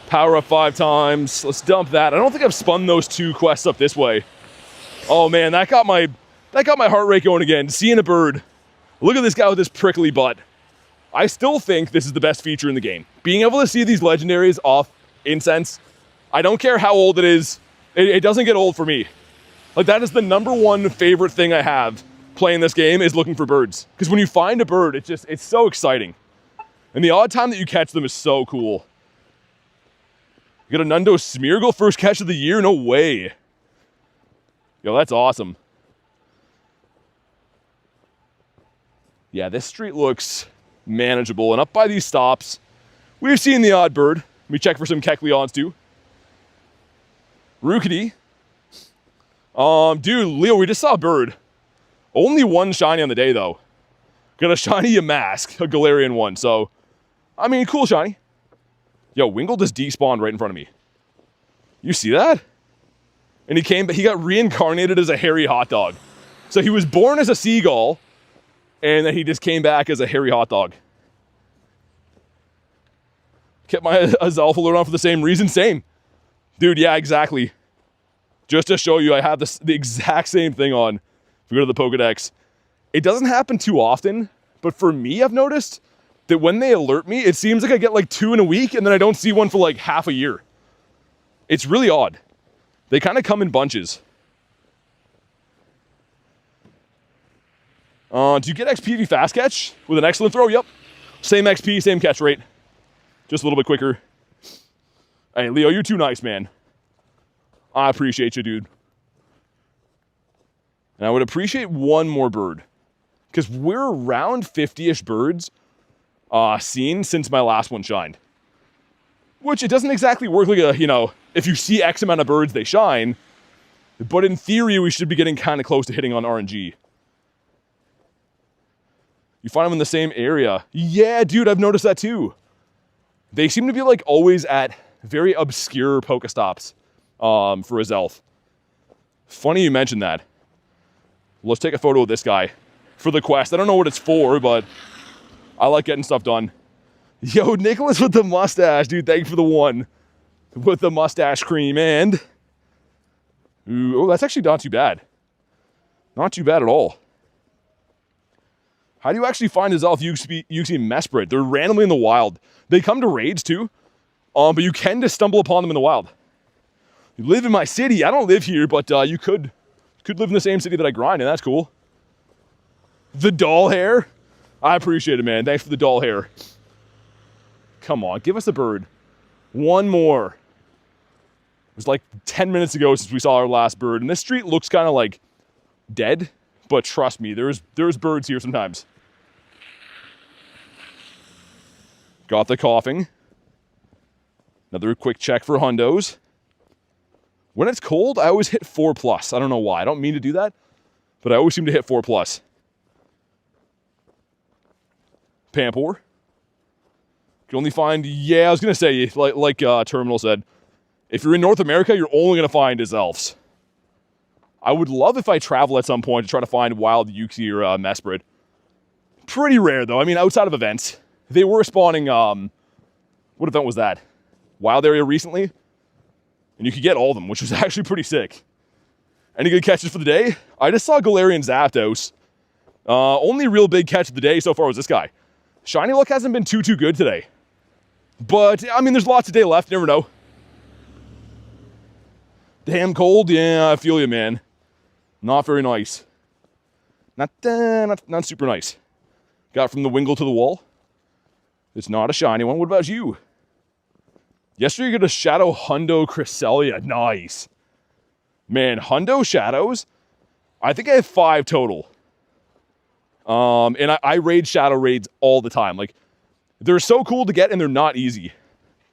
Power up 5 times. Let's dump that. I don't think I've spun those 2 quests up this way. Oh man, that got my heart rate going again. Seeing a bird. Look at this guy with this prickly butt. I still think this is the best feature in the game. Being able to see these legendaries off Incense, I don't care how old it is, it doesn't get old for me. Like, that is the #1 favorite thing I have playing this game, is looking for birds. Because when you find a bird, it's so exciting. And the odd time that you catch them is so cool. You got a Nundo Smeargle, first catch of the year? No way. Yo, that's awesome. Yeah, this street looks manageable. And up by these stops, we've seen the odd bird. Let me check for some Kecleons too. Rookity. Dude, Leo, we just saw a bird. Only 1 shiny on the day, though. Got a shiny Yamask, a Galarian one. So, I mean, cool shiny. Yo, Wingull just despawned right in front of me. You see that? And he got reincarnated as a hairy hot dog. So he was born as a seagull, and then he just came back as a hairy hot dog. Kept my Azalfa alert on for the same reason. Same. Dude, yeah, exactly. Just to show you, I have the exact same thing on. If we go to the Pokedex. It doesn't happen too often, but for me, I've noticed that when they alert me, it seems like I get like 2 in a week, and then I don't see one for like half a year. It's really odd. They kind of come in bunches. Do you get XP fast catch with an excellent throw? Yep. Same XP, same catch rate. Just a little bit quicker. Hey, Leo, you're too nice, man. I appreciate you, dude. And I would appreciate one more bird. Because we're around 50-ish birds seen since my last one shined. Which it doesn't exactly work like a, you know, if you see X amount of birds, they shine. But in theory, we should be getting kind of close to hitting on RNG. You find them in the same area. Yeah, dude, I've noticed that too. They seem to be like always at very obscure Pokestops for a Zelf. Funny you mentioned that. Let's take a photo of this guy for the quest. I don't know what it's for, but I like getting stuff done. Yo, Nicholas with the mustache, dude. Thank you for the one with the mustache cream. And ooh, oh, that's actually not too bad. Not too bad at all. How do you actually find a Zelf Uxie Mesprit? They're randomly in the wild. They come to raids too, but you can just stumble upon them in the wild. You live in my city. I don't live here, but you could live in the same city that I grind, and that's cool. The doll hair? I appreciate it, man. Thanks for the doll hair. Come on, give us a bird. One more. It was like 10 minutes ago since we saw our last bird, and this street looks kind of like dead, but trust me, there's birds here sometimes. Got the coughing. Another quick check for hundos. When it's cold, I always hit 4+. I don't know why. I don't mean to do that, but I always seem to hit 4+. Pampor. Can only find, yeah, I was going to say, like Terminal said, if you're in North America, you're only going to find his elves. I would love if I travel at some point to try to find wild Uxie or Mesprit. Pretty rare, though. I mean, outside of events. They were spawning, what event was that? Wild area recently? And you could get all of them, which was actually pretty sick. Any good catches for the day? I just saw Galarian Zapdos. Only real big catch of the day so far was this guy. Shiny luck hasn't been too good today. But, I mean, there's lots of day left. You never know. Damn cold? Yeah, I feel you, man. Not very nice. Not super nice. Got from the Wingle to the wall. It's not a shiny one. What about you? Yesterday you got a Shadow Hundo Cresselia. Nice. Man, Hundo Shadows? I think I have 5 total. And I raid Shadow raids all the time. Like, they're so cool to get and they're not easy.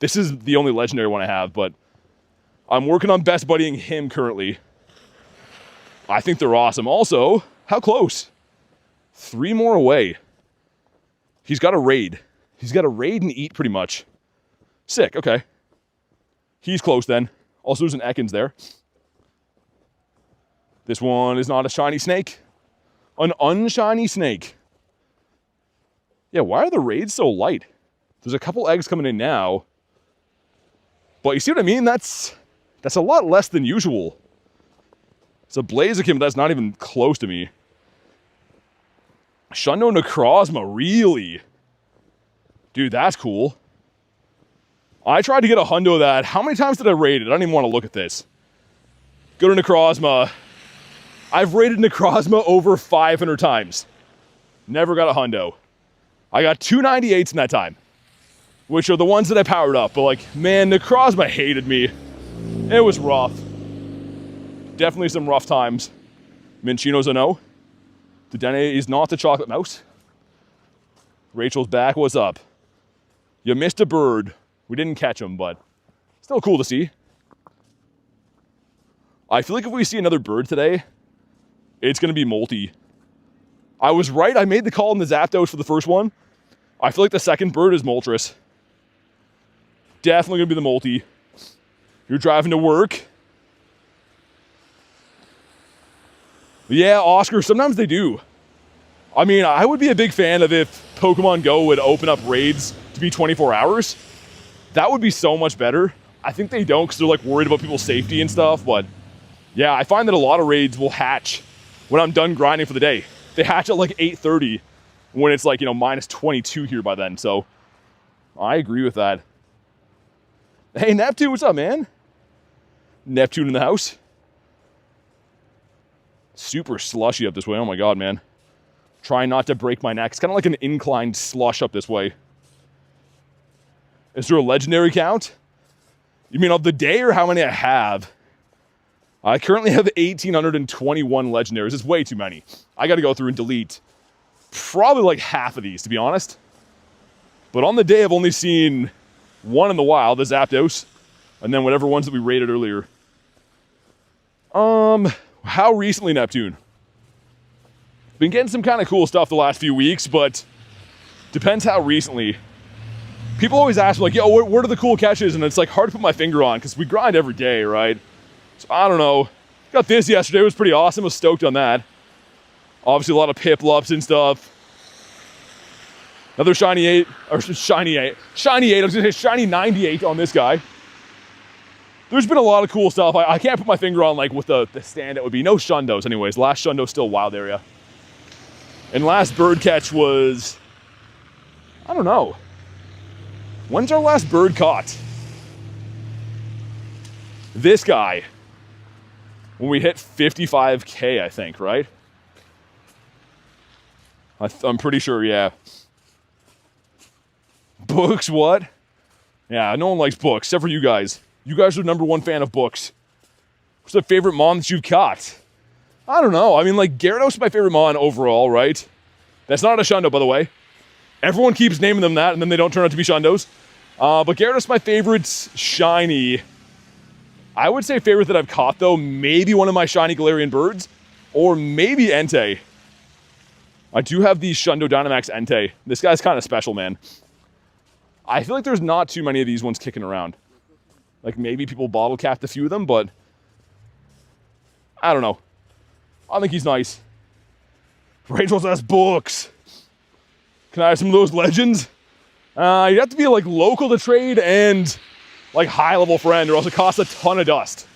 This is the only legendary one I have, but I'm working on best buddying him currently. I think they're awesome. Also, how close? 3 more away. He's got a raid. He's got a raid and eat pretty much. Sick, okay. He's close then. Also, there's an Ekans there. This one is not a shiny snake. An unshiny snake. Yeah, why are the raids so light? There's a couple eggs coming in now. But you see what I mean? That's a lot less than usual. It's a Blaziken, but that's not even close to me. Shundo Necrozma, really? Dude, that's cool. I tried to get a hundo of that. How many times did I raid it? I don't even want to look at this. Go to Necrozma. I've raided Necrozma over 500 times. Never got a hundo. I got 298s in that time, which are the ones that I powered up. But like, man, Necrozma hated me. It was rough. Definitely some rough times. Minchino's a no. The Dene is not the chocolate mouse. Rachel's back. What's up? You missed a bird. We didn't catch him, but still cool to see. I feel like if we see another bird today, it's going to be Molty. I was right. I made the call in the Zapdos for the first one. I feel like the second bird is Moltres. Definitely going to be the Molty. You're driving to work. Yeah, Oscar, sometimes they do. I mean, I would be a big fan of if Pokemon GO would open up raids to be 24 hours. That would be so much better. I think they don't because they're like worried about people's safety and stuff. But yeah, I find that a lot of raids will hatch when I'm done grinding for the day. They hatch at like 8:30 when it's like, you know, minus 22 here by then. So I agree with that. Hey, Neptune, what's up, man? Neptune in the house. Super slushy up this way. Oh my God, man. Trying not to break my neck. It's kind of like an inclined slush up this way. Is there a legendary count? You mean of the day or how many I have? I currently have 1,821 legendaries. It's way too many. I got to go through and delete probably like half of these, to be honest. But on the day, I've only seen one in the wild, the Zapdos, and then whatever ones that we rated earlier. How recently, Neptune? Been getting some kind of cool stuff the last few weeks, but depends how recently. People always ask me, like, yo, what are the cool catches? And it's like hard to put my finger on because we grind every day, right? So I don't know. Got this yesterday. It was pretty awesome. I was stoked on that. Obviously, a lot of Piplups and stuff. Another Shiny 8, or Shiny 8. Shiny 8, I was going to say Shiny 98 on this guy. There's been a lot of cool stuff. I can't put my finger on, like, what the stand it would be. No Shundos, anyways. Last Shundo's still wild area. And last bird catch was... I don't know. When's our last bird caught? This guy. When we hit 55K, I think, right? I'm pretty sure, yeah. Books, what? Yeah, no one likes books, except for you guys. You guys are the #1 fan of books. What's the favorite mon that you've caught? I don't know. I mean, like, Gyarados is my favorite mon overall, right? That's not a Shundo, by the way. Everyone keeps naming them that, and then they don't turn out to be Shundos. But Gyarados is my favorite shiny. I would say favorite that I've caught, though, maybe one of my shiny Galarian birds, or maybe Entei. I do have the Shundo Dynamax Entei. This guy's kind of special, man. I feel like there's not too many of these ones kicking around. Like, maybe people bottle capped a few of them, but I don't know. I think he's nice. Rachel's has books. Can I have some of those legends? You have to be, like, local to trade and, like, high-level friend, or else it costs a ton of dust.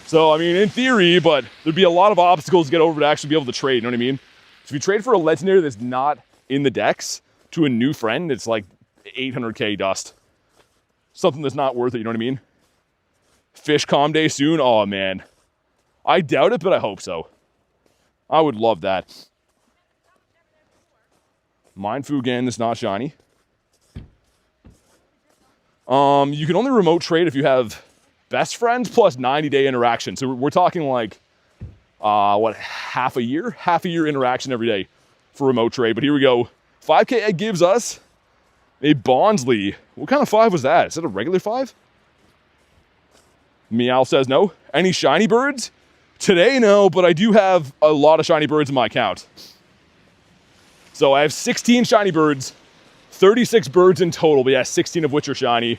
So, I mean, in theory, but there'd be a lot of obstacles to get over to actually be able to trade, you know what I mean? So if you trade for a legendary that's not in the decks to a new friend, it's like 800k dust. Something that's not worth it, you know what I mean? Fish calm day soon? Oh, man. I doubt it, but I hope so. I would love that. Mindfu again, that's not shiny. You can only remote trade if you have best friends plus 90-day interaction. So we're talking like, what, half a year? Half a year interaction every day for remote trade. But here we go. 5k egg gives us a Bonsly. What kind of 5 was that? Is that a regular 5? Meow says no. Any shiny birds? Today, no, but I do have a lot of shiny birds in my account. So I have 16 shiny birds, 36 birds in total, but yeah, 16 of which are shiny,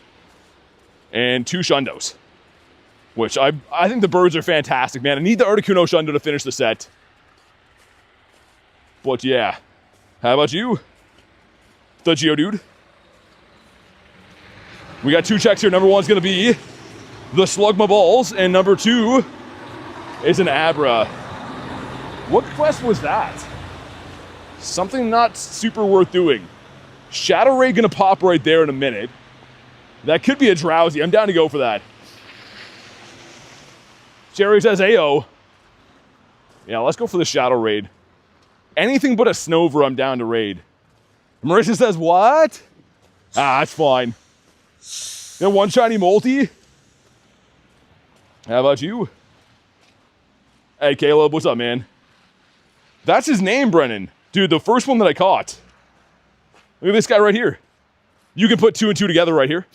and 2 Shundos. Which I think the birds are fantastic, man. I need the Articuno Shundo to finish the set. But yeah. How about you? The Geodude? We got 2 checks here. Number 1's gonna be the Slugma Balls, and number 2 is an Abra. What quest was that? Something not super worth doing. Shadow Ray gonna pop right there in a minute. That could be a Drowsy. I'm down to go for that. Jerry says AO. Yeah, let's go for the Shadow Raid. Anything but a Snover, I'm down to raid. Marissa says, what? Ah, that's fine. You know, 1 shiny multi? How about you? Hey, Caleb, what's up, man? That's his name, Brennan. Dude, the first one that I caught. Look at this guy right here. You can put 2 and 2 together right here.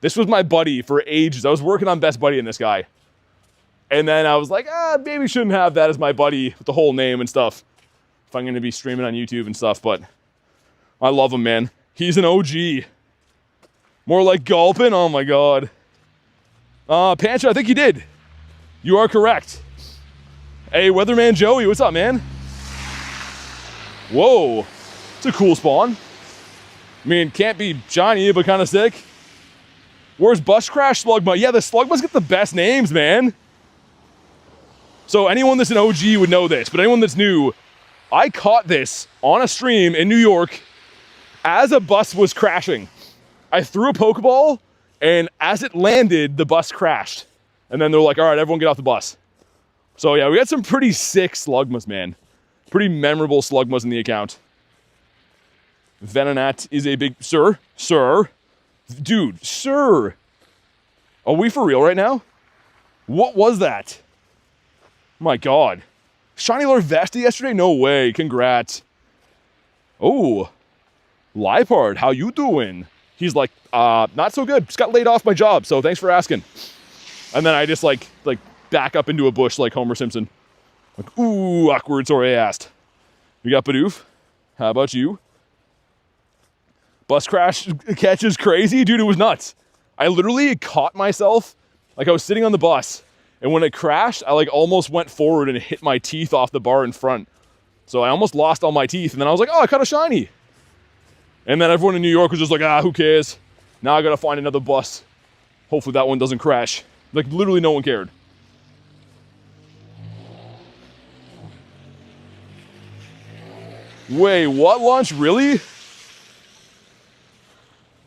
This was my buddy for ages. I was working on Best Buddy in this guy. And then I was like, maybe shouldn't have that as my buddy with the whole name and stuff. If I'm going to be streaming on YouTube and stuff, but I love him, man. He's an OG. More like Gulpin? Oh my god. Pancho, I think you did. You are correct. Hey, Weatherman Joey, what's up, man? Whoa. It's a cool spawn. I mean, can't be shiny, but kind of sick. Where's Bus Crash Slugma? Yeah, the Slugmas get the best names, man. So anyone that's an OG would know this, but anyone that's new, I caught this on a stream in New York as a bus was crashing. I threw a Pokeball, and as it landed, the bus crashed. And then they're like, all right, everyone get off the bus. So yeah, we got some pretty sick Slugmas, man. Pretty memorable Slugmas in the account. Venonat is a big... Sir? Dude, sir. Are we for real right now? What was that? My God. Shiny Larvesta yesterday? No way. Congrats. Oh. Liepard, how you doing? He's like, not so good. Just got laid off my job, so thanks for asking. And then I just like back up into a bush like Homer Simpson. Like, ooh, awkward, sorry I asked. We got Bidoof. How about you? Bus crash catch is crazy? Dude, it was nuts. I literally caught myself, like I was sitting on the bus, and when it crashed, I like almost went forward and hit my teeth off the bar in front. So I almost lost all my teeth, and then I was like, oh, I caught a shiny. And then everyone in New York was just like, who cares? Now I gotta find another bus. Hopefully that one doesn't crash. Like, literally no one cared. Wait, what launch? Really?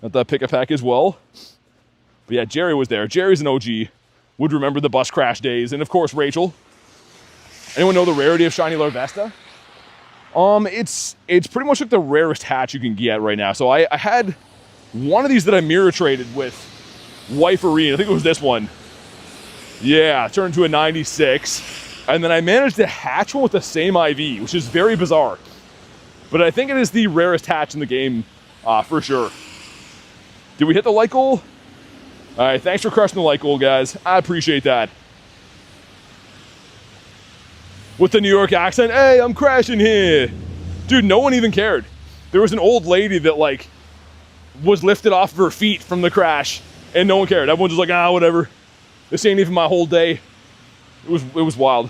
Got that pick-a-pack as well. But yeah, Jerry was there. Jerry's an OG. Would remember the bus crash days. And of course, Rachel. Anyone know the rarity of Shiny Larvesta? It's pretty much like the rarest hatch you can get right now. So I had one of these that I mirror traded with Wiferine. I think it was this one. Yeah, turned to a 96. And then I managed to hatch one with the same IV, which is very bizarre. But I think it is the rarest hatch in the game, for sure. Did we hit the like goal? All right, thanks for crushing the like goal, guys. I appreciate that. With the New York accent, hey, I'm crashing here. Dude, no one even cared. There was an old lady that like was lifted off of her feet from the crash and no one cared. Everyone's just like, whatever. This ain't even my whole day. It was wild.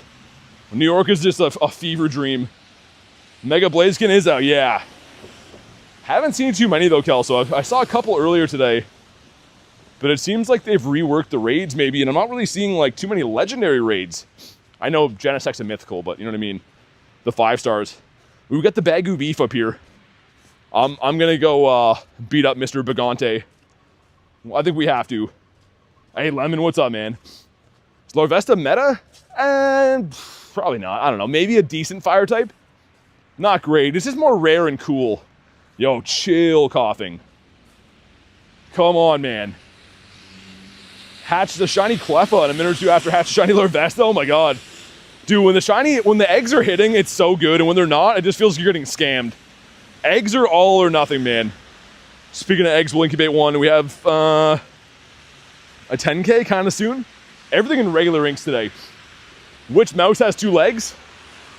New York is just a fever dream. Mega Blaziken is out, yeah. Haven't seen too many though, Kelso. I saw a couple earlier today, but it seems like they've reworked the raids maybe, and I'm not really seeing like too many legendary raids. I know Genesec's a mythical, but you know what I mean? The 5 stars. We've got the Bagoo beef up here. I'm gonna go beat up Mr. Bagante. I think we have to. Hey, Lemon, what's up, man? Is Larvesta meta? Probably not. I don't know. Maybe a decent fire type. Not great. This is more rare and cool. Yo, chill coughing. Come on, man. Hatch the shiny Cleffa in a minute or two after hatch the shiny Larvesta. Oh my God. Dude, when the eggs are hitting, it's so good. And when they're not, it just feels like you're getting scammed. Eggs are all or nothing, man. Speaking of eggs, we'll incubate one. We have a 10K kind of soon. Everything in regular inks today. Which mouse has 2 legs?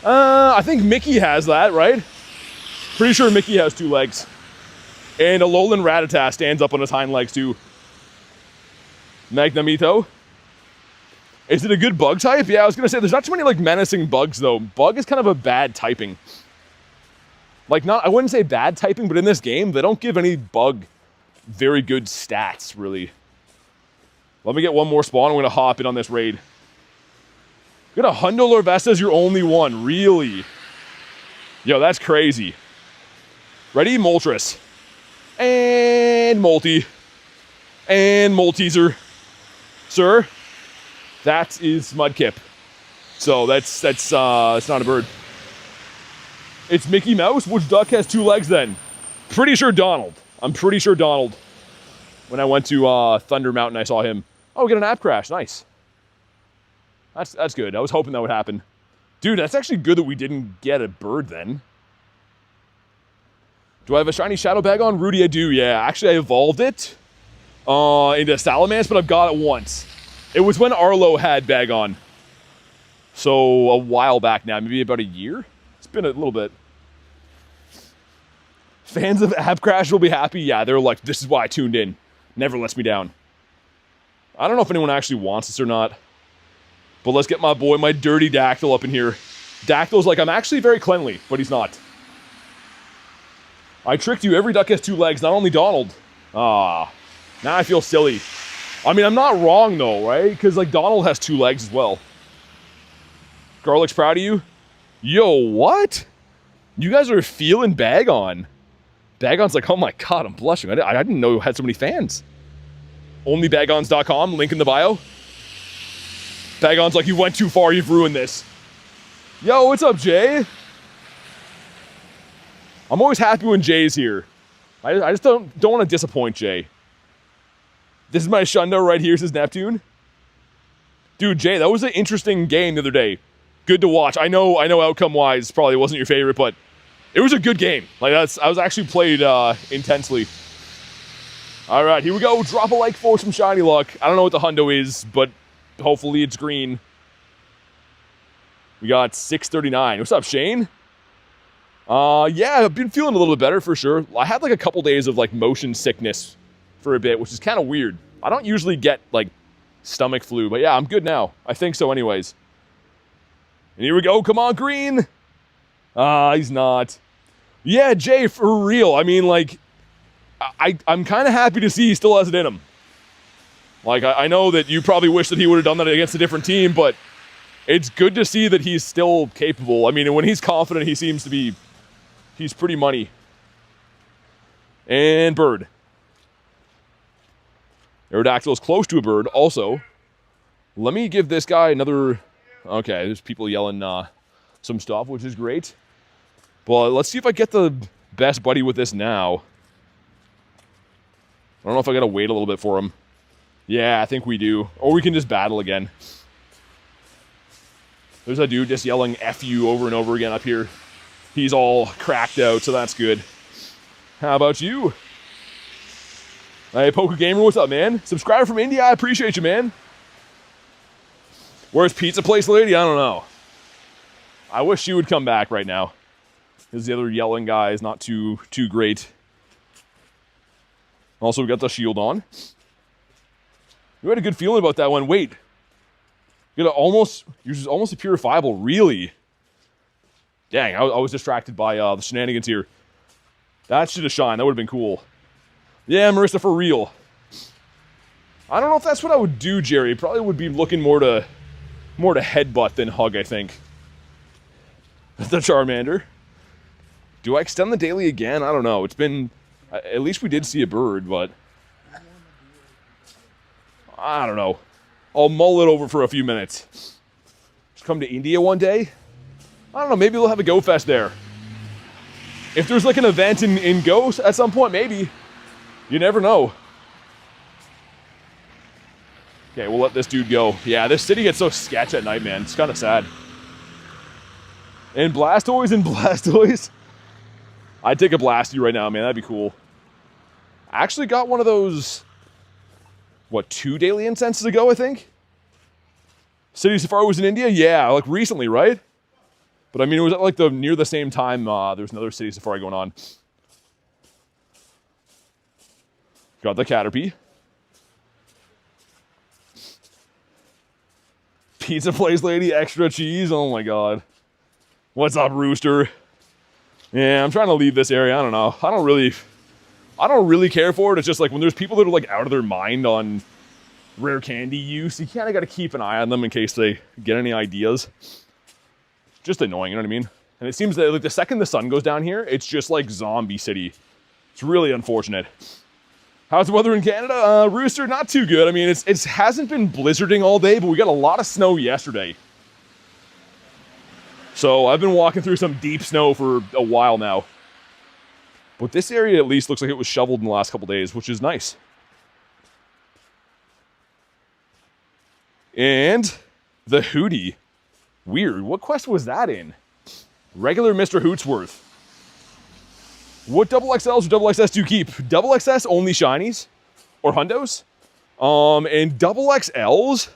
I think Mickey has that, right? Pretty sure Mickey has 2 legs. And a Alolan Rattata stands up on his hind legs too. Magnemito. Is it a good bug type? Yeah, I was gonna say there's not too many like menacing bugs though. Bug is kind of a bad typing. Like I wouldn't say bad typing, but in this game, they don't give any bug very good stats, really. Let me get one more spawn. I'm gonna hop in on this raid. You got a Hundo Larvesta as your only one, really? Yo, that's crazy. Ready? Moltres. And Multi. And Molteaser. Sir, that is Mudkip. So that's it's not a bird. It's Mickey Mouse? Which duck has 2 legs then? Pretty sure Donald. I'm pretty sure Donald. When I went to Thunder Mountain, I saw him. Oh, we got an app crash. Nice. That's good. I was hoping that would happen. Dude, that's actually good that we didn't get a bird then. Do I have a shiny Shadow Bag on? Rudy, I do, yeah. Actually, I evolved it into Salamence, but I've got it once. It was when Arlo had Bag on. So, a while back now, maybe about a year? It's been a little bit. Fans of App Crash will be happy. Yeah, they're like, this is why I tuned in. Never lets me down. I don't know if anyone actually wants this or not. But let's get my boy, my dirty Dactyl up in here. Dactyl's like, I'm actually very cleanly, but he's not. I tricked you. Every duck has 2 legs, not only Donald. Now I feel silly. I mean, I'm not wrong though, right? Because like Donald has 2 legs as well. Garlic's proud of you. Yo, what? You guys are feeling Bagon. Bagon's like, oh my God, I'm blushing. I didn't know you had so many fans. Onlybagons.com, link in the bio. Bagon's like, you went too far, you've ruined this. Yo, what's up, Jay? I'm always happy when Jay's here. I just don't want to disappoint Jay. This is my Shundo right here, says Neptune. Dude, Jay, that was an interesting game the other day. good to watch. I know outcome-wise probably wasn't your favorite, but it was a good game. Like, I was actually played intensely. All right, here we go. Drop a like for some shiny luck. I don't know what the hundo is, but hopefully it's green. We got 639. What's up, Shane? Yeah, I've been feeling a little bit better for sure. I had like a couple days of like motion sickness for a bit, which is kind of weird. I don't usually get like stomach flu, but yeah, I'm good now. I think so anyways. And here we go. Come on, green. He's not. Yeah, Jay, for real. I mean, like, I'm kind of happy to see he still has it in him. Like, I know that you probably wish that he would have done that against a different team, but it's good to see that he's still capable. I mean, when he's confident, he seems to be, he's pretty money. And bird. Aerodactyl is close to a bird. Also, let me give this guy another... Okay, there's people yelling some stuff, which is great. But let's see if I get the best buddy with this now. I don't know if I gotta wait a little bit for him. Yeah, I think we do. Or we can just battle again. There's a dude just yelling F you over and over again up here. He's all cracked out, so that's good. How about you? Hey, Poker Gamer, what's up, man? Subscriber from India, I appreciate you, man. Where's Pizza Place Lady? I don't know. I wish she would come back right now. Because the other yelling guy is not too great. Also, we got the shield on. You had a good feeling about that one. Wait. You're almost a purifiable, really? Dang, I was distracted by the shenanigans here. That should have shined. That would have been cool. Yeah, Marissa, for real. I don't know if that's what I would do, Jerry. Probably would be looking more to headbutt than hug, I think. The Charmander. Do I extend the daily again? I don't know. It's been... At least we did see a bird, but... I don't know. I'll mull it over for a few minutes. Just come to India one day? I don't know. Maybe we'll have a Go Fest there. If there's like an event in Go at some point, maybe. You never know. Okay, we'll let this dude go. Yeah, this city gets so sketch at night, man. It's kind of sad. And Blastoise. I'd take a Blasty right now, man. That'd be cool. I actually got one of those, what, 2 daily incenses ago, I think? City Safari was in India? Yeah, like recently, right? But I mean, it was at like near the same time there was another City Safari going on. Got the Caterpie. Pizza Place Lady, extra cheese. Oh my god. What's up, Rooster? Yeah, I'm trying to leave this area. I don't know. I don't really care for it. It's just like when there's people that are like out of their mind on rare candy use, you kind of got to keep an eye on them in case they get any ideas. Just annoying, you know what I mean? And it seems that like the second the sun goes down here, it's just like zombie city. It's really unfortunate. How's the weather in Canada? Rooster, not too good. I mean, it hasn't been blizzarding all day, but we got a lot of snow yesterday. So I've been walking through some deep snow for a while now. But this area at least looks like it was shoveled in the last couple days, which is nice. And the Hootie. Weird. What quest was that in? Regular Mr. Hootsworth. What double XLs or double XS do you keep? Double XS only shinies or hundos. And double XLs,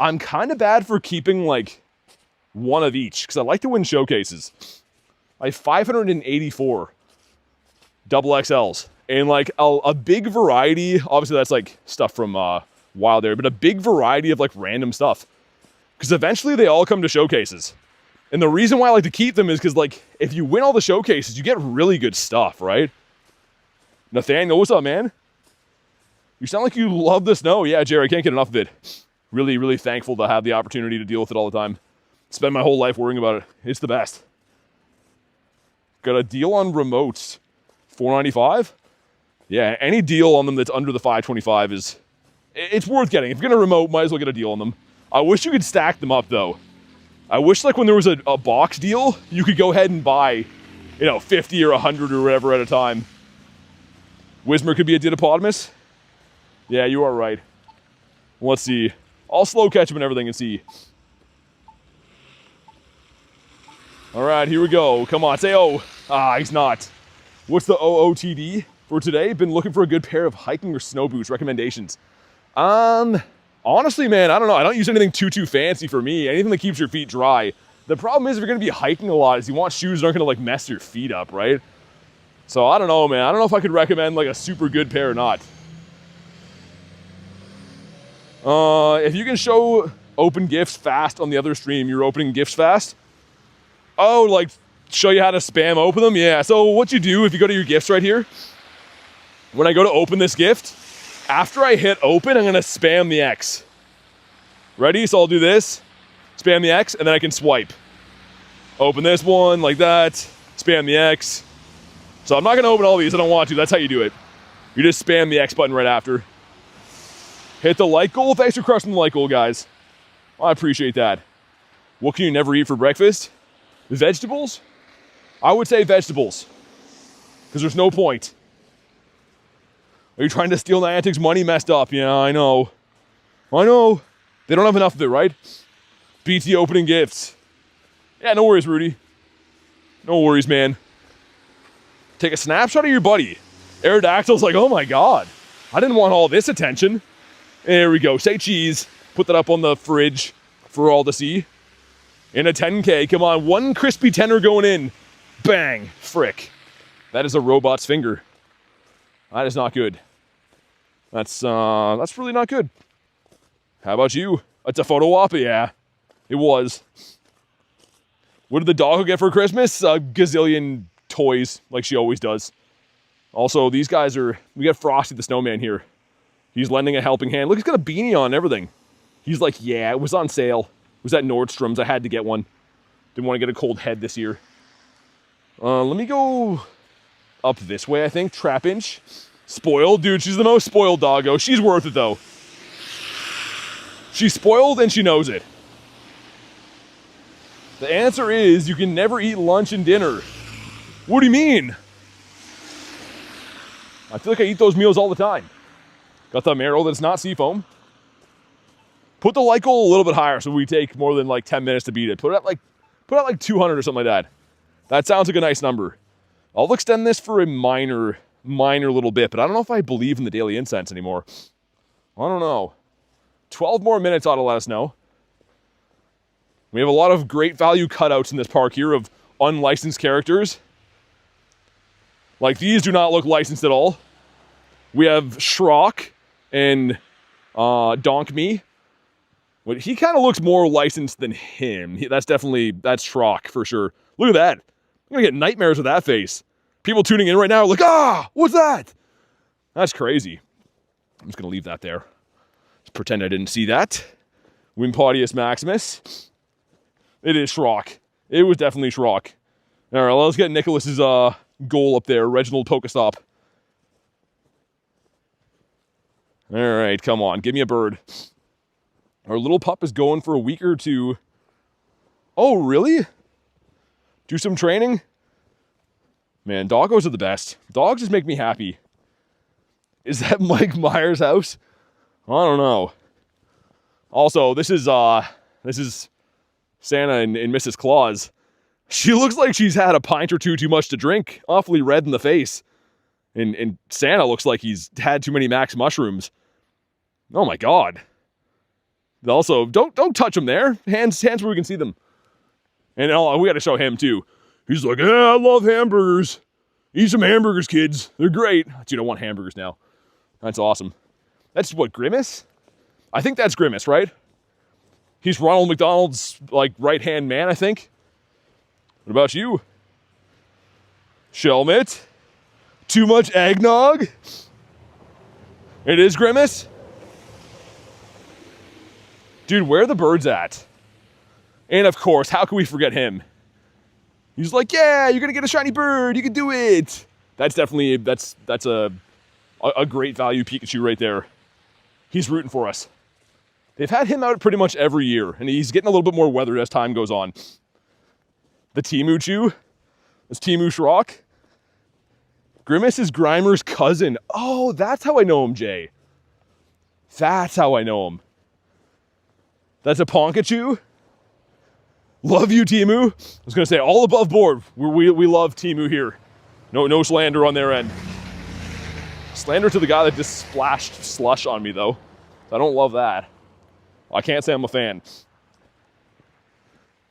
I'm kind of bad for keeping like one of each because I like to win showcases. I have 584 double XLs and like a big variety. Obviously, that's like stuff from Wild Area, but a big variety of like random stuff because eventually they all come to showcases. And the reason why I like to keep them is because, like, if you win all the showcases, you get really good stuff, right? Nathaniel, what's up, man? You sound like you love the snow. Yeah, Jerry, I can't get enough of it. Really, really thankful to have the opportunity to deal with it all the time. Spend my whole life worrying about it. It's the best. Got a deal on remotes. $4.95? Yeah, any deal on them that's under the $5.25 is... It's worth getting. If you're going to remote, might as well get a deal on them. I wish you could stack them up, though. I wish, like, when there was a box deal, you could go ahead and buy, 50 or 100 or whatever at a time. Whismer could be a Didapodimus? Yeah, you are right. Let's see. I'll slow catch him and everything and see. All right, here we go. Come on, say oh. Ah, he's not. What's the OOTD for today? Been looking for a good pair of hiking or snow boots. Recommendations. Honestly, man, I don't know. I don't use anything too fancy for me. Anything that keeps your feet dry. The problem is if you're going to be hiking a lot is you want shoes that aren't going to like mess your feet up, right? So I don't know, man. I don't know if I could recommend like a super good pair or not. If you can show open gifts fast on the other stream, you're opening gifts fast. Oh, like show you how to spam open them? Yeah, so what you do if you go to your gifts right here, when I go to open this gift, after I hit open, I'm gonna spam the X. Ready? So I'll do this, spam the X, and then I can swipe. Open this one like that, spam the X. So I'm not gonna open all these, I don't want to, that's how you do it. You just spam the X button right after. Hit the like goal, thanks for crushing the like goal, guys. I appreciate that. What can you never eat for breakfast? Vegetables? I would say vegetables, because there's no point. Are you trying to steal Niantic's money? Messed up. Yeah, I know. I know. They don't have enough of it, right? BT opening gifts. Yeah, no worries, Rudy. No worries, man. Take a snapshot of your buddy. Aerodactyl's like, oh my god. I didn't want all this attention. There we go. Say cheese. Put that up on the fridge for all to see. In a 10K. Come on. One crispy tenner going in. Bang. Frick. That is a robot's finger. That is not good. That's really not good. How about you? It's a photo op? Yeah, it was. What did the dog get for Christmas? A gazillion toys, like she always does. Also, these guys are, we got Frosty the Snowman here. He's lending a helping hand. Look, he's got a beanie on and everything. He's like, yeah, it was on sale. It was at Nordstrom's. I had to get one. Didn't want to get a cold head this year. Let me go up this way, I think. Trapinch. Spoiled. Dude, she's the most spoiled doggo. She's worth it, though. She's spoiled and she knows it. The answer is you can never eat lunch and dinner. What do you mean? I feel like I eat those meals all the time. Got the marrow that's not seafoam. Put the like goal a little bit higher so we take more than like 10 minutes to beat it. Put it at like 200 or something like that. That sounds like a nice number. I'll extend this for a minor little bit, but I don't know if I believe in the Daily Incense anymore. I don't know. 12 more minutes ought to let us know. We have a lot of great value cutouts in this park here of unlicensed characters. Like, these do not look licensed at all. We have Shrock and Donk Me. But he kind of looks more licensed than him. That's Shrock for sure. Look at that. I'm gonna get nightmares with that face. People tuning in right now are like, ah, what's that? That's crazy. I'm just gonna leave that there. Just pretend I didn't see that. Wimpodius Maximus. It is Shrock. It was definitely Shrock. All right, let's get Nicholas's goal up there. Reginald Pokestop. All right, come on, give me a bird. Our little pup is going for a week or two. Oh, really? Do some training? Man, doggos are the best. Dogs just make me happy. Is that Mike Myers' house? I don't know. Also, this is Santa and Mrs. Claus. She looks like she's had a pint or two too much to drink. Awfully red in the face. And Santa looks like he's had too many Max mushrooms. Oh my god. Also, don't touch him there. Hands where we can see them. And we got to show him too. He's like, yeah, I love hamburgers. Eat some hamburgers, kids. They're great. Dude, I want hamburgers now. That's awesome. That's what, Grimace? I think that's Grimace, right? He's Ronald McDonald's, like, right-hand man, I think. What about you? Shelmet? Too much eggnog? It is Grimace? Dude, where are the birds at? And of course, how can we forget him? He's like, yeah, you're gonna get a shiny bird, you can do it. That's definitely, that's a great value Pikachu right there. He's rooting for us. They've had him out pretty much every year, and he's getting a little bit more weathered as time goes on. The Timu Chew? That's Timu Shrock? Grimace is Grimer's cousin. Oh, that's how I know him, Jay. That's how I know him. That's a Ponkachu? Love you, Timu. I was going to say, all above board. We love Timu here. No slander on their end. Slander to the guy that just splashed slush on me, though. I don't love that. I can't say I'm a fan.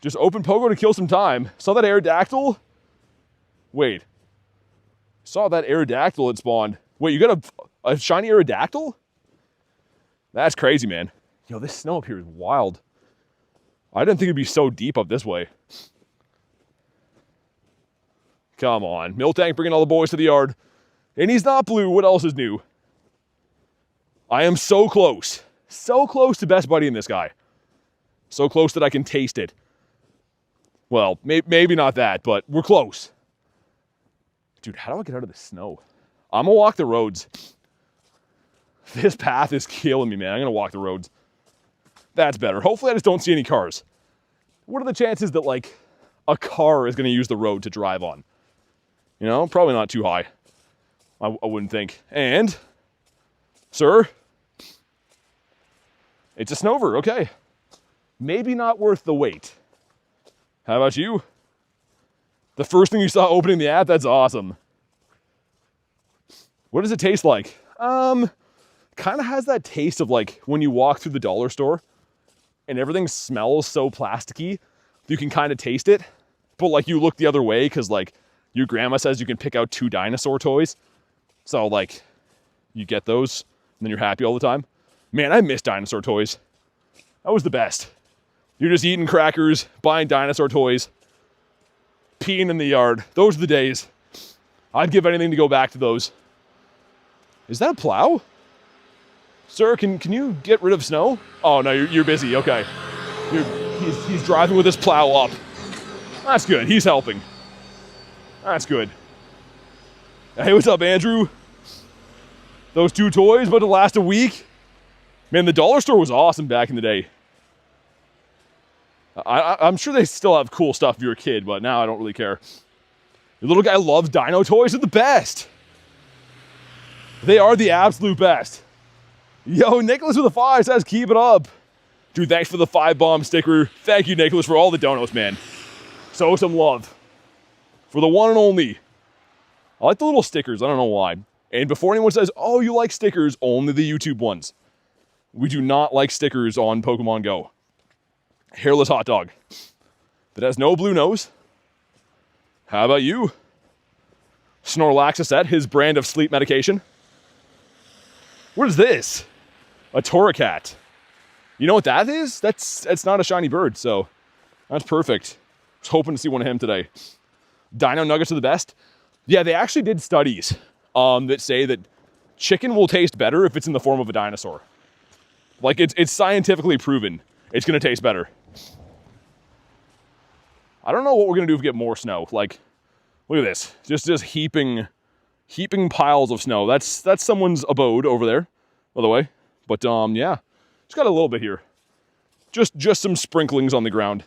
Just open Pogo to kill some time. Saw that Aerodactyl? Wait. Saw that Aerodactyl had spawned. Wait, you got a shiny Aerodactyl? That's crazy, man. Yo, this snow up here is wild. I didn't think it'd be so deep up this way. Come on. Miltank bringing all the boys to the yard. And he's not blue. What else is new? I am so close. So close to best buddy in this guy. So close that I can taste it. Well, maybe not that, but we're close. Dude, how do I get out of the snow? I'm going to walk the roads. This path is killing me, man. I'm going to walk the roads. That's better. Hopefully I just don't see any cars. What are the chances that, like, a car is going to use the road to drive on? You know, probably not too high. I wouldn't think. And, sir, it's a Snover. Okay. Maybe not worth the wait. How about you? The first thing you saw opening the app? That's awesome. What does it taste like? Kind of has that taste of, like, when you walk through the dollar store and everything smells so plasticky, you can kind of taste it. But, like, you look the other way because, like, your grandma says you can pick out 2 dinosaur toys. So, like, you get those and then you're happy all the time. Man, I miss dinosaur toys. That was the best. You're just eating crackers, buying dinosaur toys, peeing in the yard. Those are the days. I'd give anything to go back to those. Is that a plow? Sir, can you get rid of snow? Oh, no, you're busy. Okay. He's driving with his plow up. That's good. He's helping. That's good. Hey, what's up, Andrew? Those 2 toys about to last a week? Man, the dollar store was awesome back in the day. I'm sure they still have cool stuff if you're a kid, but now I don't really care. Your little guy loves dino toys. They're the best. They are the absolute best. Yo, Nicholas with a 5 says, keep it up. Dude, thanks for the 5-bomb sticker. Thank you, Nicholas, for all the donos, man. So some love. For the one and only. I like the little stickers. I don't know why. And before anyone says, oh, you like stickers, only the YouTube ones. We do not like stickers on Pokemon Go. Hairless hot dog. That has no blue nose. How about you? Snorlaxicet, his brand of sleep medication. What is this? A Torracat. You know what that is? That's not a shiny bird, so that's perfect. I was hoping to see one of him today. Dino Nuggets are the best. Yeah, they actually did studies that say that chicken will taste better if it's in the form of a dinosaur. Like, it's scientifically proven it's going to taste better. I don't know what we're going to do if we get more snow. Like, look at this. Just heaping piles of snow. That's someone's abode over there, by the way. But, yeah. Just got a little bit here. Just some sprinklings on the ground.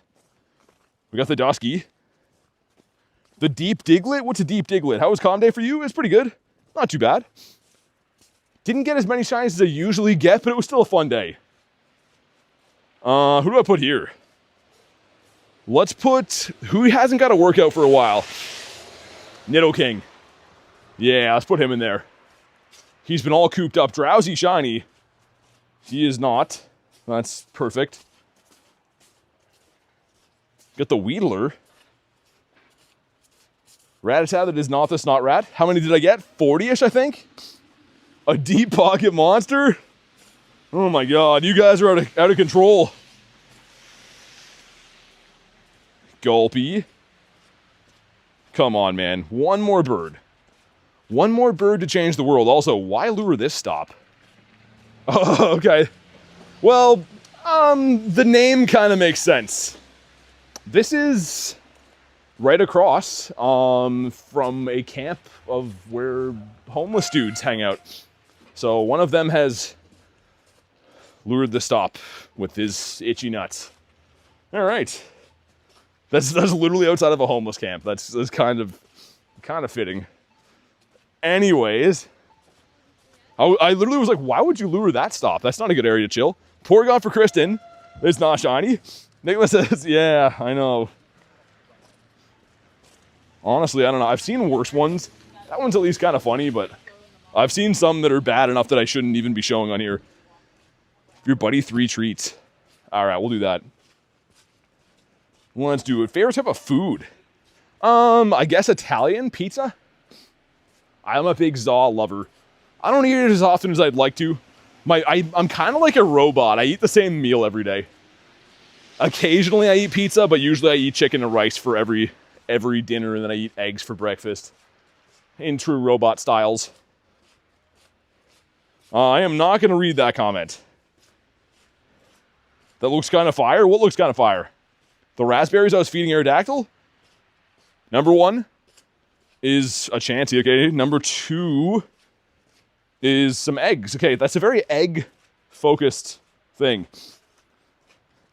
We got the Dusky. The Deep Diglett? What's a Deep Diglett? How was Calm Day for you? It's pretty good. Not too bad. Didn't get as many shinies as I usually get, but it was still a fun day. Who do I put here? Let's put... Who hasn't got a workout for a while? Nidoking. Yeah, let's put him in there. He's been all cooped up. Drowsy shiny. He is not. That's perfect. Got the Weedler. Rattata that is not the Snot Rat. How many did I get? 40-ish, I think? A Deep Pocket Monster? Oh my god, you guys are out of control. Gulpy. Come on, man. One more bird. One more bird to change the world. Also, why lure this stop? Oh, okay. Well, the name kind of makes sense. This is right across from a camp of where homeless dudes hang out. So one of them has lured the stop with his itchy nuts. All right. That's literally outside of a homeless camp. That's kind of fitting. Anyways, I literally was like, why would you lure that stop? That's not a good area to chill. Porygon for Kristen. It's not shiny. Nicholas says, yeah, I know. Honestly, I don't know. I've seen worse ones. That one's at least kind of funny, but I've seen some that are bad enough that I shouldn't even be showing on here. Your buddy 3 treats. All right, we'll do that. Let's do it. Favorite type of food? I guess Italian pizza? I'm a big za lover. I don't eat it as often as I'd like to. I'm kind of like a robot. I eat the same meal every day. Occasionally I eat pizza, but usually I eat chicken and rice for every dinner, and then I eat eggs for breakfast. In true robot styles. I am not going to read that comment. That looks kind of fire? What looks kind of fire? The raspberries I was feeding Aerodactyl? Number 1 is a Chansey, okay? Number 2 is some eggs. Okay, that's a very egg-focused thing.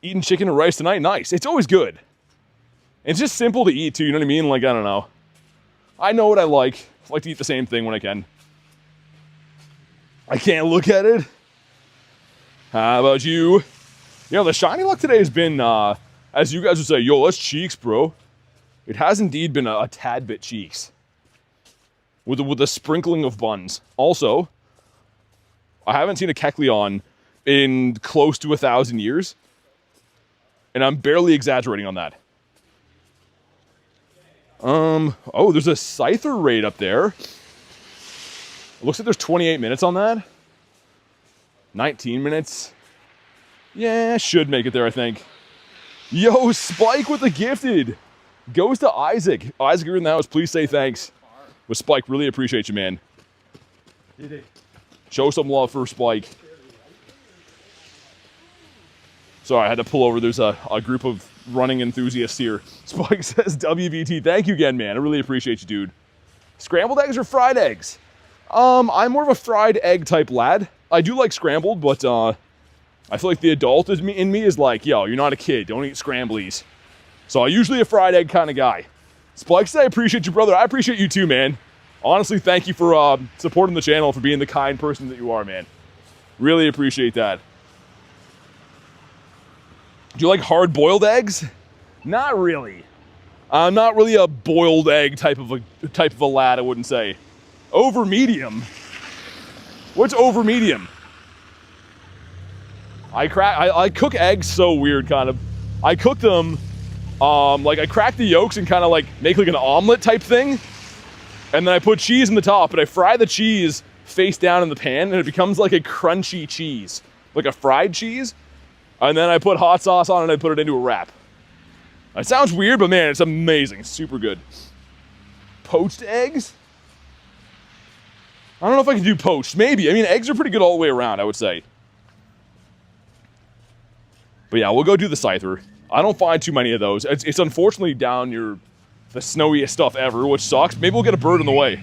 Eating chicken and rice tonight? Nice. It's always good. It's just simple to eat, too, you know what I mean? Like, I don't know. I know what I like. I like to eat the same thing when I can. I can't look at it. How about you? You know, the shiny luck today has been, as you guys would say, yo, that's cheeks, bro. It has indeed been a tad bit cheeks. With a sprinkling of buns. Also, I haven't seen a Kecleon in close to 1,000 years. And I'm barely exaggerating on that. Oh, there's a Scyther raid up there. It looks like there's 28 minutes on that. 19 minutes. Yeah, should make it there, I think. Yo, Spike with the gifted. Goes to Isaac. Isaac, you're in the house. Please say thanks. With Spike, really appreciate you, man. Show some love for Spike. Sorry, I had to pull over. There's a group of running enthusiasts here. Spike says, WBT, thank you again, man. I really appreciate you, dude. Scrambled eggs or fried eggs? I'm more of a fried egg type lad. I do like scrambled, but I feel like the adult in me is like, yo, you're not a kid. Don't eat scramblies. So I'm usually a fried egg kind of guy. Spike says, I appreciate you, brother. I appreciate you too, man. Honestly, thank you for supporting the channel, for being the kind person that you are, man. Really appreciate that. Do you like hard-boiled eggs? Not really. I'm not really a boiled egg type of a lad, I wouldn't say. Over medium? What's over medium? I cook eggs so weird, kind of. I cook them, like I crack the yolks and kind of like make like an omelet type thing. And then I put cheese in the top, and I fry the cheese face down in the pan, and it becomes like a crunchy cheese. Like a fried cheese. And then I put hot sauce on it and I put it into a wrap. It sounds weird, but man, it's amazing. It's super good. Poached eggs? I don't know if I can do poached. Maybe. I mean, eggs are pretty good all the way around, I would say. But yeah, we'll go do the Scyther. I don't find too many of those. It's unfortunately down the snowiest stuff ever, which sucks. Maybe we'll get a bird in the way.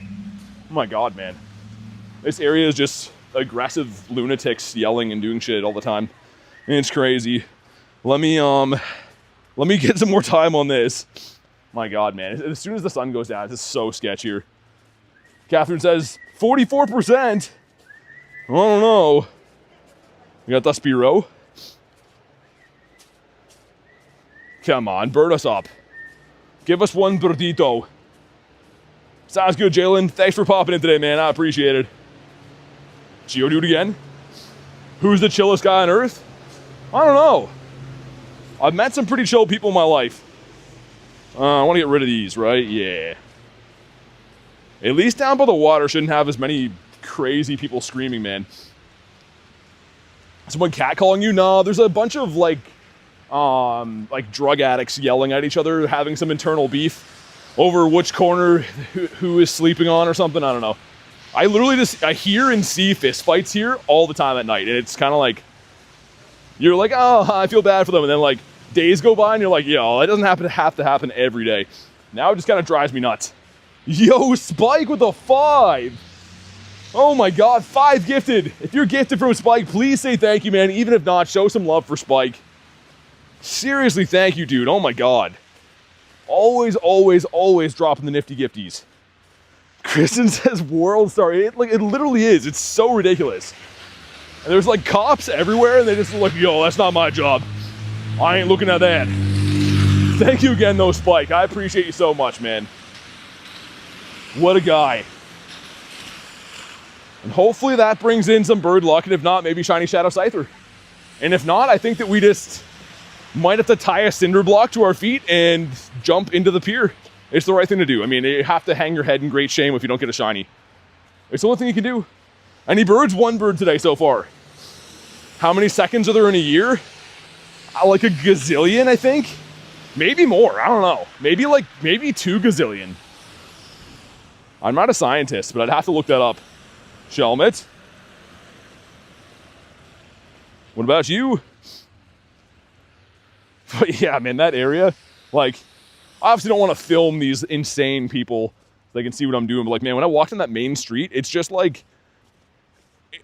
Oh my god, man. This area is just aggressive lunatics yelling and doing shit all the time. It's crazy. Let me get some more time on this. My god, man. As soon as the sun goes down, it's just so sketchy here. Catherine says, 44%? I don't know. We got the Spiro. Come on, bird us up. Give us one birdito. Sounds good, Jalen. Thanks for popping in today, man. I appreciate it. Geodude again? Who's the chillest guy on Earth? I don't know. I've met some pretty chill people in my life. I want to get rid of these, right? Yeah. At least down by the water shouldn't have as many crazy people screaming, man. Someone catcalling you? No, there's a bunch of like drug addicts yelling at each other, having some internal beef over which corner who is sleeping on or something. I don't know. I literally I hear and see fist fights here all the time at night, and it's kind of like, you're like, oh, I feel bad for them, and then like days go by and you're like, yo, that doesn't have to happen every day. Now it just kind of drives me nuts. Yo, Spike with a 5. Oh my god, 5 gifted. If you're gifted from Spike, please say thank you, man. Even if not, show some love for Spike. Seriously, thank you, dude. Oh my god. Always, always, always dropping the nifty gifties. Kristen says World Star. It literally is. It's so ridiculous. And there's like cops everywhere, and they just look, yo, that's not my job. I ain't looking at that. Thank you again, though, Spike. I appreciate you so much, man. What a guy. And hopefully that brings in some bird luck, and if not, maybe Shiny Shadow Scyther. And if not, I think that we just might have to tie a cinder block to our feet and jump into the pier. It's the right thing to do. I mean, you have to hang your head in great shame if you don't get a shiny. It's the only thing you can do. Any birds? One bird today so far. How many seconds are there in a year? Like a gazillion, I think. Maybe more, I don't know. Maybe 2 gazillion. I'm not a scientist, but I'd have to look that up. Shelmet. What about you? But yeah, man, that area, like, I obviously don't want to film these insane people so they can see what I'm doing, but like, man, when I walked on that main street, it's just like,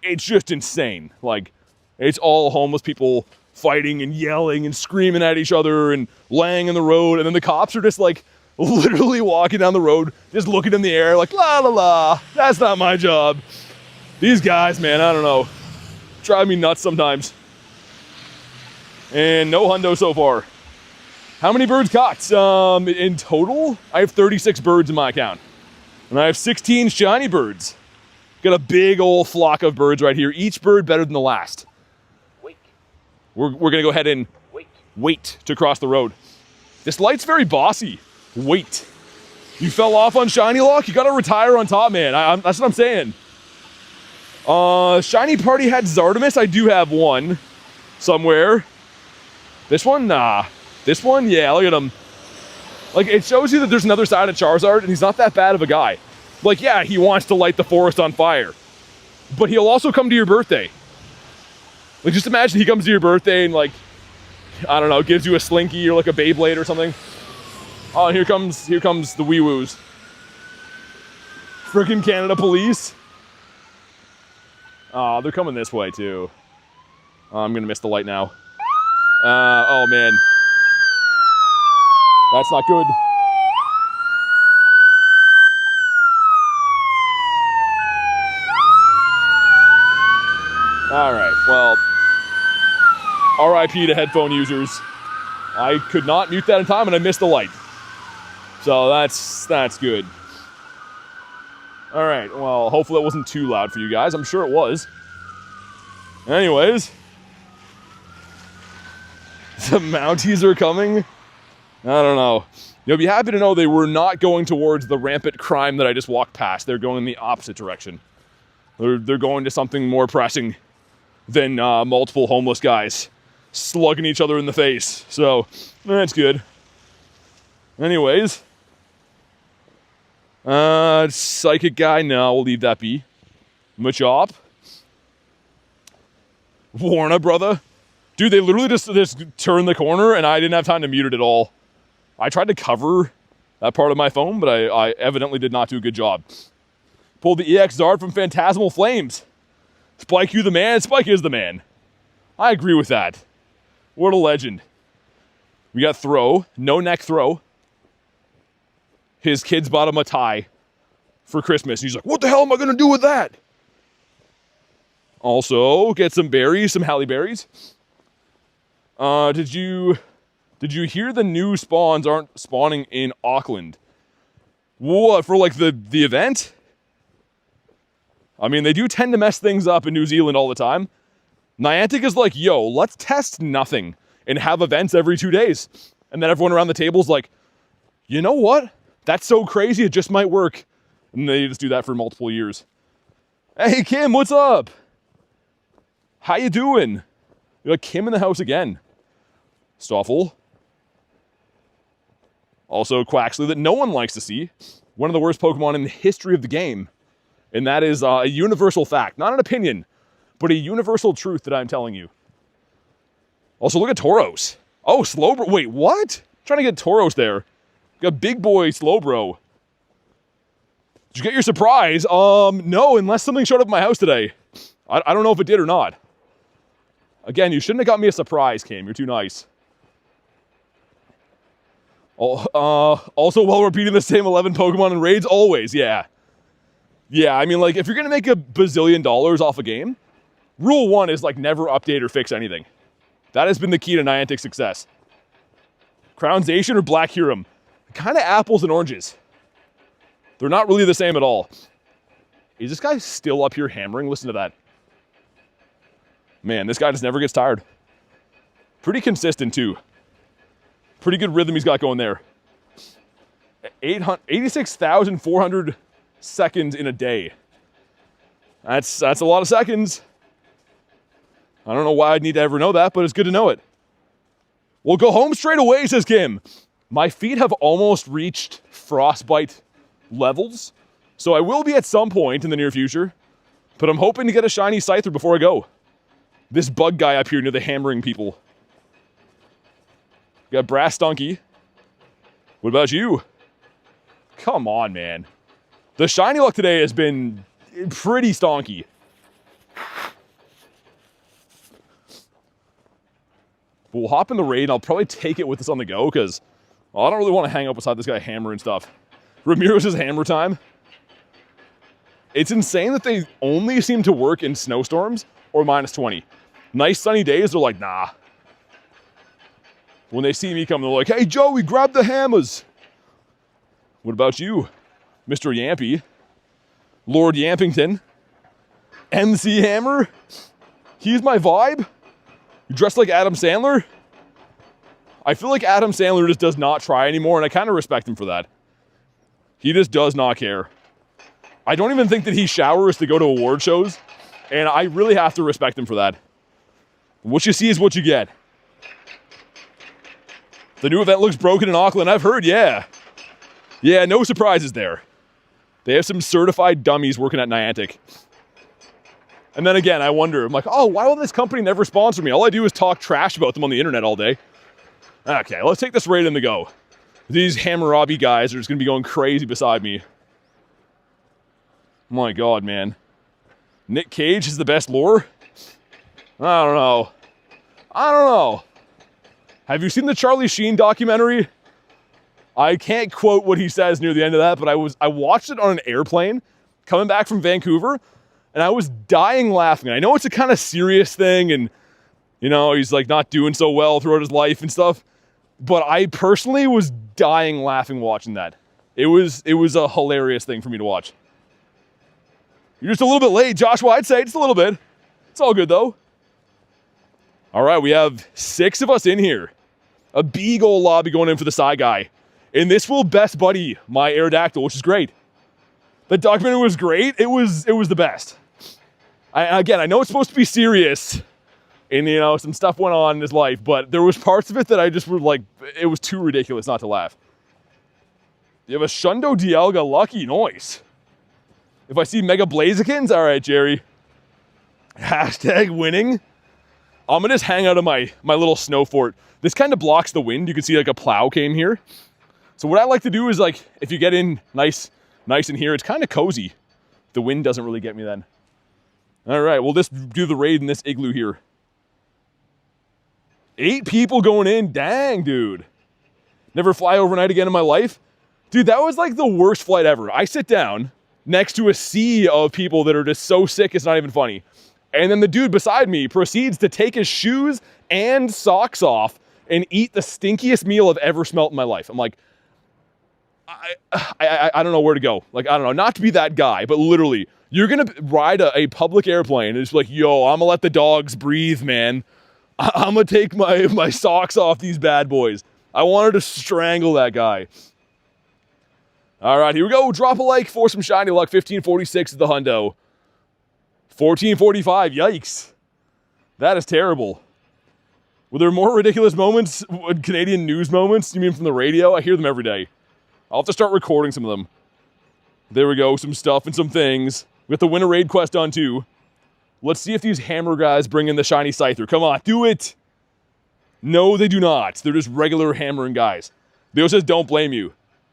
it's just insane. Like, it's all homeless people fighting and yelling and screaming at each other and laying in the road, and then the cops are just like, literally walking down the road, just looking in the air like, la la la, that's not my job. These guys, man, I don't know, drive me nuts sometimes. And no hundo so far. How many birds caught? In total, I have 36 birds in my account. And I have 16 shiny birds. Got a big old flock of birds right here. Each bird better than the last. Wait. We're gonna go ahead and wait to cross the road. This light's very bossy. Wait. You fell off on Shiny Lock? You gotta retire on top, man. That's what I'm saying. Shiny Party had Zardomus. I do have one somewhere. This one? Nah. This one? Yeah, look at him. Like, it shows you that there's another side of Charizard, and he's not that bad of a guy. Like, yeah, he wants to light the forest on fire. But he'll also come to your birthday. Like, just imagine he comes to your birthday and, like, I don't know, gives you a Slinky or, like, a Beyblade or something. Oh, and here comes the wee-woos. Frickin' Canada Police. Oh, they're coming this way, too. Oh, I'm gonna miss the light now. Oh, man. That's not good. All right, well, RIP to headphone users. I could not mute that in time, and I missed the light. So that's good. All right, well, hopefully it wasn't too loud for you guys. I'm sure it was. Anyways, the Mounties are coming. I don't know. You'll be happy to know they were not going towards the rampant crime that I just walked past. They're going in the opposite direction. They're going to something more pressing than multiple homeless guys slugging each other in the face. So, that's good. Anyways. Psychic guy, no, we'll leave that be. Machop. Warna, brother. Dude, they literally just turned the corner and I didn't have time to mute it at all. I tried to cover that part of my phone, but I evidently did not do a good job. Pulled the EX Zard from Phantasmal Flames. Spike, you the man? Spike is the man. I agree with that. What a legend. We got Throw. No neck Throw. His kids bought him a tie for Christmas. He's like, what the hell am I going to do with that? Also, get some berries, some Halle berries. Did you hear the new spawns aren't spawning in Auckland? What, for like the event? I mean, they do tend to mess things up in New Zealand all the time. Niantic is like, yo, let's test nothing and have events every 2 days. And then everyone around the table's like, you know what? That's so crazy, it just might work. And they just do that for multiple years. Hey, Kim, what's up? How you doing? You're like, Kim in the house again. Stoffel. Also, Quaxley that no one likes to see. One of the worst Pokemon in the history of the game. And that is a universal fact. Not an opinion, but a universal truth that I'm telling you. Also, look at Tauros. Oh, Slowbro. Wait, what? I'm trying to get Tauros there. Got big boy Slowbro. Did you get your surprise? No, unless something showed up at my house today. I don't know if it did or not. Again, you shouldn't have got me a surprise, Kim. You're too nice. Also, while repeating the same 11 Pokemon in raids, always, yeah. Yeah, I mean, like, if you're going to make $1 bazillion off a game, rule one is, like, never update or fix anything. That has been the key to Niantic's success. Crown Zacian or Black Huron. Kind of apples and oranges. They're not really the same at all. Is this guy still up here hammering? Listen to that. Man, this guy just never gets tired. Pretty consistent, too. Pretty good rhythm he's got going there. 86,400 seconds in a day. That's a lot of seconds. I don't know why I'd need to ever know that, but it's good to know it. We'll go home straight away, says Kim. My feet have almost reached frostbite levels, so I will be at some point in the near future, but I'm hoping to get a shiny Scyther before I go. This bug guy up here near the hammering people. Got Brass Stunky. What about you? Come on, man. The shiny luck today has been pretty stonky. But we'll hop in the raid, and I'll probably take it with us on the go, because I don't really want to hang up beside this guy hammering stuff. Ramiro's hammer time. It's insane that they only seem to work in snowstorms or -20. Nice sunny days, they're like, nah. When they see me come, they're like, hey, Joey, grab the hammers. What about you, Mr. Yampy? Lord Yampington? MC Hammer? He's my vibe? You dressed like Adam Sandler? I feel like Adam Sandler just does not try anymore, and I kind of respect him for that. He just does not care. I don't even think that he showers to go to award shows, and I really have to respect him for that. What you see is what you get. The new event looks broken in Auckland. I've heard, yeah. Yeah, no surprises there. They have some certified dummies working at Niantic. And then again, I wonder, I'm like, oh, why will this company never sponsor me? All I do is talk trash about them on the internet all day. Okay, let's take this raid in the go. These Hammurabi guys are just going to be going crazy beside me. My God, man. Nick Cage is the best lore? I don't know. I don't know. Have you seen the Charlie Sheen documentary? I can't quote what he says near the end of that, but I watched it on an airplane coming back from Vancouver, and I was dying laughing. I know it's a kind of serious thing, and, you know, he's like not doing so well throughout his life and stuff, but I personally was dying laughing watching that. It was a hilarious thing for me to watch. You're just a little bit late, Joshua. I'd say just a little bit. It's all good, though. All right, we have 6 of us in here. A B-goal lobby going in for the side guy. And this will best buddy my Aerodactyl, which is great. The documentary was great. It was the best. Again, I know it's supposed to be serious, and, you know, some stuff went on in his life, but there was parts of it that I just was like, it was too ridiculous not to laugh. You have a Shundo Dialga Lucky Noise. If I see Mega Blazikins, all right, Jerry. Hashtag winning. I'm gonna just hang out of my little snow fort. This kind of blocks the wind. You can see like a plow came here. So what I like to do is, like, if you get in nice in here, it's kind of cozy. The wind doesn't really get me then. All right, we'll just do the raid in this igloo here. 8 people going in. Dang, dude. Never fly overnight again in my life. Dude, that was like the worst flight ever. I sit down next to a sea of people that are just so sick it's not even funny. And then the dude beside me proceeds to take his shoes and socks off and eat the stinkiest meal I've ever smelt in my life. I'm like, I don't know where to go. Like, I don't know, not to be that guy, but literally, you're going to ride a public airplane and it's like, yo, I'm going to let the dogs breathe, man. I'm going to take my socks off these bad boys. I wanted to strangle that guy. All right, here we go. Drop a like for some shiny luck. 1546 is the hundo. 1445, yikes. That is terrible. Were there more ridiculous moments, Canadian news moments? You mean from the radio? I hear them every day. I'll have to start recording some of them. There we go, some stuff and some things. We got the winter raid quest done too. Let's see if these hammer guys bring in the shiny Scyther. Come on, do it. No, they do not. They're just regular hammering guys. Leo says, don't blame you.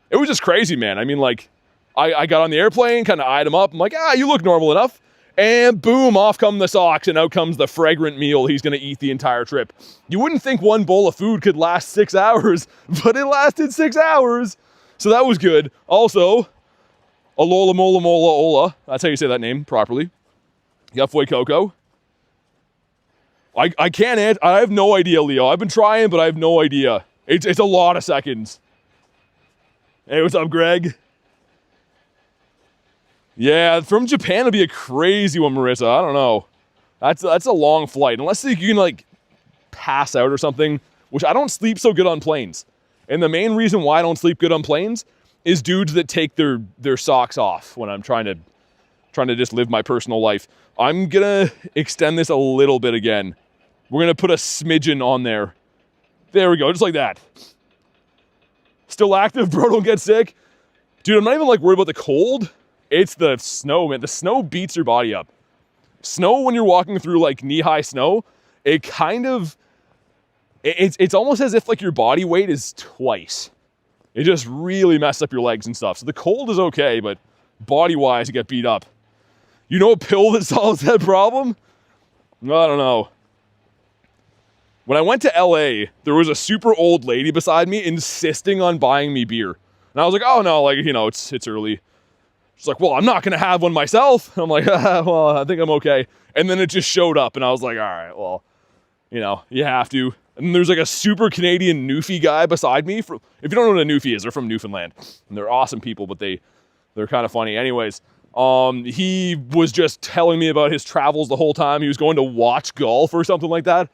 It was just crazy, man. I mean, like, I got on the airplane, kind of eyed him up. I'm like, you look normal enough. And boom, off come the socks, and out comes the fragrant meal he's going to eat the entire trip. You wouldn't think one bowl of food could last 6 hours, but it lasted 6 hours. So that was good. Also, Alola Mola Mola Ola. That's how you say that name properly. You got Foy Coco. I can't answer. I have no idea, Leo. I've been trying, but I have no idea. It's a lot of seconds. Hey, what's up, Greg? Yeah, from Japan would be a crazy one, Marissa. I don't know. That's a long flight. Unless you can, like, pass out or something, which I don't sleep so good on planes. And the main reason why I don't sleep good on planes is dudes that take their socks off when I'm trying to just live my personal life. I'm gonna extend this a little bit again. We're gonna put a smidgen on there. There we go, just like that. Still active, bro, don't get sick. Dude, I'm not even like worried about the cold. It's the snow, man. The snow beats your body up. Snow, when you're walking through like knee-high snow, it kind of, it's almost as if like your body weight is twice. It just really messes up your legs and stuff. So the cold is okay, but body-wise, you get beat up. You know a pill that solves that problem? I don't know. When I went to LA, there was a super old lady beside me insisting on buying me beer. And I was like, oh no, like, you know, it's early. She's like, well, I'm not going to have one myself. I'm like, well, I think I'm okay. And then it just showed up and I was like, all right, well, you know, you have to. And there's like a super Canadian Newfie guy beside me. If you don't know what a Newfie is, they're from Newfoundland. And they're awesome people, but they're kind of funny. Anyways, he was just telling me about his travels the whole time. He was going to watch golf or something like that.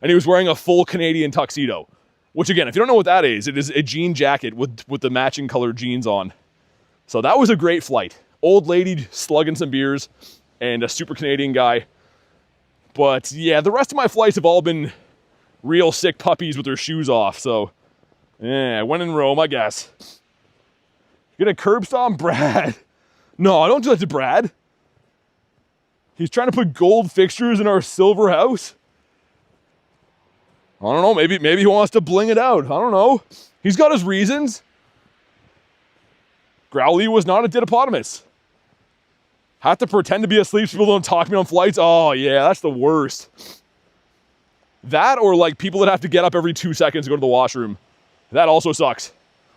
And he was wearing a full Canadian tuxedo. Which again, if you don't know what that is, it is a jean jacket with the matching colored jeans on. So that was a great flight. Old lady slugging some beers and a super Canadian guy. But yeah, the rest of my flights have all been real sick puppies with their shoes off. So yeah, when in Rome, I guess. Gonna curb stomp Brad. No, I don't do that to Brad. He's trying to put gold fixtures in our silver house. I don't know, maybe he wants to bling it out. I don't know. He's got his reasons. Growly was not a didiopotamus. Have to pretend to be asleep so people don't talk to me on flights. Oh yeah, that's the worst. That or like people that have to get up every 2 seconds to go to the washroom. That also sucks.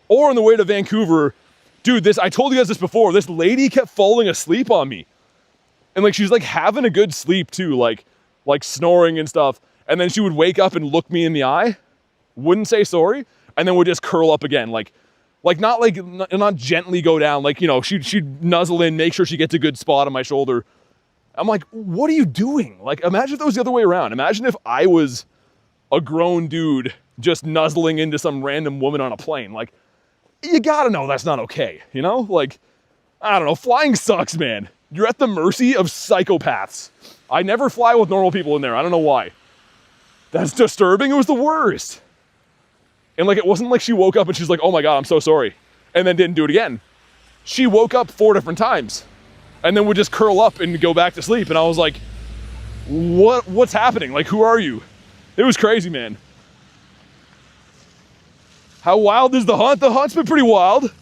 Or on the way to Vancouver, dude, I told you guys this before, this lady kept falling asleep on me. And like she's like having a good sleep too, like snoring and stuff. And then she would wake up and look me in the eye, wouldn't say sorry, and then would just curl up again, not gently go down, like, you know, she'd nuzzle in, make sure she gets a good spot on my shoulder. I'm like, what are you doing? Like, imagine if it was the other way around. Imagine if I was a grown dude just nuzzling into some random woman on a plane. Like, you gotta know that's not okay, you know? Like, I don't know, flying sucks, man. You're at the mercy of psychopaths. I never fly with normal people in there. I don't know why. That's disturbing. It was the worst. And like, it wasn't like she woke up and she's like, oh my God, I'm so sorry. And then didn't do it again. She woke up 4 different times and then would just curl up and go back to sleep. And I was like, what's happening? Like, who are you? It was crazy, man. How wild is the hunt? The hunt's been pretty wild.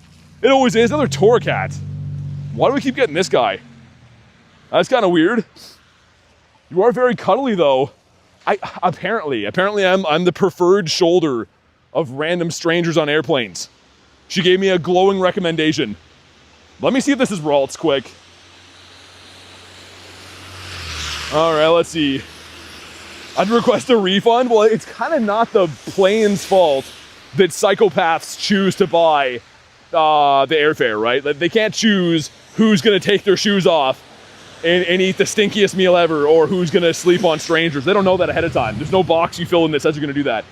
It always is. Another Torracat. Why do we keep getting this guy? That's kind of weird. You are very cuddly though. Apparently I'm the preferred shoulder of random strangers on airplanes. She gave me a glowing recommendation. Let me see if this is Ralts quick. All right, let's see. I'd request a refund. Well, it's kind of not the plane's fault that psychopaths choose to buy the airfare, right? They can't choose who's gonna take their shoes off and eat the stinkiest meal ever, or who's gonna sleep on strangers. They don't know that ahead of time. There's no box you fill in that says you're gonna do that.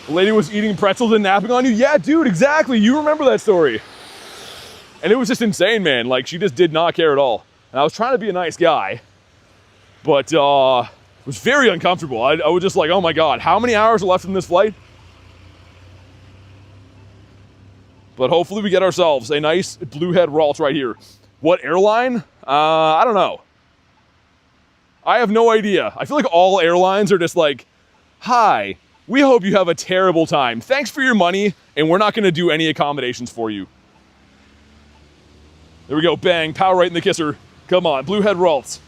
The lady was eating pretzels and napping on you? Yeah, dude, exactly. You remember that story. And it was just insane, man. Like, she just did not care at all. And I was trying to be a nice guy, but it was very uncomfortable. I was just like, oh my God, how many hours are left in this flight? But hopefully we get ourselves a nice bluehead Ralts right here. What airline? I don't know. I have no idea. I feel like all airlines are just like, hi, we hope you have a terrible time. Thanks for your money, and we're not gonna do any accommodations for you. There we go, bang, power right in the kisser. Come on, bluehead Ralts.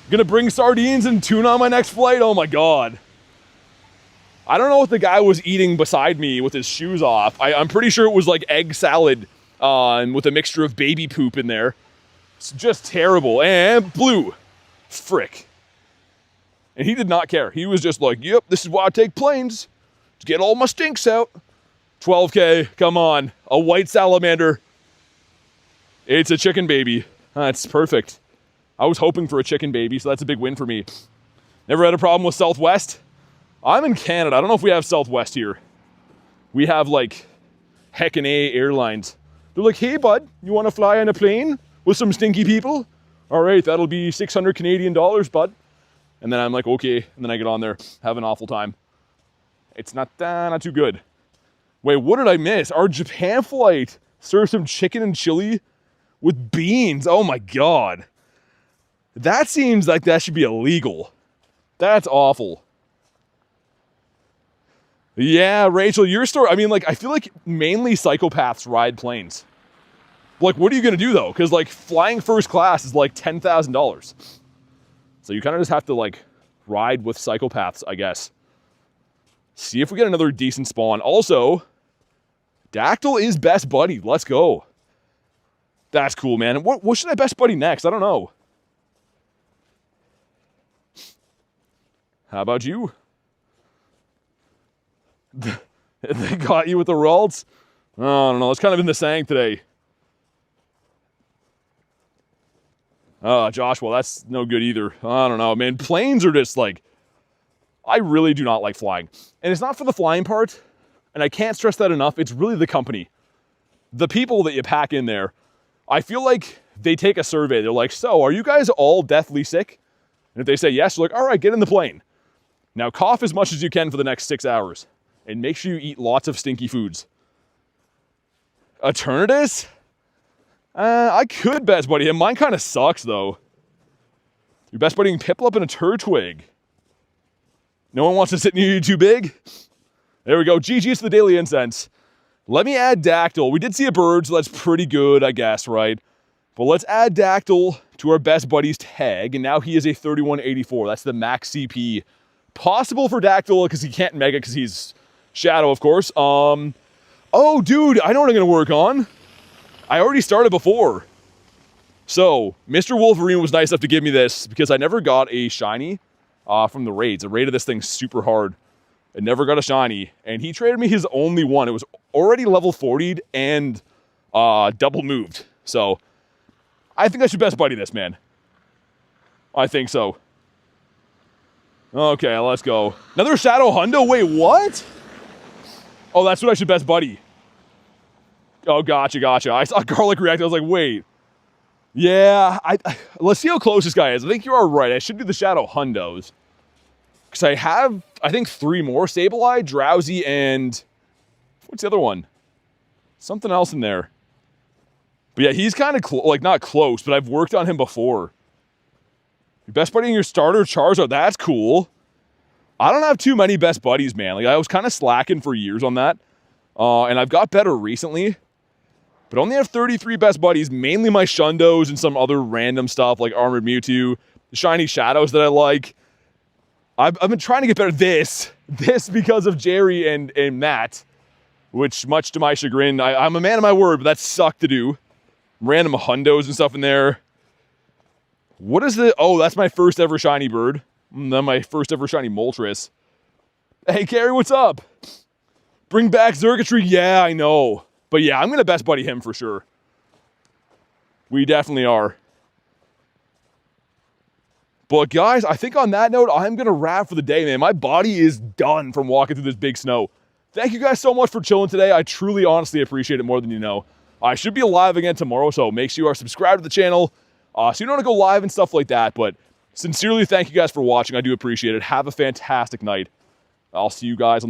Gonna bring sardines and tuna on my next flight? Oh my God. I don't know what the guy was eating beside me with his shoes off. I'm pretty sure it was like egg salad with a mixture of baby poop in there. It's just terrible. And blue. Frick. And he did not care. He was just like, yep, this is why I take planes. To get all my stinks out. 12K, come on. A white salamander. It's a chicken baby. That's perfect. I was hoping for a chicken baby, so that's a big win for me. Never had a problem with Southwest. I'm in Canada. I don't know if we have Southwest here. We have, like, Heckin' A Airlines. They're like, hey, bud, you want to fly on a plane with some stinky people? All right, that'll be 600 Canadian dollars, bud. And then I'm like, okay. And then I get on there, have an awful time. It's not too good. Wait, what did I miss? Our Japan flight served some chicken and chili with beans. Oh, my God. That seems like that should be illegal. That's awful. Yeah, Rachel, your story, I mean, like, I feel like mainly psychopaths ride planes. Like, what are you going to do, though? Because, like, flying first class is, like, $10,000. So you kind of just have to, like, ride with psychopaths, I guess. See if we get another decent spawn. Also, Dactyl is best buddy. Let's go. That's cool, man. What should I best buddy next? I don't know. How about you? They got you with the Ralts? I don't know. It's kind of in the saying today. Oh, Josh, well, that's no good either. I don't know, man. Planes are just like, I really do not like flying. And it's not for the flying part, and I can't stress that enough. It's really the company. The people that you pack in there. I feel like they take a survey. They're like, so, are you guys all deathly sick? And if they say yes, they're like, all right, get in the plane. Now, cough as much as you can for the next 6 hours. And make sure you eat lots of stinky foods. Eternatus? I could best buddy him. Mine kind of sucks, though. You're best buddying Piplup and a Turtwig. No one wants to sit near you too big? There we go. GG's to the Daily Incense. Let me add Dactyl. We did see a bird, so that's pretty good, I guess, right? But let's add Dactyl to our best buddies tag, and now he is a 3184. That's the max CP. Possible for Dactyl, because he can't Mega, because he's Shadow, of course. Oh, dude, I know what I'm going to work on. I already started before. So, Mr. Wolverine was nice enough to give me this, because I never got a shiny from the raids. I raided this thing super hard. I never got a shiny, and he traded me his only one. It was already level 40'd and double moved. So, I think I should best buddy this, man. I think so. Okay, let's go. Another Shadow Hundo? Wait, what? Oh, that's what I should best buddy. Oh, gotcha. I saw Garlic react. I was like, wait. Yeah, let's see how close this guy is. I think you are right. I should do the Shadow Hundos. Because I have, I think, 3 more. Sableye, Drowsy, and... what's the other one? Something else in there. But yeah, he's kind of, like, not close, but I've worked on him before. Your best buddy in your starter, Charizard. That's cool. I don't have too many best buddies, man. Like, I was kind of slacking for years on that. And I've got better recently. But I only have 33 best buddies, mainly my Shundos and some other random stuff like Armored Mewtwo, the Shiny Shadows that I like. I've been trying to get better. This because of Jerry and Matt, which much to my chagrin, I'm a man of my word, but that sucked to do. Random Hundos and stuff in there. What is the... oh, that's my first ever shiny bird. And then my first ever shiny Moltres. Hey, Carrie, what's up? Bring back Zergatry. Yeah, I know. But yeah, I'm going to best buddy him for sure. We definitely are. But guys, I think on that note, I'm going to wrap for the day, man. My body is done from walking through this big snow. Thank you guys so much for chilling today. I truly, honestly appreciate it more than you know. I should be live again tomorrow, so make sure you are subscribed to the channel. So you don't want to go live and stuff like that, but sincerely, thank you guys for watching. I do appreciate it. Have a fantastic night. I'll see you guys on